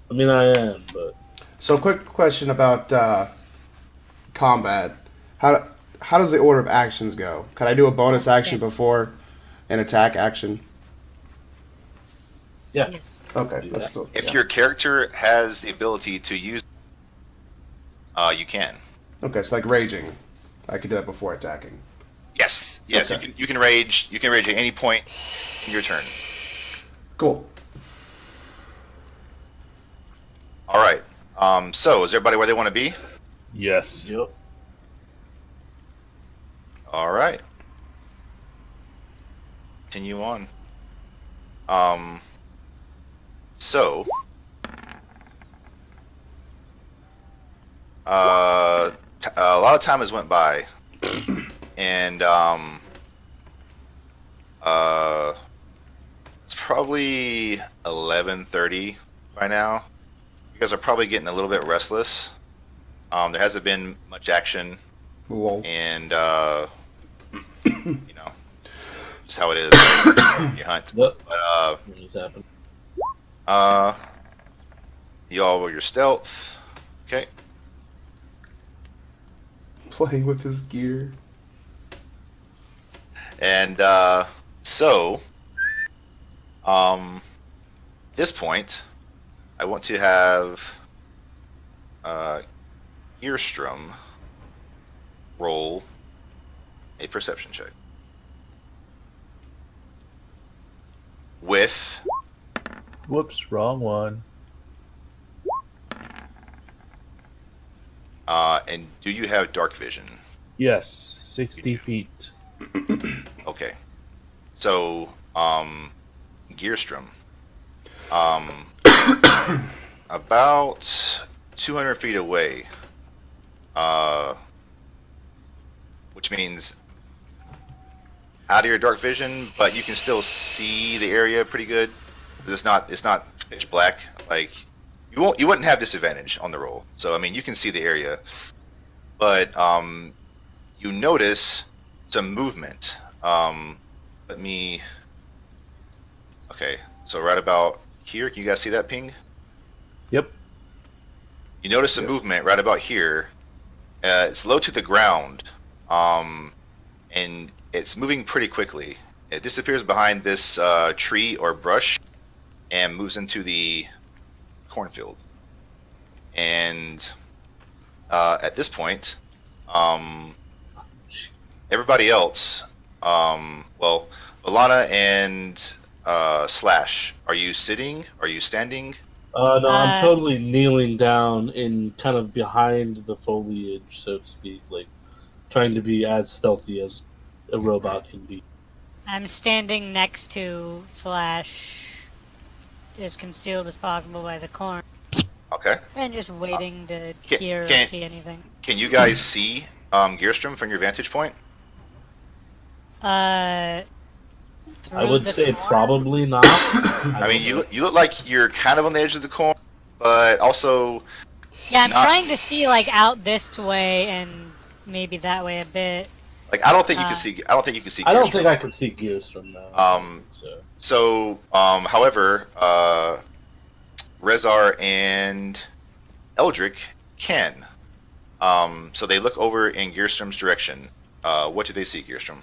Speaker 4: I mean, I am, but
Speaker 1: So, quick question about combat. How does the order of actions go? Can I do a bonus action before an attack action?
Speaker 4: yeah.
Speaker 3: Yes.
Speaker 1: Okay,
Speaker 4: Do
Speaker 1: that's
Speaker 4: that.
Speaker 1: still,
Speaker 2: if your character has the ability to use, you can.
Speaker 1: okay. So like raging, I could do that before attacking.
Speaker 2: Yes,
Speaker 1: Okay.
Speaker 2: you can rage. You can rage at any point in your turn.
Speaker 1: Cool.
Speaker 2: All right. So is everybody where they want to be?
Speaker 6: Yes.
Speaker 4: Yep.
Speaker 2: All right. Continue on. So, a lot of time has went by, and it's probably 11:30 by now. You guys are probably getting a little bit restless. There hasn't been much action,
Speaker 1: Lol.
Speaker 2: and you know, just how it is. You hunt.
Speaker 4: Yep.
Speaker 2: But
Speaker 4: Things happen.
Speaker 2: you all roll your stealth. Okay.
Speaker 1: Play with his gear.
Speaker 2: And so, this point, I want to have Earstrom roll a perception check with
Speaker 6: Whoops, wrong one.
Speaker 2: and do you have dark vision?
Speaker 6: Yes, 60 feet.
Speaker 2: Okay. So, Gearstrom, about 200 feet away, which means out of your dark vision, but you can still see the area pretty good. It's not pitch black. Like you wouldn't have disadvantage on the roll. So I mean, you can see the area, but you notice some movement. Let me. Okay, so right about here. Can you guys see that ping?
Speaker 6: Yep.
Speaker 2: You notice a
Speaker 1: Yes.
Speaker 2: movement right about here. It's low to the ground, and it's moving pretty quickly. It disappears behind this tree or brush and moves into the cornfield. And at this point, everybody else, well, Alana and Slash, are you sitting? Are you standing?
Speaker 4: No, I'm
Speaker 3: Uh,
Speaker 4: totally kneeling down in kind of behind the foliage, so to speak, like trying to be as stealthy as a robot can be.
Speaker 3: I'm standing next to Slash, as concealed as possible by the corn,
Speaker 2: Okay.
Speaker 3: and just waiting to
Speaker 2: Can-
Speaker 3: hear or
Speaker 2: can-
Speaker 3: see anything.
Speaker 2: Can you guys see Gearstrom from your vantage point?
Speaker 3: Uh,
Speaker 4: I would
Speaker 3: through the
Speaker 4: say
Speaker 3: corn?
Speaker 4: probably not.
Speaker 2: I mean, you look like you're kind of on the edge of the corn, but also
Speaker 3: Yeah, I'm
Speaker 2: not-
Speaker 3: trying to see like out this way and maybe that way a bit.
Speaker 2: like I don't think you can see. I don't think you can see.
Speaker 4: I don't
Speaker 2: Gearstrom.
Speaker 4: think I can see Gearstrom now. So
Speaker 2: So, however, Rezar and Eldrick can. So they look over in Gearstrom's direction. What do they see, Gearstrom?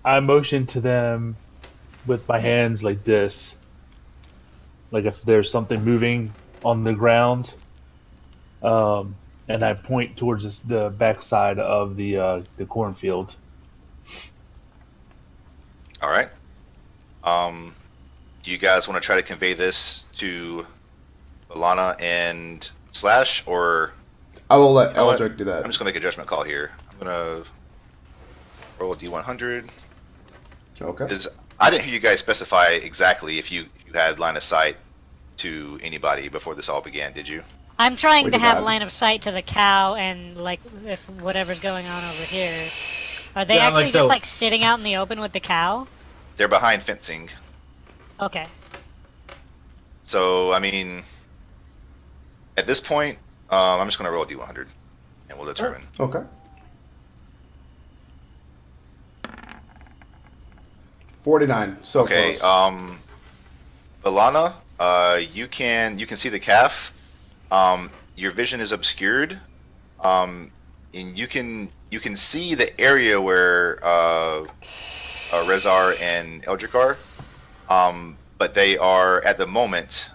Speaker 6: I motion to them with my hands like this. Like if there's something moving on the ground. And I point towards the backside of the cornfield.
Speaker 2: All right. Do you guys want to try to convey this to Alana and Slash, or
Speaker 1: I will let
Speaker 2: know what?
Speaker 1: Eldrick do that.
Speaker 2: I'm just gonna make a judgment call here. I'm gonna roll a d100.
Speaker 1: Okay.
Speaker 2: Because I didn't hear you guys specify exactly if you had line of sight to anybody before this all began. Did you?
Speaker 3: I'm trying
Speaker 1: We
Speaker 3: to
Speaker 1: did
Speaker 3: have
Speaker 1: that.
Speaker 3: line of sight to the cow and like if whatever's going on over here. Are they
Speaker 4: Yeah,
Speaker 3: actually
Speaker 4: like
Speaker 3: just
Speaker 4: the-
Speaker 3: like sitting out in the open with the cow?
Speaker 2: They're behind fencing.
Speaker 3: Okay.
Speaker 2: So, I mean, at this point, I'm just going to roll a d100, and we'll determine.
Speaker 1: Okay. 49. So
Speaker 2: Okay,
Speaker 1: close.
Speaker 2: Valana, you can see the calf. Your vision is obscured, and you can see the area where Rezar and Eldrick are, but they are at the moment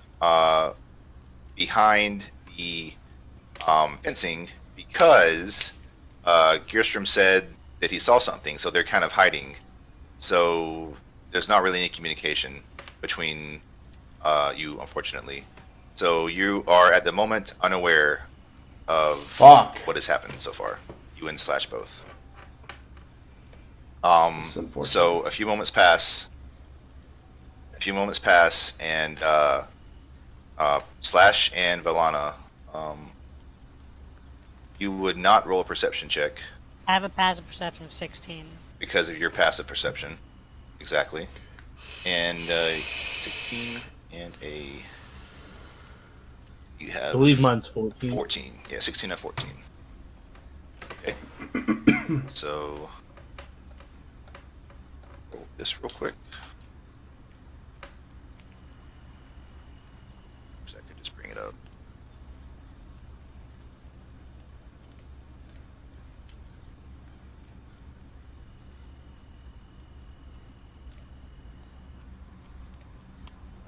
Speaker 2: behind the fencing because Gearstrom said that he saw something, so they're kind of hiding. So there's not really any communication between you, unfortunately. So you are at the moment unaware of
Speaker 1: Fuck.
Speaker 2: what has happened so far. You and Slash both.
Speaker 1: This is unfortunate.
Speaker 2: So a few moments pass. And Slash and Valana, you would not roll a perception check
Speaker 3: I have a passive perception of 16.
Speaker 2: because of your passive perception. Exactly. And 16 and a... You
Speaker 4: I
Speaker 2: have...
Speaker 4: believe mine's 14.
Speaker 2: 14. Yeah, 16 and 14. Okay. So... roll this real quick. So I could just bring it up.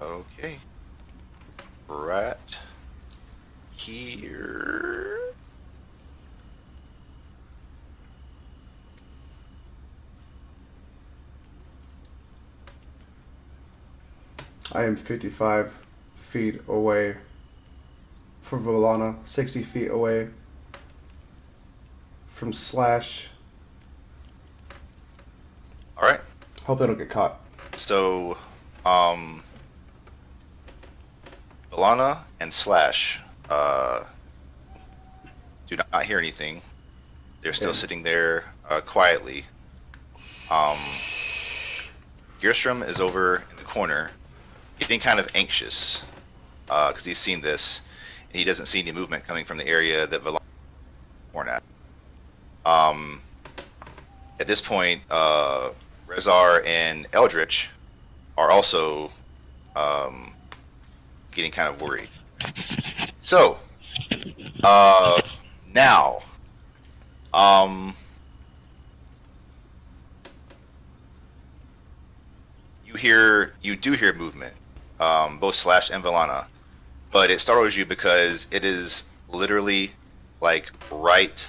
Speaker 2: Okay. Right here.
Speaker 1: I am 55 feet away from Volana, 60 feet away from Slash.
Speaker 2: All right.
Speaker 1: Hope they don't get caught.
Speaker 2: So, Valana and Slash do not hear anything. They're still
Speaker 1: Okay.
Speaker 2: sitting there quietly. Gearstrom is over in the corner, getting kind of anxious because he's seen this, and he doesn't see any movement coming from the area that Valana is born at. At this point, Rezar and Eldritch are also getting kind of worried. So, now, you do hear movement, both Slash and Valana, but it startles you because it is literally like right,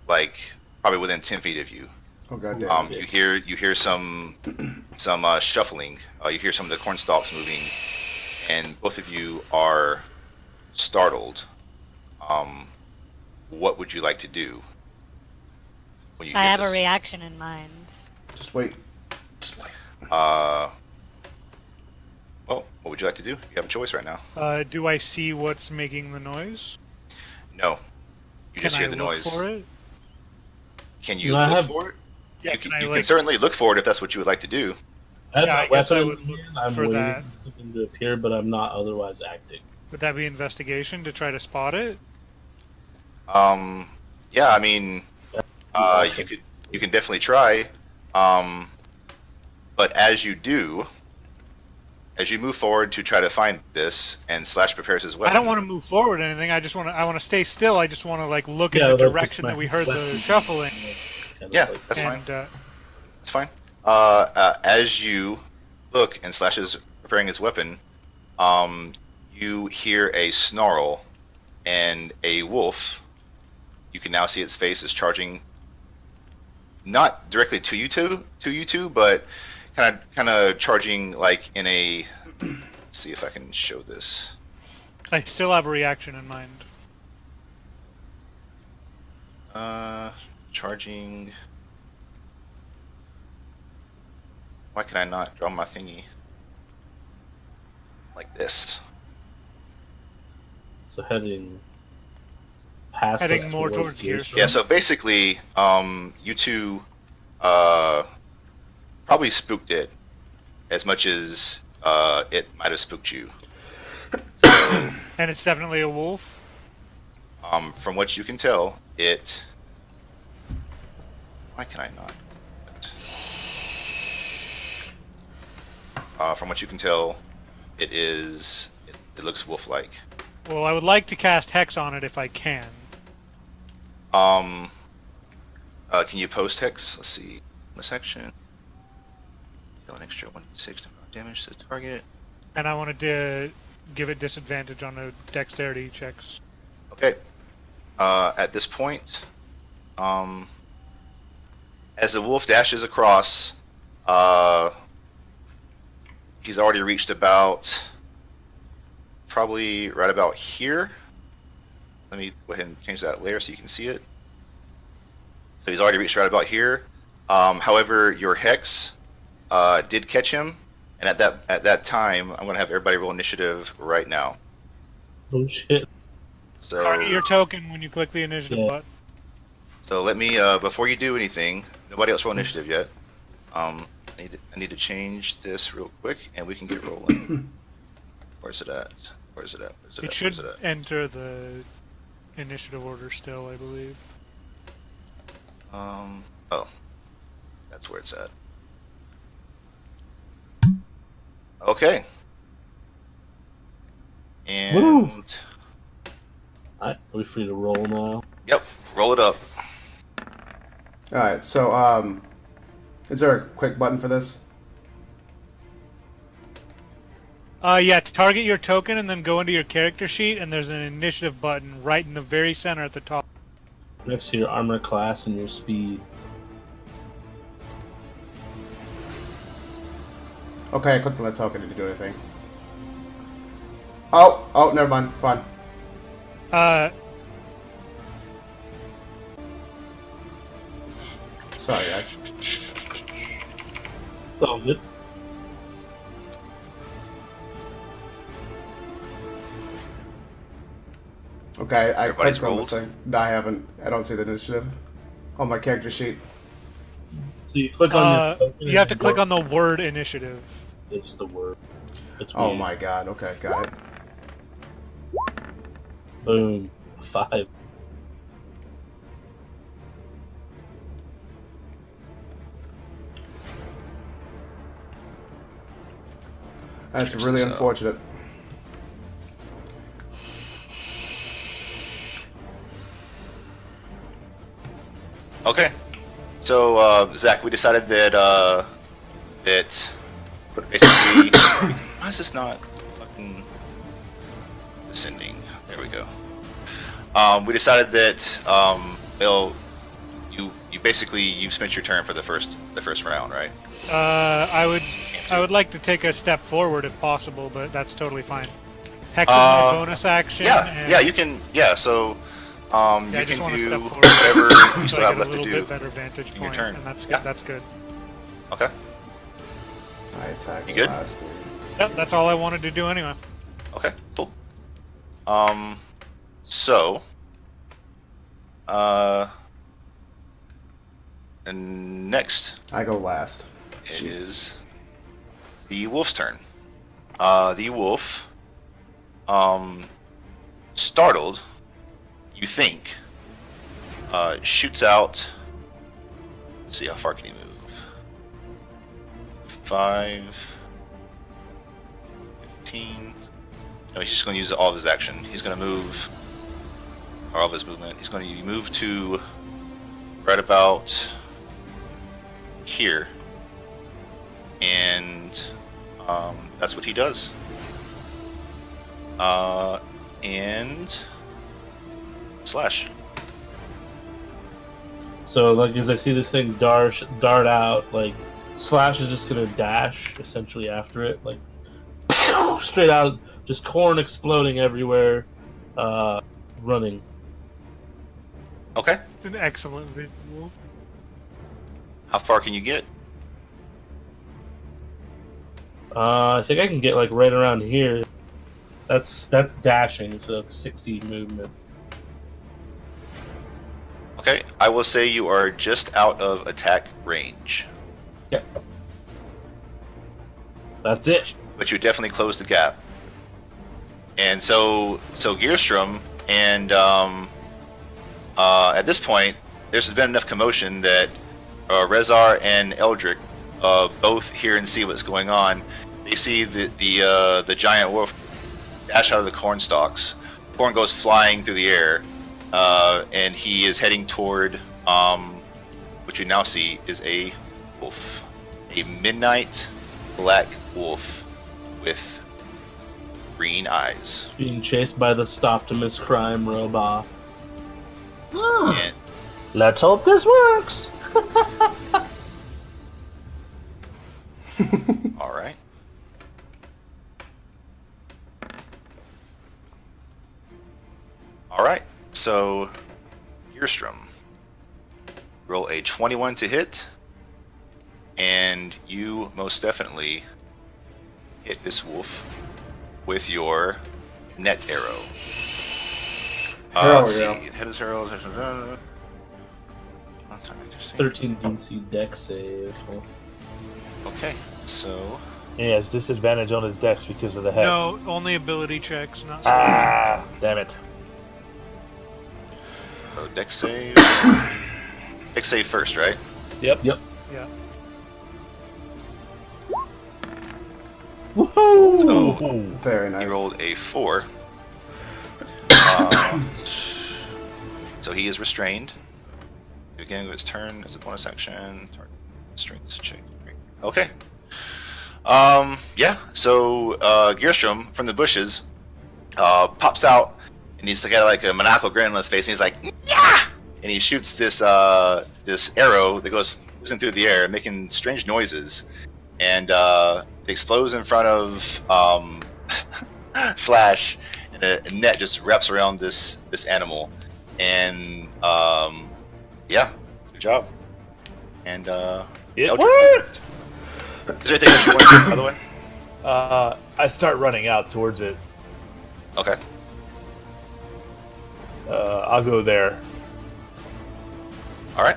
Speaker 2: like probably within 10 feet of you.
Speaker 1: Oh god damn.
Speaker 2: You hear some shuffling. You hear some of the corn stalks moving, and both of you are startled. What would you like to do when you
Speaker 3: I
Speaker 2: hear
Speaker 3: have
Speaker 2: this?
Speaker 3: a reaction in mind.
Speaker 1: Just wait. Just wait.
Speaker 2: Well, what would you like to do? You have a choice right now.
Speaker 8: Do I see what's making the noise?
Speaker 2: No, you just
Speaker 8: Can
Speaker 2: hear
Speaker 8: I
Speaker 2: the
Speaker 8: look
Speaker 2: noise.
Speaker 8: for it?
Speaker 2: Can you
Speaker 4: No, I
Speaker 2: look
Speaker 4: have-
Speaker 2: for it?
Speaker 8: Yeah,
Speaker 2: You
Speaker 8: can
Speaker 2: can,
Speaker 8: I
Speaker 2: you
Speaker 8: like?
Speaker 2: can certainly look for it if that's what you would like to do.
Speaker 4: I have
Speaker 8: Yeah,
Speaker 4: my
Speaker 8: I guess I
Speaker 4: weapon
Speaker 8: would
Speaker 4: in
Speaker 8: look
Speaker 4: hand. I'm
Speaker 8: for
Speaker 4: waiting
Speaker 8: that.
Speaker 4: for something to appear, but I'm not otherwise acting.
Speaker 8: Would that be investigation to try to spot it?
Speaker 2: Yeah, I mean, you can definitely try. But as you do, as you move forward to try to find this, and Slash prepares his weapon.
Speaker 8: I don't want to move forward or anything. I want to stay still. I just want to like look
Speaker 4: Yeah,
Speaker 8: in the
Speaker 4: that's
Speaker 8: direction
Speaker 4: my
Speaker 8: that we heard the
Speaker 4: weapon.
Speaker 8: shuffling.
Speaker 4: Kind of
Speaker 2: Yeah,
Speaker 4: like-
Speaker 2: that's fine.
Speaker 8: And
Speaker 2: That's fine. As you look and Slash is preparing his weapon, you hear a snarl, and a wolf. You can now see its face is charging, not directly to you two, but kind of charging like in a. Let's see if I can show this.
Speaker 8: I still have a reaction in mind.
Speaker 2: Charging. Why can I not draw my thingy like this?
Speaker 4: So heading past us
Speaker 8: Heading more towards
Speaker 4: Gearstrom.
Speaker 2: Yeah, so basically, you two probably spooked it as much as it might have spooked you.
Speaker 8: And it's definitely a wolf.
Speaker 2: From what you can tell, it. Why can I not? From what you can tell, it is. It looks wolf-like.
Speaker 8: Well, I would like to cast Hex on it if I can.
Speaker 2: Can you post hex? Let's see. This action. Deal an extra 1d6 damage to the target.
Speaker 8: And I wanted to give it disadvantage on the dexterity checks.
Speaker 2: Okay. At this point, as the wolf dashes across, he's already reached about, probably right about here. Let me go ahead and change that layer so you can see it. So he's already reached right about here. However, your hex did catch him, and at that time, I'm going to have everybody roll initiative right now.
Speaker 4: Oh shit!
Speaker 2: So
Speaker 8: Target your token when you click the initiative
Speaker 4: Yeah.
Speaker 8: button.
Speaker 2: So let me, before you do anything, nobody else roll initiative yet. I need to change this real quick, and we can get rolling. Where's it at? Where's it at? Where's it
Speaker 8: It
Speaker 2: at?
Speaker 8: should
Speaker 2: Where's it at?
Speaker 8: enter the initiative order still, I believe.
Speaker 2: Oh, that's where it's at. Okay. And
Speaker 4: Woo! Alright, are we free to roll now?
Speaker 2: yep, roll it up.
Speaker 1: Alright, so, is there a quick button for this?
Speaker 8: Yeah, target your token and then go into your character sheet, and there's an initiative button right in the very center at the top.
Speaker 4: Next to your armor class and your speed.
Speaker 1: Okay, I clicked on the token. Did you do anything? Oh, never mind. Fine. Sorry, guys.
Speaker 4: Oh, good.
Speaker 1: Okay, I
Speaker 2: Everybody's
Speaker 1: clicked on the
Speaker 2: rolled?
Speaker 1: thing. No, I haven't. I don't see the initiative on my character sheet.
Speaker 4: So you click on your token
Speaker 8: You have to
Speaker 4: and
Speaker 8: click
Speaker 4: work-
Speaker 8: on the word initiative.
Speaker 4: It's the word. It's
Speaker 1: Oh
Speaker 4: weird.
Speaker 1: my god. Okay, got it.
Speaker 4: Boom. 5.
Speaker 1: That's really
Speaker 2: So-
Speaker 1: unfortunate.
Speaker 2: Okay. So, Zach, we decided that basically, why is this not fucking descending? There we go. We decided that well, you basically you spent your turn for the first round, right?
Speaker 8: I would like to take a step forward if possible, but that's totally fine. Hex is my bonus action. and
Speaker 2: Yeah, you can. Yeah, so
Speaker 8: I
Speaker 2: you
Speaker 8: just
Speaker 2: can
Speaker 8: want to
Speaker 2: do
Speaker 8: step forward
Speaker 2: whatever you
Speaker 8: so
Speaker 2: still
Speaker 8: I
Speaker 2: have
Speaker 8: get a
Speaker 2: left to
Speaker 8: little
Speaker 2: do.
Speaker 8: bit better vantage
Speaker 2: in your
Speaker 8: point,
Speaker 2: turn.
Speaker 8: and that's good.
Speaker 2: Yeah.
Speaker 8: That's good.
Speaker 2: Okay.
Speaker 1: I attack
Speaker 2: You good?
Speaker 1: last.
Speaker 8: Yep, that's all I wanted to do anyway.
Speaker 2: Okay. Cool. So, and next
Speaker 1: I go last.
Speaker 2: is
Speaker 1: Jesus.
Speaker 2: the wolf's turn. The wolf, startled, you think, shoots out. Let's see, how far can he move? 5, 15. No, he's just going to use all of his action. He's going to move, or all of his movement. He's going to move to right about here, and that's what he does. And slash.
Speaker 4: So, like, as I see this thing dart out, like, Slash is just gonna dash essentially after it, like, straight out, just corn exploding everywhere, running.
Speaker 2: Okay.
Speaker 8: It's an excellent visual.
Speaker 2: How far can you get?
Speaker 4: I think I can get, like, right around here. That's dashing, so that's 60 movement.
Speaker 2: Okay, I will say you are just out of attack range,
Speaker 4: Yep. That's it.
Speaker 2: but you definitely closed the gap. And so Gearstrom and at this point, there's been enough commotion that Rezar and Eldrick both hear and see what's going on. They see the giant wolf dash out of the corn stalks. Corn goes flying through the air, and he is heading toward what you now see is a wolf, a midnight black wolf with green eyes.
Speaker 4: Being chased by the Stoptimus crime robot.
Speaker 2: And
Speaker 6: Let's hope this works.
Speaker 2: all right. All right. So, Gearstrom, roll a 21 to hit, and you most definitely hit this wolf with your net arrow.
Speaker 1: Hell
Speaker 2: Let's
Speaker 1: yeah.
Speaker 2: see. Hit his arrow.
Speaker 4: 13 DC dex save.
Speaker 2: Okay, so
Speaker 6: He has disadvantage on his dex because of the hex.
Speaker 8: No, only ability checks, not.
Speaker 6: Ah, damn it.
Speaker 2: dex save. Dex save first, right?
Speaker 4: Yep.
Speaker 8: Yeah.
Speaker 2: So
Speaker 1: Very nice.
Speaker 2: he rolled a 4. So he is restrained. Beginning of his turn as a bonus action. Strength check. Okay. Yeah. So Gearstrom from the bushes pops out, and he's got like a maniacal grin on his face, and he's like, "Yeah!" And he shoots this this arrow that goes whizzing through the air, making strange noises, and it explodes in front of Slash, and a net just wraps around this animal, and yeah, good job. And
Speaker 6: It
Speaker 2: Eldritch.
Speaker 6: worked!
Speaker 2: Is there anything else you want to do, by the way?
Speaker 6: I start running out towards it.
Speaker 2: Okay.
Speaker 6: I'll go there.
Speaker 2: All right.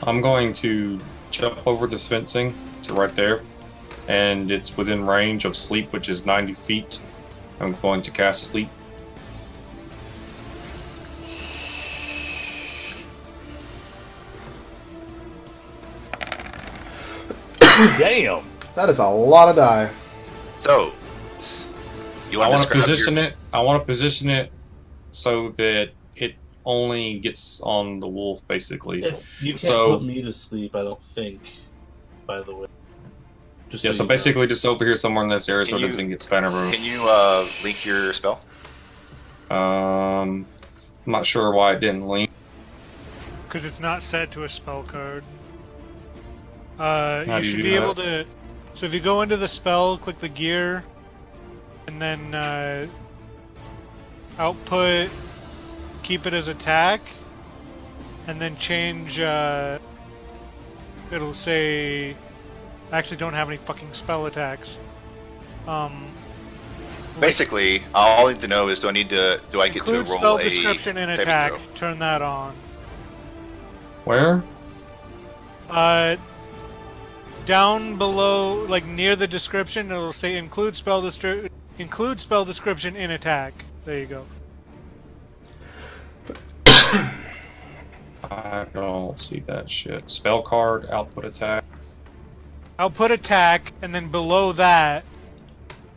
Speaker 7: I'm going to jump over this fencing to right there, and it's within range of sleep, which is 90 feet. I'm going to cast sleep.
Speaker 6: Damn!
Speaker 1: That is a lot of die.
Speaker 2: So, you
Speaker 5: I
Speaker 2: want
Speaker 5: want to position it. I want to position it so that it only gets on the wolf, basically.
Speaker 4: You can't
Speaker 5: So-
Speaker 4: put me to sleep, I don't think. By the way. Just
Speaker 5: Yeah, so
Speaker 4: you know.
Speaker 5: basically just over here somewhere in this area so
Speaker 2: Can
Speaker 5: it
Speaker 2: you-
Speaker 5: doesn't get spanner room.
Speaker 2: Can you link your spell?
Speaker 5: I'm not sure why it didn't link.
Speaker 8: Because it's not set to a spell card.
Speaker 5: How
Speaker 8: You
Speaker 5: do you
Speaker 8: should
Speaker 5: do
Speaker 8: be
Speaker 5: that?
Speaker 8: able to. So if you go into the spell, click the gear, and then output, keep it as attack, and then change. It'll say. I actually don't have any fucking spell attacks.
Speaker 2: Basically, all I need to know is do I get to
Speaker 8: Include
Speaker 2: roll
Speaker 8: spell
Speaker 2: a
Speaker 8: description and
Speaker 2: saving
Speaker 8: attack.
Speaker 2: throw?
Speaker 8: Turn that on.
Speaker 5: Where?
Speaker 8: Down below, like near the description, it'll say include spell description in attack. There you go.
Speaker 5: I don't see that shit. Spell card, output attack.
Speaker 8: Output attack, and then below that,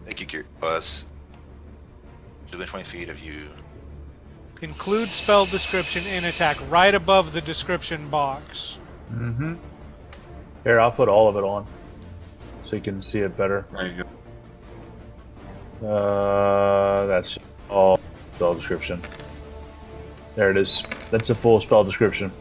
Speaker 2: Thank you, Buzz. Within 20 feet of you.
Speaker 8: include spell description in attack, right above the description box.
Speaker 6: Mm-hmm. Here, I'll put all of it on, so you can see it better.
Speaker 5: There you
Speaker 6: That's all spell description. There it is. That's a full spell description.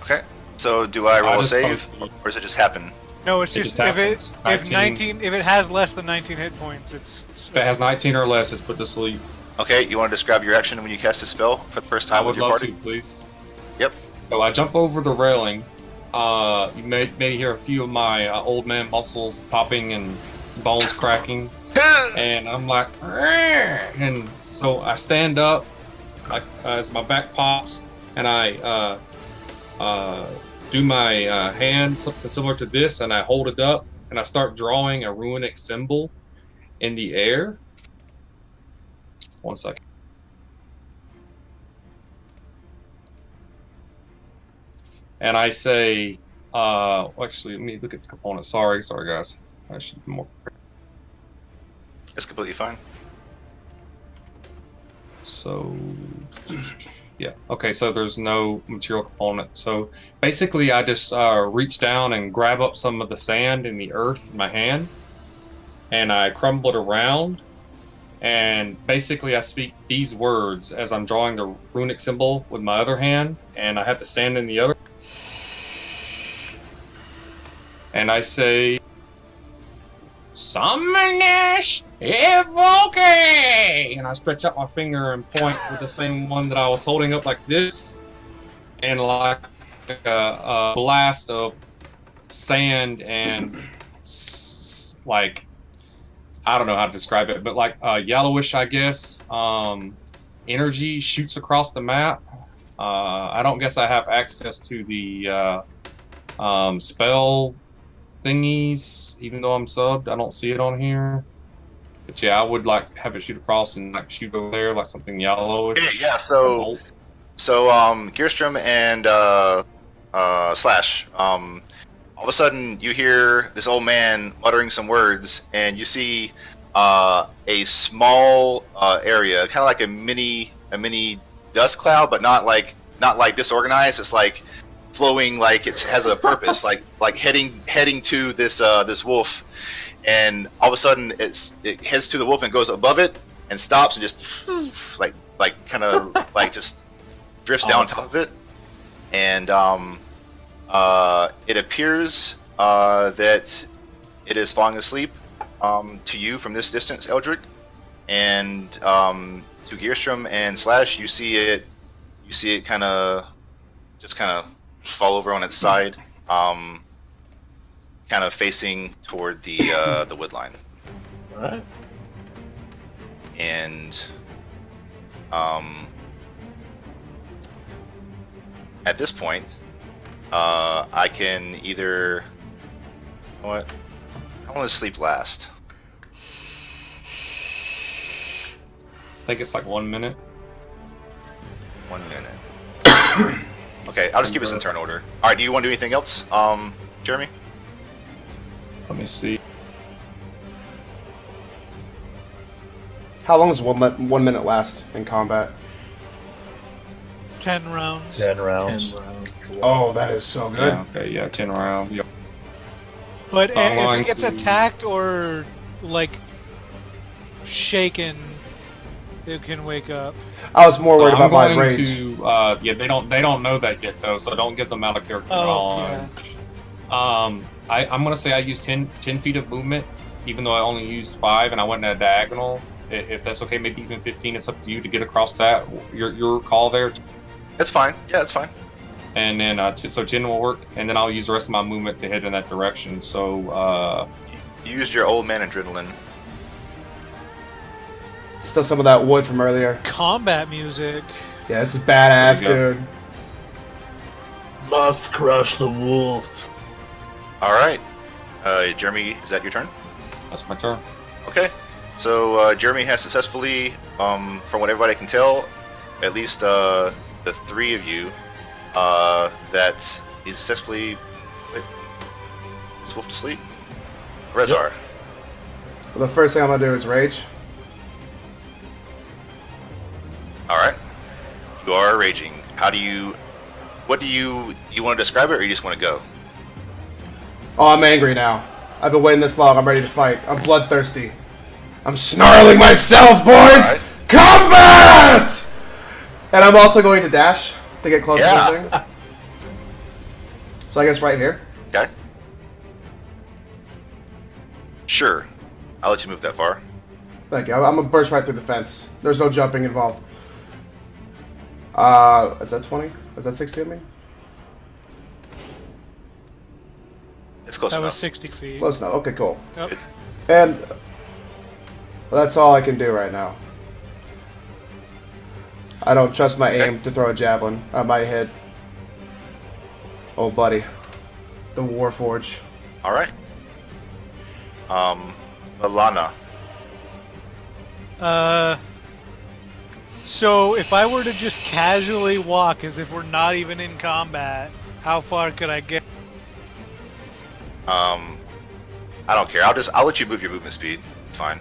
Speaker 2: Okay. So do I roll a
Speaker 5: just
Speaker 2: save,
Speaker 5: posted-
Speaker 2: or does it just happen?
Speaker 8: No, it's
Speaker 5: It
Speaker 8: just
Speaker 5: just
Speaker 8: if it
Speaker 5: happens. 19.
Speaker 8: if it has less than 19 hit points, it's
Speaker 5: If it has 19 or less, it's put to sleep.
Speaker 2: Okay, you want to describe your action when you cast a spell for the first time
Speaker 5: I
Speaker 2: with
Speaker 5: would
Speaker 2: your
Speaker 5: love
Speaker 2: party?
Speaker 5: to, please.
Speaker 2: Yep.
Speaker 5: So I jump over the railing. You may hear a few of my old man muscles popping and bones cracking, and I'm like, "Argh!" And so I stand up, as my back pops, and I do my hand something similar to this, and I hold it up, and I start drawing a runic symbol in the air. 1 second. And I say, actually, let me look at the component. Sorry, guys. I should be more.
Speaker 2: It's completely fine.
Speaker 5: So, yeah. Okay, so there's no material component. So basically, I just reach down and grab up some of the sand and the earth in my hand, and I crumble it around. And basically, I speak these words as I'm drawing the runic symbol with my other hand, and I have the sand in the other. And I say, Summonish Evoke! And I stretch out my finger and point with the same one that I was holding up like this. And like a blast of sand and like, I don't know how to describe it, but like yellowish, I guess, energy shoots across the map. I don't guess I have access to the spell thingies, even though I'm subbed. I don't see it on here. But yeah, I would like have it shoot across and like shoot over there like something yellowish.
Speaker 2: Okay, yeah, so Gearstrom and Slash, all of a sudden you hear this old man muttering some words, and you see a small area, kind of like a mini dust cloud, but not like disorganized. It's like flowing, like it has a purpose, like heading to this wolf, and all of a sudden it heads to the wolf and goes above it and stops and just like kind of like just drifts down on top of it, and it appears that it is falling asleep to you from this distance, Eldrick, and to Gearstrom and Slash, you see it kind of fall over on its side, kind of facing toward the wood line.
Speaker 4: All right.
Speaker 2: And at this point, I can either, you know what? How long does sleep last?
Speaker 5: I think it's like 1 minute.
Speaker 2: 1 minute. Okay, I'll just keep this in turn order. All right, do you want to do anything else, Jeremy?
Speaker 4: I
Speaker 7: me see.
Speaker 1: How long does 1 minute last in combat?
Speaker 8: 10 rounds.
Speaker 6: 10
Speaker 4: 10
Speaker 6: rounds.
Speaker 4: rounds.
Speaker 1: Oh, that is so good.
Speaker 7: Yeah, okay, yeah, 10 rounds. Yep.
Speaker 8: But
Speaker 7: I'm
Speaker 8: if
Speaker 7: going
Speaker 8: it gets
Speaker 7: to-
Speaker 8: attacked or like shaken, it can wake up.
Speaker 1: I was more worried
Speaker 7: I'm
Speaker 1: about my
Speaker 7: going
Speaker 1: rage.
Speaker 7: to, yeah, they don't know that yet though, so don't get them out of character
Speaker 8: Oh,
Speaker 7: knowledge. I'm gonna say I used 10 feet of movement, even though I only used 5 and I went in a diagonal. If that's okay, maybe even 15. It's up to you to get across that. Your call there,
Speaker 2: That's fine. Yeah, that's fine.
Speaker 7: and then so 10 will work, and then I'll use the rest of my movement to head in that direction. So
Speaker 2: You used your old man adrenaline.
Speaker 1: Still some of that wood from earlier.
Speaker 8: Combat music.
Speaker 1: Yeah, this is badass,
Speaker 7: There you
Speaker 1: dude.
Speaker 4: Must crush the wolf.
Speaker 2: All right. Jeremy, is that your turn?
Speaker 7: that's my turn.
Speaker 2: Okay. So Jeremy has successfully, from what everybody can tell, at least the 3 of you, that he successfully put this wolf to sleep. Rezar.
Speaker 1: Well, the first thing I'm gonna do is rage.
Speaker 2: All right. You are raging. What do you want to describe it, or you just want to go?
Speaker 1: Oh, I'm angry now. I've been waiting this long. I'm ready to fight. I'm bloodthirsty. I'm snarling myself, boys!
Speaker 2: Alright.
Speaker 1: Combat! And I'm also going to dash to get closer
Speaker 2: Yeah.
Speaker 1: to the thing. So I guess right here.
Speaker 2: Okay. Sure. I'll let you move that far.
Speaker 1: Thank you. I'm gonna burst right through the fence. There's no jumping involved. Is that 20? Is that 60 of me?
Speaker 2: It's close
Speaker 8: That
Speaker 2: enough.
Speaker 8: was 60 feet.
Speaker 1: Close enough. Okay, cool.
Speaker 8: Yep.
Speaker 1: And that's all I can do right now. I don't trust my aim to throw a javelin. I might hit. Oh, buddy. The Warforge.
Speaker 2: All right. Alana.
Speaker 8: So if I were to just casually walk as if we're not even in combat, how far could I get?
Speaker 2: I don't care. I'll let you move your movement speed. It's fine.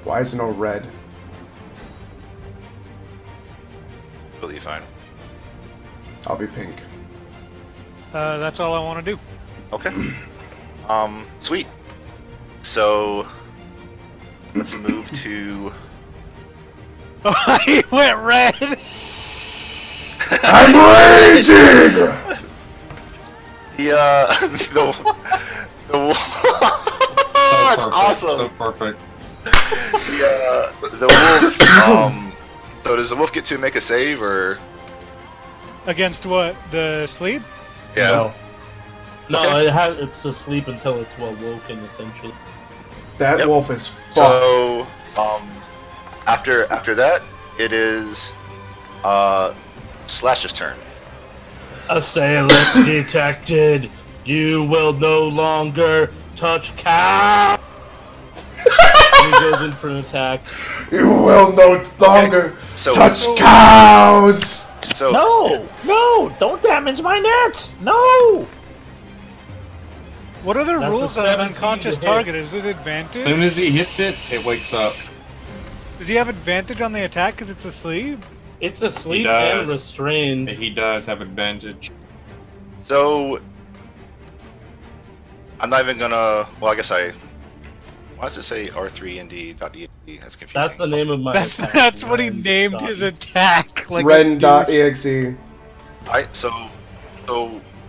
Speaker 1: Why is there no red?
Speaker 2: Completely fine.
Speaker 1: I'll be pink.
Speaker 8: That's all I want to do.
Speaker 2: Okay. Sweet. So let's move to.
Speaker 8: He went red.
Speaker 1: I'm raging!
Speaker 2: The that's
Speaker 7: perfect,
Speaker 2: awesome.
Speaker 7: So perfect.
Speaker 2: The wolf. So does the wolf get to make a save, or
Speaker 8: Against what? The sleep?
Speaker 2: yeah?
Speaker 4: No,
Speaker 2: Okay.
Speaker 4: it's asleep until it's well woken, essentially.
Speaker 1: That
Speaker 2: Yep.
Speaker 1: wolf is fucked.
Speaker 2: So after that, it is Slash's turn.
Speaker 4: Assailant detected. You will no longer touch cow. He goes in for an attack.
Speaker 1: You will no longer
Speaker 2: So
Speaker 1: touch cows!
Speaker 2: so
Speaker 6: No! Don't damage my nets! No!
Speaker 8: What are the
Speaker 4: That's a
Speaker 8: rules on an
Speaker 4: 17
Speaker 8: unconscious
Speaker 4: to hit.
Speaker 8: target? Is it advantage?
Speaker 7: As soon as he hits it, it wakes up.
Speaker 8: Does he have advantage on the attack because it's asleep?
Speaker 4: It's asleep
Speaker 7: He
Speaker 4: and
Speaker 7: does.
Speaker 4: restrained.
Speaker 7: He does have advantage.
Speaker 2: So I'm not even gonna. Well, I guess I. Why does it say R3ND.DND? That's confusing.
Speaker 4: That's the name of my attack.
Speaker 8: That's what he
Speaker 4: Ren
Speaker 8: named
Speaker 4: dot-
Speaker 8: his attack. Like a
Speaker 1: Ren.exe.
Speaker 2: Alright, so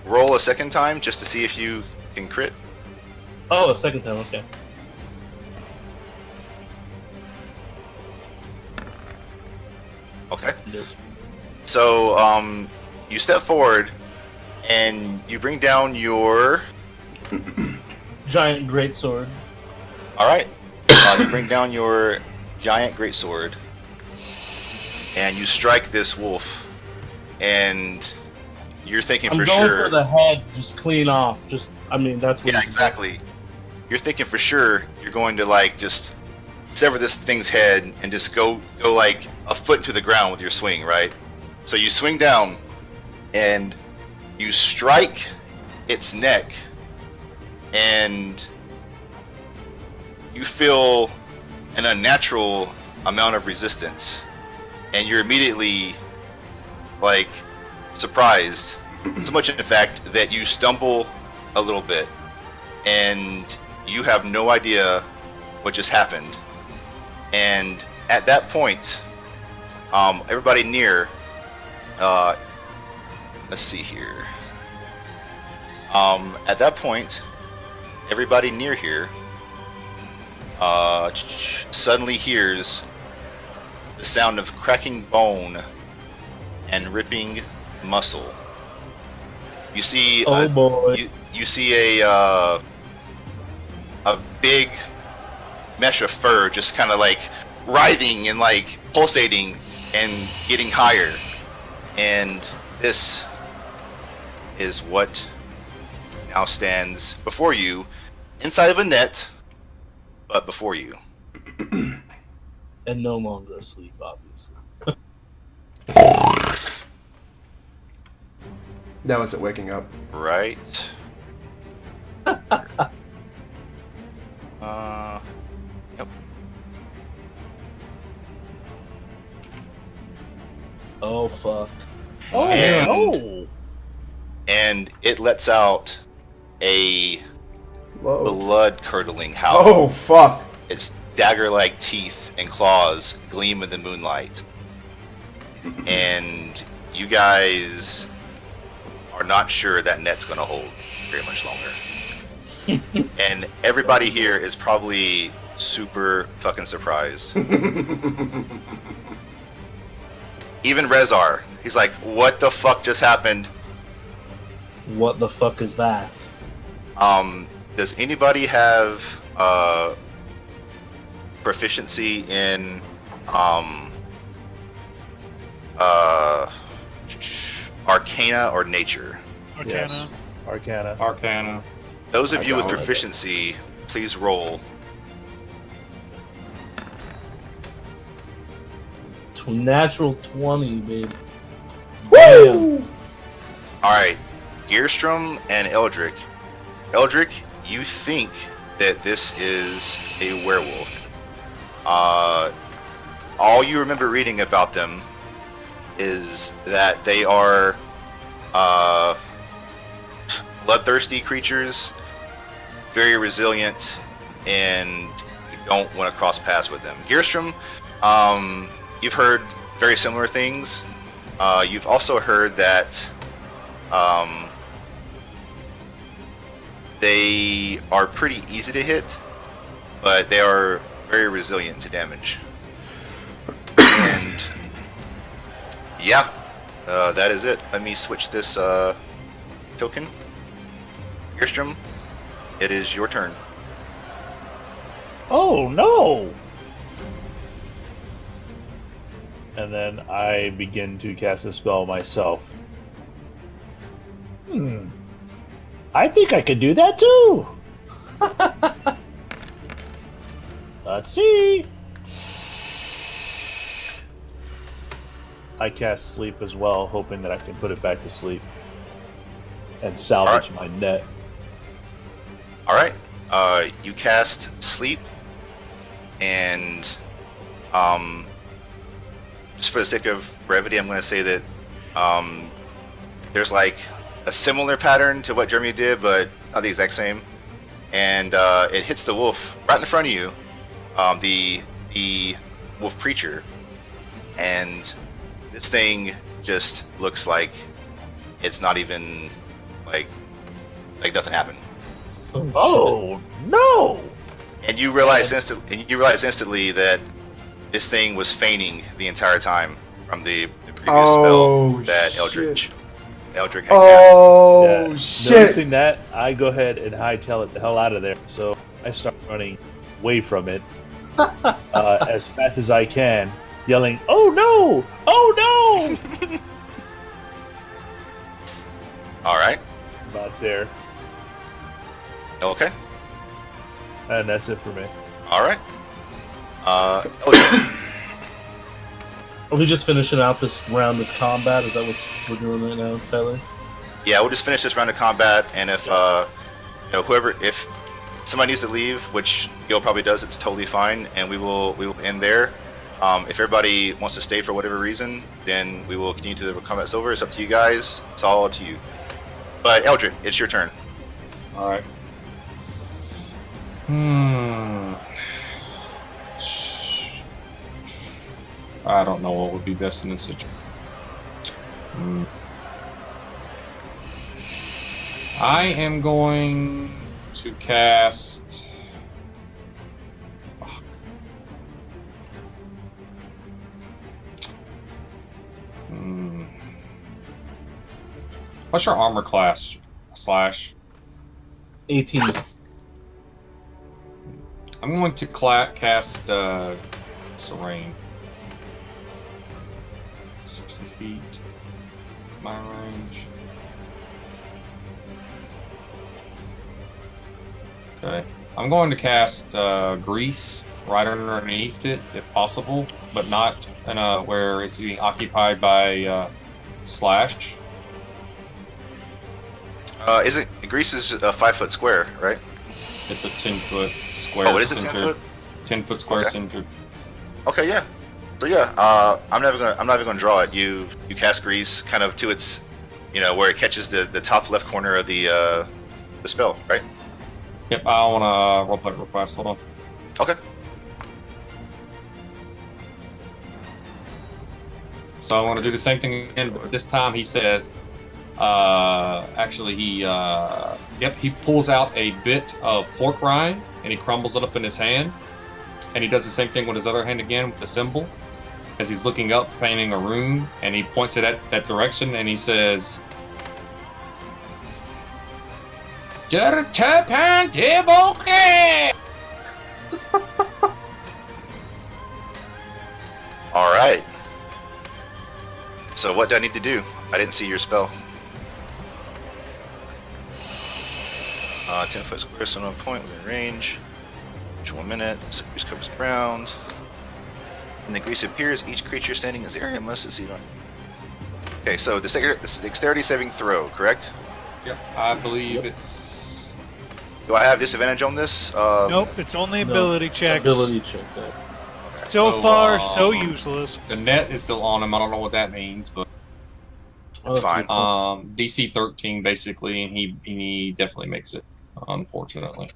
Speaker 2: roll a second time just to see if you can crit.
Speaker 4: Oh, a second time, okay.
Speaker 2: Okay.
Speaker 4: Nope.
Speaker 2: So you step forward and you bring down your.
Speaker 4: Giant greatsword.
Speaker 2: All right. You bring down your giant greatsword, and you strike this wolf, and you're thinking
Speaker 4: I'm
Speaker 2: for
Speaker 4: going
Speaker 2: sure.
Speaker 4: for the head, just clean off. Just, I mean, that's what
Speaker 2: Yeah,
Speaker 4: he's-
Speaker 2: exactly. You're thinking for sure you're going to like just sever this thing's head and just go like a foot to the ground with your swing, right? So you swing down and you strike its neck, and you feel an unnatural amount of resistance, and you're immediately like surprised. So much, in fact, that you stumble a little bit, and you have no idea what just happened. And at that point, everybody near, let's see here. At that point, everybody near here suddenly hears the sound of cracking bone and ripping muscle. You see,
Speaker 4: Oh boy.
Speaker 2: you see a big mesh of fur just kind of like writhing and like pulsating and getting higher. And this is what now stands before you, inside of a net, but before you.
Speaker 4: And no longer asleep, obviously.
Speaker 1: That was it waking up.
Speaker 2: Right. Yep.
Speaker 4: Oh fuck.
Speaker 6: Oh
Speaker 2: And-
Speaker 6: no!
Speaker 2: And it lets out a
Speaker 1: Whoa.
Speaker 2: blood-curdling howl.
Speaker 1: Oh, fuck.
Speaker 2: Its dagger-like teeth and claws gleam in the moonlight. And you guys are not sure that net's going to hold very much longer. And everybody here is probably super fucking surprised. Even Rezar, he's like, what the fuck just happened?
Speaker 4: What the fuck is that?
Speaker 2: Does anybody have proficiency in Arcana or Nature?
Speaker 8: Arcana.
Speaker 6: Yes. Arcana.
Speaker 7: Arcana.
Speaker 2: Those of you with
Speaker 1: don't.
Speaker 2: proficiency, please roll.
Speaker 4: Natural 20, baby.
Speaker 1: Woo!
Speaker 2: Alright, Gearstrom and Eldrick. Eldrick, you think that this is a werewolf. All you remember reading about them is that they are bloodthirsty creatures, very resilient, and you don't want to cross paths with them. Gearstrom, you've heard very similar things. You've also heard that they are pretty easy to hit, but they are very resilient to damage. And yeah, that is it. Let me switch this token. Gearstrom, it is your turn.
Speaker 6: Oh no! And then I begin to cast a spell myself. I think I could do that too! Let's see! I cast sleep as well, hoping that I can put it back to sleep. And salvage my net.
Speaker 2: Alright, you cast sleep, and just for the sake of brevity, I'm going to say that there's like a similar pattern to what Jeremy did, but not the exact same. And it hits the wolf right in front of you, the wolf creature, and this thing just looks like it's not even like nothing happened.
Speaker 6: Oh no!
Speaker 2: And you realize instantly that this thing was feigning the entire time from the previous spell that Eldritch had cast.
Speaker 1: Oh,
Speaker 6: Yeah.
Speaker 1: shit.
Speaker 6: Noticing that, I go ahead and hightail it the hell out of there. So I start running away from it as fast as I can, yelling, "Oh no! Oh no!"
Speaker 2: All right.
Speaker 6: About there,
Speaker 2: Okay.
Speaker 6: and that's it for me.
Speaker 2: All right. Eldritch.
Speaker 4: Are we just finishing out this round of combat? Is that what we're doing right now, Tyler?
Speaker 2: Yeah, we'll just finish this round of combat, and if somebody needs to leave, which Gil probably does. It's totally fine, and we will end there. If everybody wants to stay for whatever reason, then we will continue to the combat silver. It's up to you guys. It's all up to you. But Eldrick, it's your turn.
Speaker 7: All right. I don't know what would be best in this situation. I am going to cast. Fuck. What's your armor class, Slash?
Speaker 4: 18.
Speaker 7: I'm going to cast Serene. 60 feet. My range. Okay. I'm going to cast Grease right underneath it, if possible, but not in a where it's being occupied by Slash.
Speaker 2: Isn't Greece is a 5-foot square, right?
Speaker 7: It's a 10-foot square.
Speaker 2: Oh, it is a 10-foot.
Speaker 7: 10-foot square
Speaker 2: Okay.
Speaker 7: centered.
Speaker 2: Okay, yeah. So yeah, I'm not even gonna draw it. You cast Grease kind of to its, where it catches the top left corner of the spell, right?
Speaker 7: Yep, I want to roleplay real fast. Hold on.
Speaker 2: Okay.
Speaker 7: So I want to do the same thing again, but this time he says, he pulls out a bit of pork rind and he crumbles it up in his hand, and he does the same thing with his other hand again with the symbol. As he's looking up, painting a rune, and he points it at that direction, and he says,
Speaker 2: All right. So what do I need to do? I didn't see your spell. 10-foot square, so on point within range. Each 1 minute. So grease covers the ground. When the grease appears, each creature standing in this area must succeed on. Okay, so dexterity saving throw, correct?
Speaker 7: Yep, I believe it's.
Speaker 2: Do I have disadvantage on this?
Speaker 8: Nope, it's only ability
Speaker 4: it's
Speaker 8: checks.
Speaker 4: Ability check.
Speaker 8: So far, so useless.
Speaker 7: The net is still on him. I don't know what that means, but
Speaker 2: That's fine.
Speaker 7: DC 13 basically, and he definitely makes it. Unfortunately.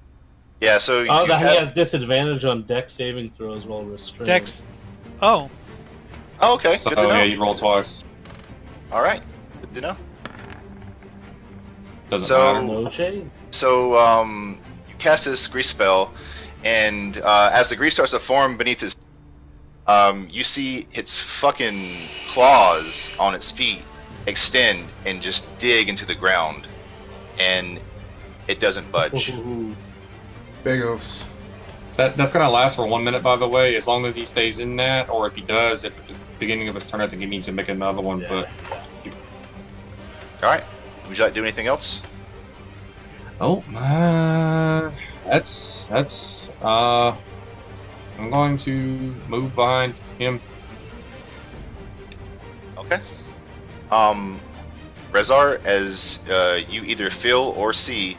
Speaker 2: Yeah, so
Speaker 4: Oh, he has disadvantage on dex saving throws while restrained.
Speaker 8: Dex. Oh,
Speaker 2: Oh, okay.
Speaker 7: So
Speaker 2: Good to know.
Speaker 7: yeah, you roll twice.
Speaker 2: All right. Good to know.
Speaker 7: Doesn't
Speaker 2: So-
Speaker 7: matter.
Speaker 4: No shade.
Speaker 2: So you cast this grease spell, and as the grease starts to form beneath his, you see its fucking claws on its feet extend and just dig into the ground, and it doesn't budge.
Speaker 1: Big oofs.
Speaker 7: That's gonna last for 1 minute, by the way, as long as he stays in that, or if he does, at the beginning of his turn, I think he needs to make another one, but...
Speaker 2: All right. Would you like to do anything else?
Speaker 7: Oh, that's, I'm going to move behind him.
Speaker 2: Okay. Rezar, as you either feel or see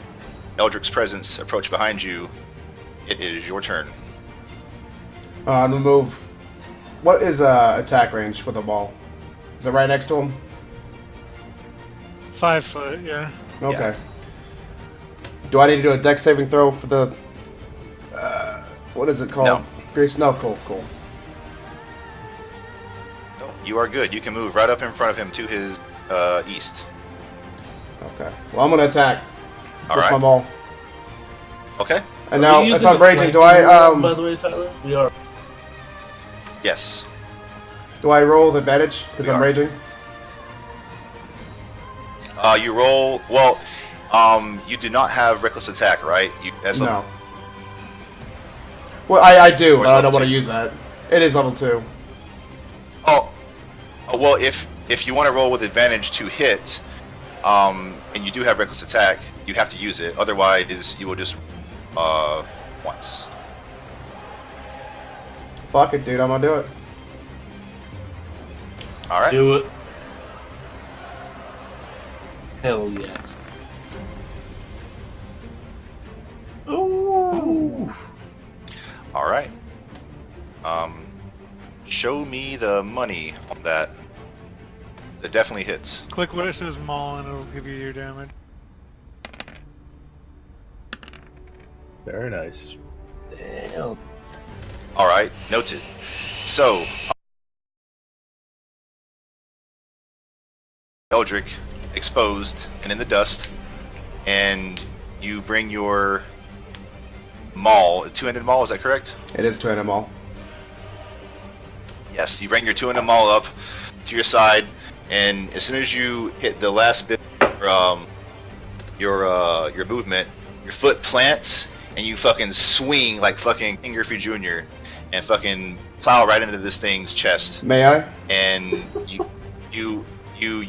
Speaker 2: Eldrick's presence approach behind you, it is your turn.
Speaker 1: I'm gonna move. What is attack range with a ball? Is it right next to him?
Speaker 8: 5 foot, yeah.
Speaker 1: Okay. Do I need to do a dex saving throw for the? What is it called?
Speaker 2: No.
Speaker 1: Grease? No. Cool.
Speaker 2: No, you are good. You can move right up in front of him to his east.
Speaker 1: Okay. Well, I'm gonna attack
Speaker 2: All
Speaker 1: with
Speaker 2: right.
Speaker 1: my maul.
Speaker 2: Okay.
Speaker 1: And
Speaker 4: Are
Speaker 1: now,
Speaker 4: we
Speaker 1: if
Speaker 4: using
Speaker 1: I'm
Speaker 4: the
Speaker 1: raging, do
Speaker 4: flanking
Speaker 1: I
Speaker 4: rule, by the way, Tyler? We are.
Speaker 2: Yes.
Speaker 1: do I roll with advantage because
Speaker 2: We
Speaker 1: I'm
Speaker 2: are.
Speaker 1: raging?
Speaker 2: You roll. Well, you do not have reckless attack, right? You, as
Speaker 1: No. Well, I do,
Speaker 2: Or
Speaker 1: but I
Speaker 2: level
Speaker 1: don't want to
Speaker 2: 2?
Speaker 1: use that. It is level 2.
Speaker 2: Well, if you want to roll with advantage to hit, and you do have reckless attack, you have to use it. Otherwise, you will just once.
Speaker 1: Fuck it, dude. I'm gonna do it.
Speaker 2: All right.
Speaker 4: Do it. Hell yes.
Speaker 6: Ooh.
Speaker 2: Show me the money on that. It definitely hits.
Speaker 8: Click where it says maul and it'll give you your damage.
Speaker 6: Very nice.
Speaker 4: Damn.
Speaker 2: All right, noted. So, Eldrick exposed and in the dust, and you bring your maul, a two-handed maul. Is that correct?
Speaker 1: It is to animal.
Speaker 2: Yes, you bring your two-handed maul up to your side, and as soon as you hit the last bit from your movement, your foot plants and you fucking swing like fucking King Griffey Jr. and fucking plow right into this thing's chest.
Speaker 1: May I?
Speaker 2: And you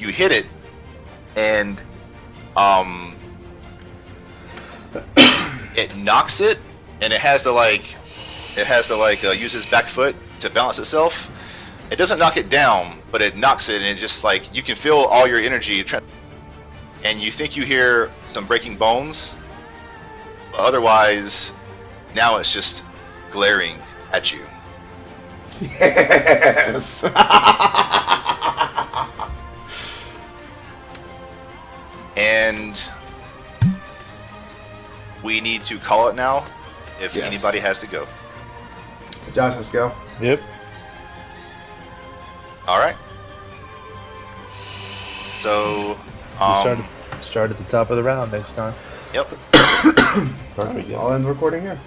Speaker 2: hit it, and it knocks it, and it has to use its back foot to balance itself. It doesn't knock it down, but it knocks it, and it just like you can feel all your energy, and you think you hear some breaking bones, but otherwise, now it's just glaring at you.
Speaker 1: Yes.
Speaker 2: And we need to call it now if
Speaker 1: Yes.
Speaker 2: anybody has to go.
Speaker 1: Josh, let's go.
Speaker 6: Yep.
Speaker 2: All right. So,
Speaker 6: Start at the top of the round next time.
Speaker 2: yep.
Speaker 6: Perfect. Yeah.
Speaker 1: I'll end the recording here.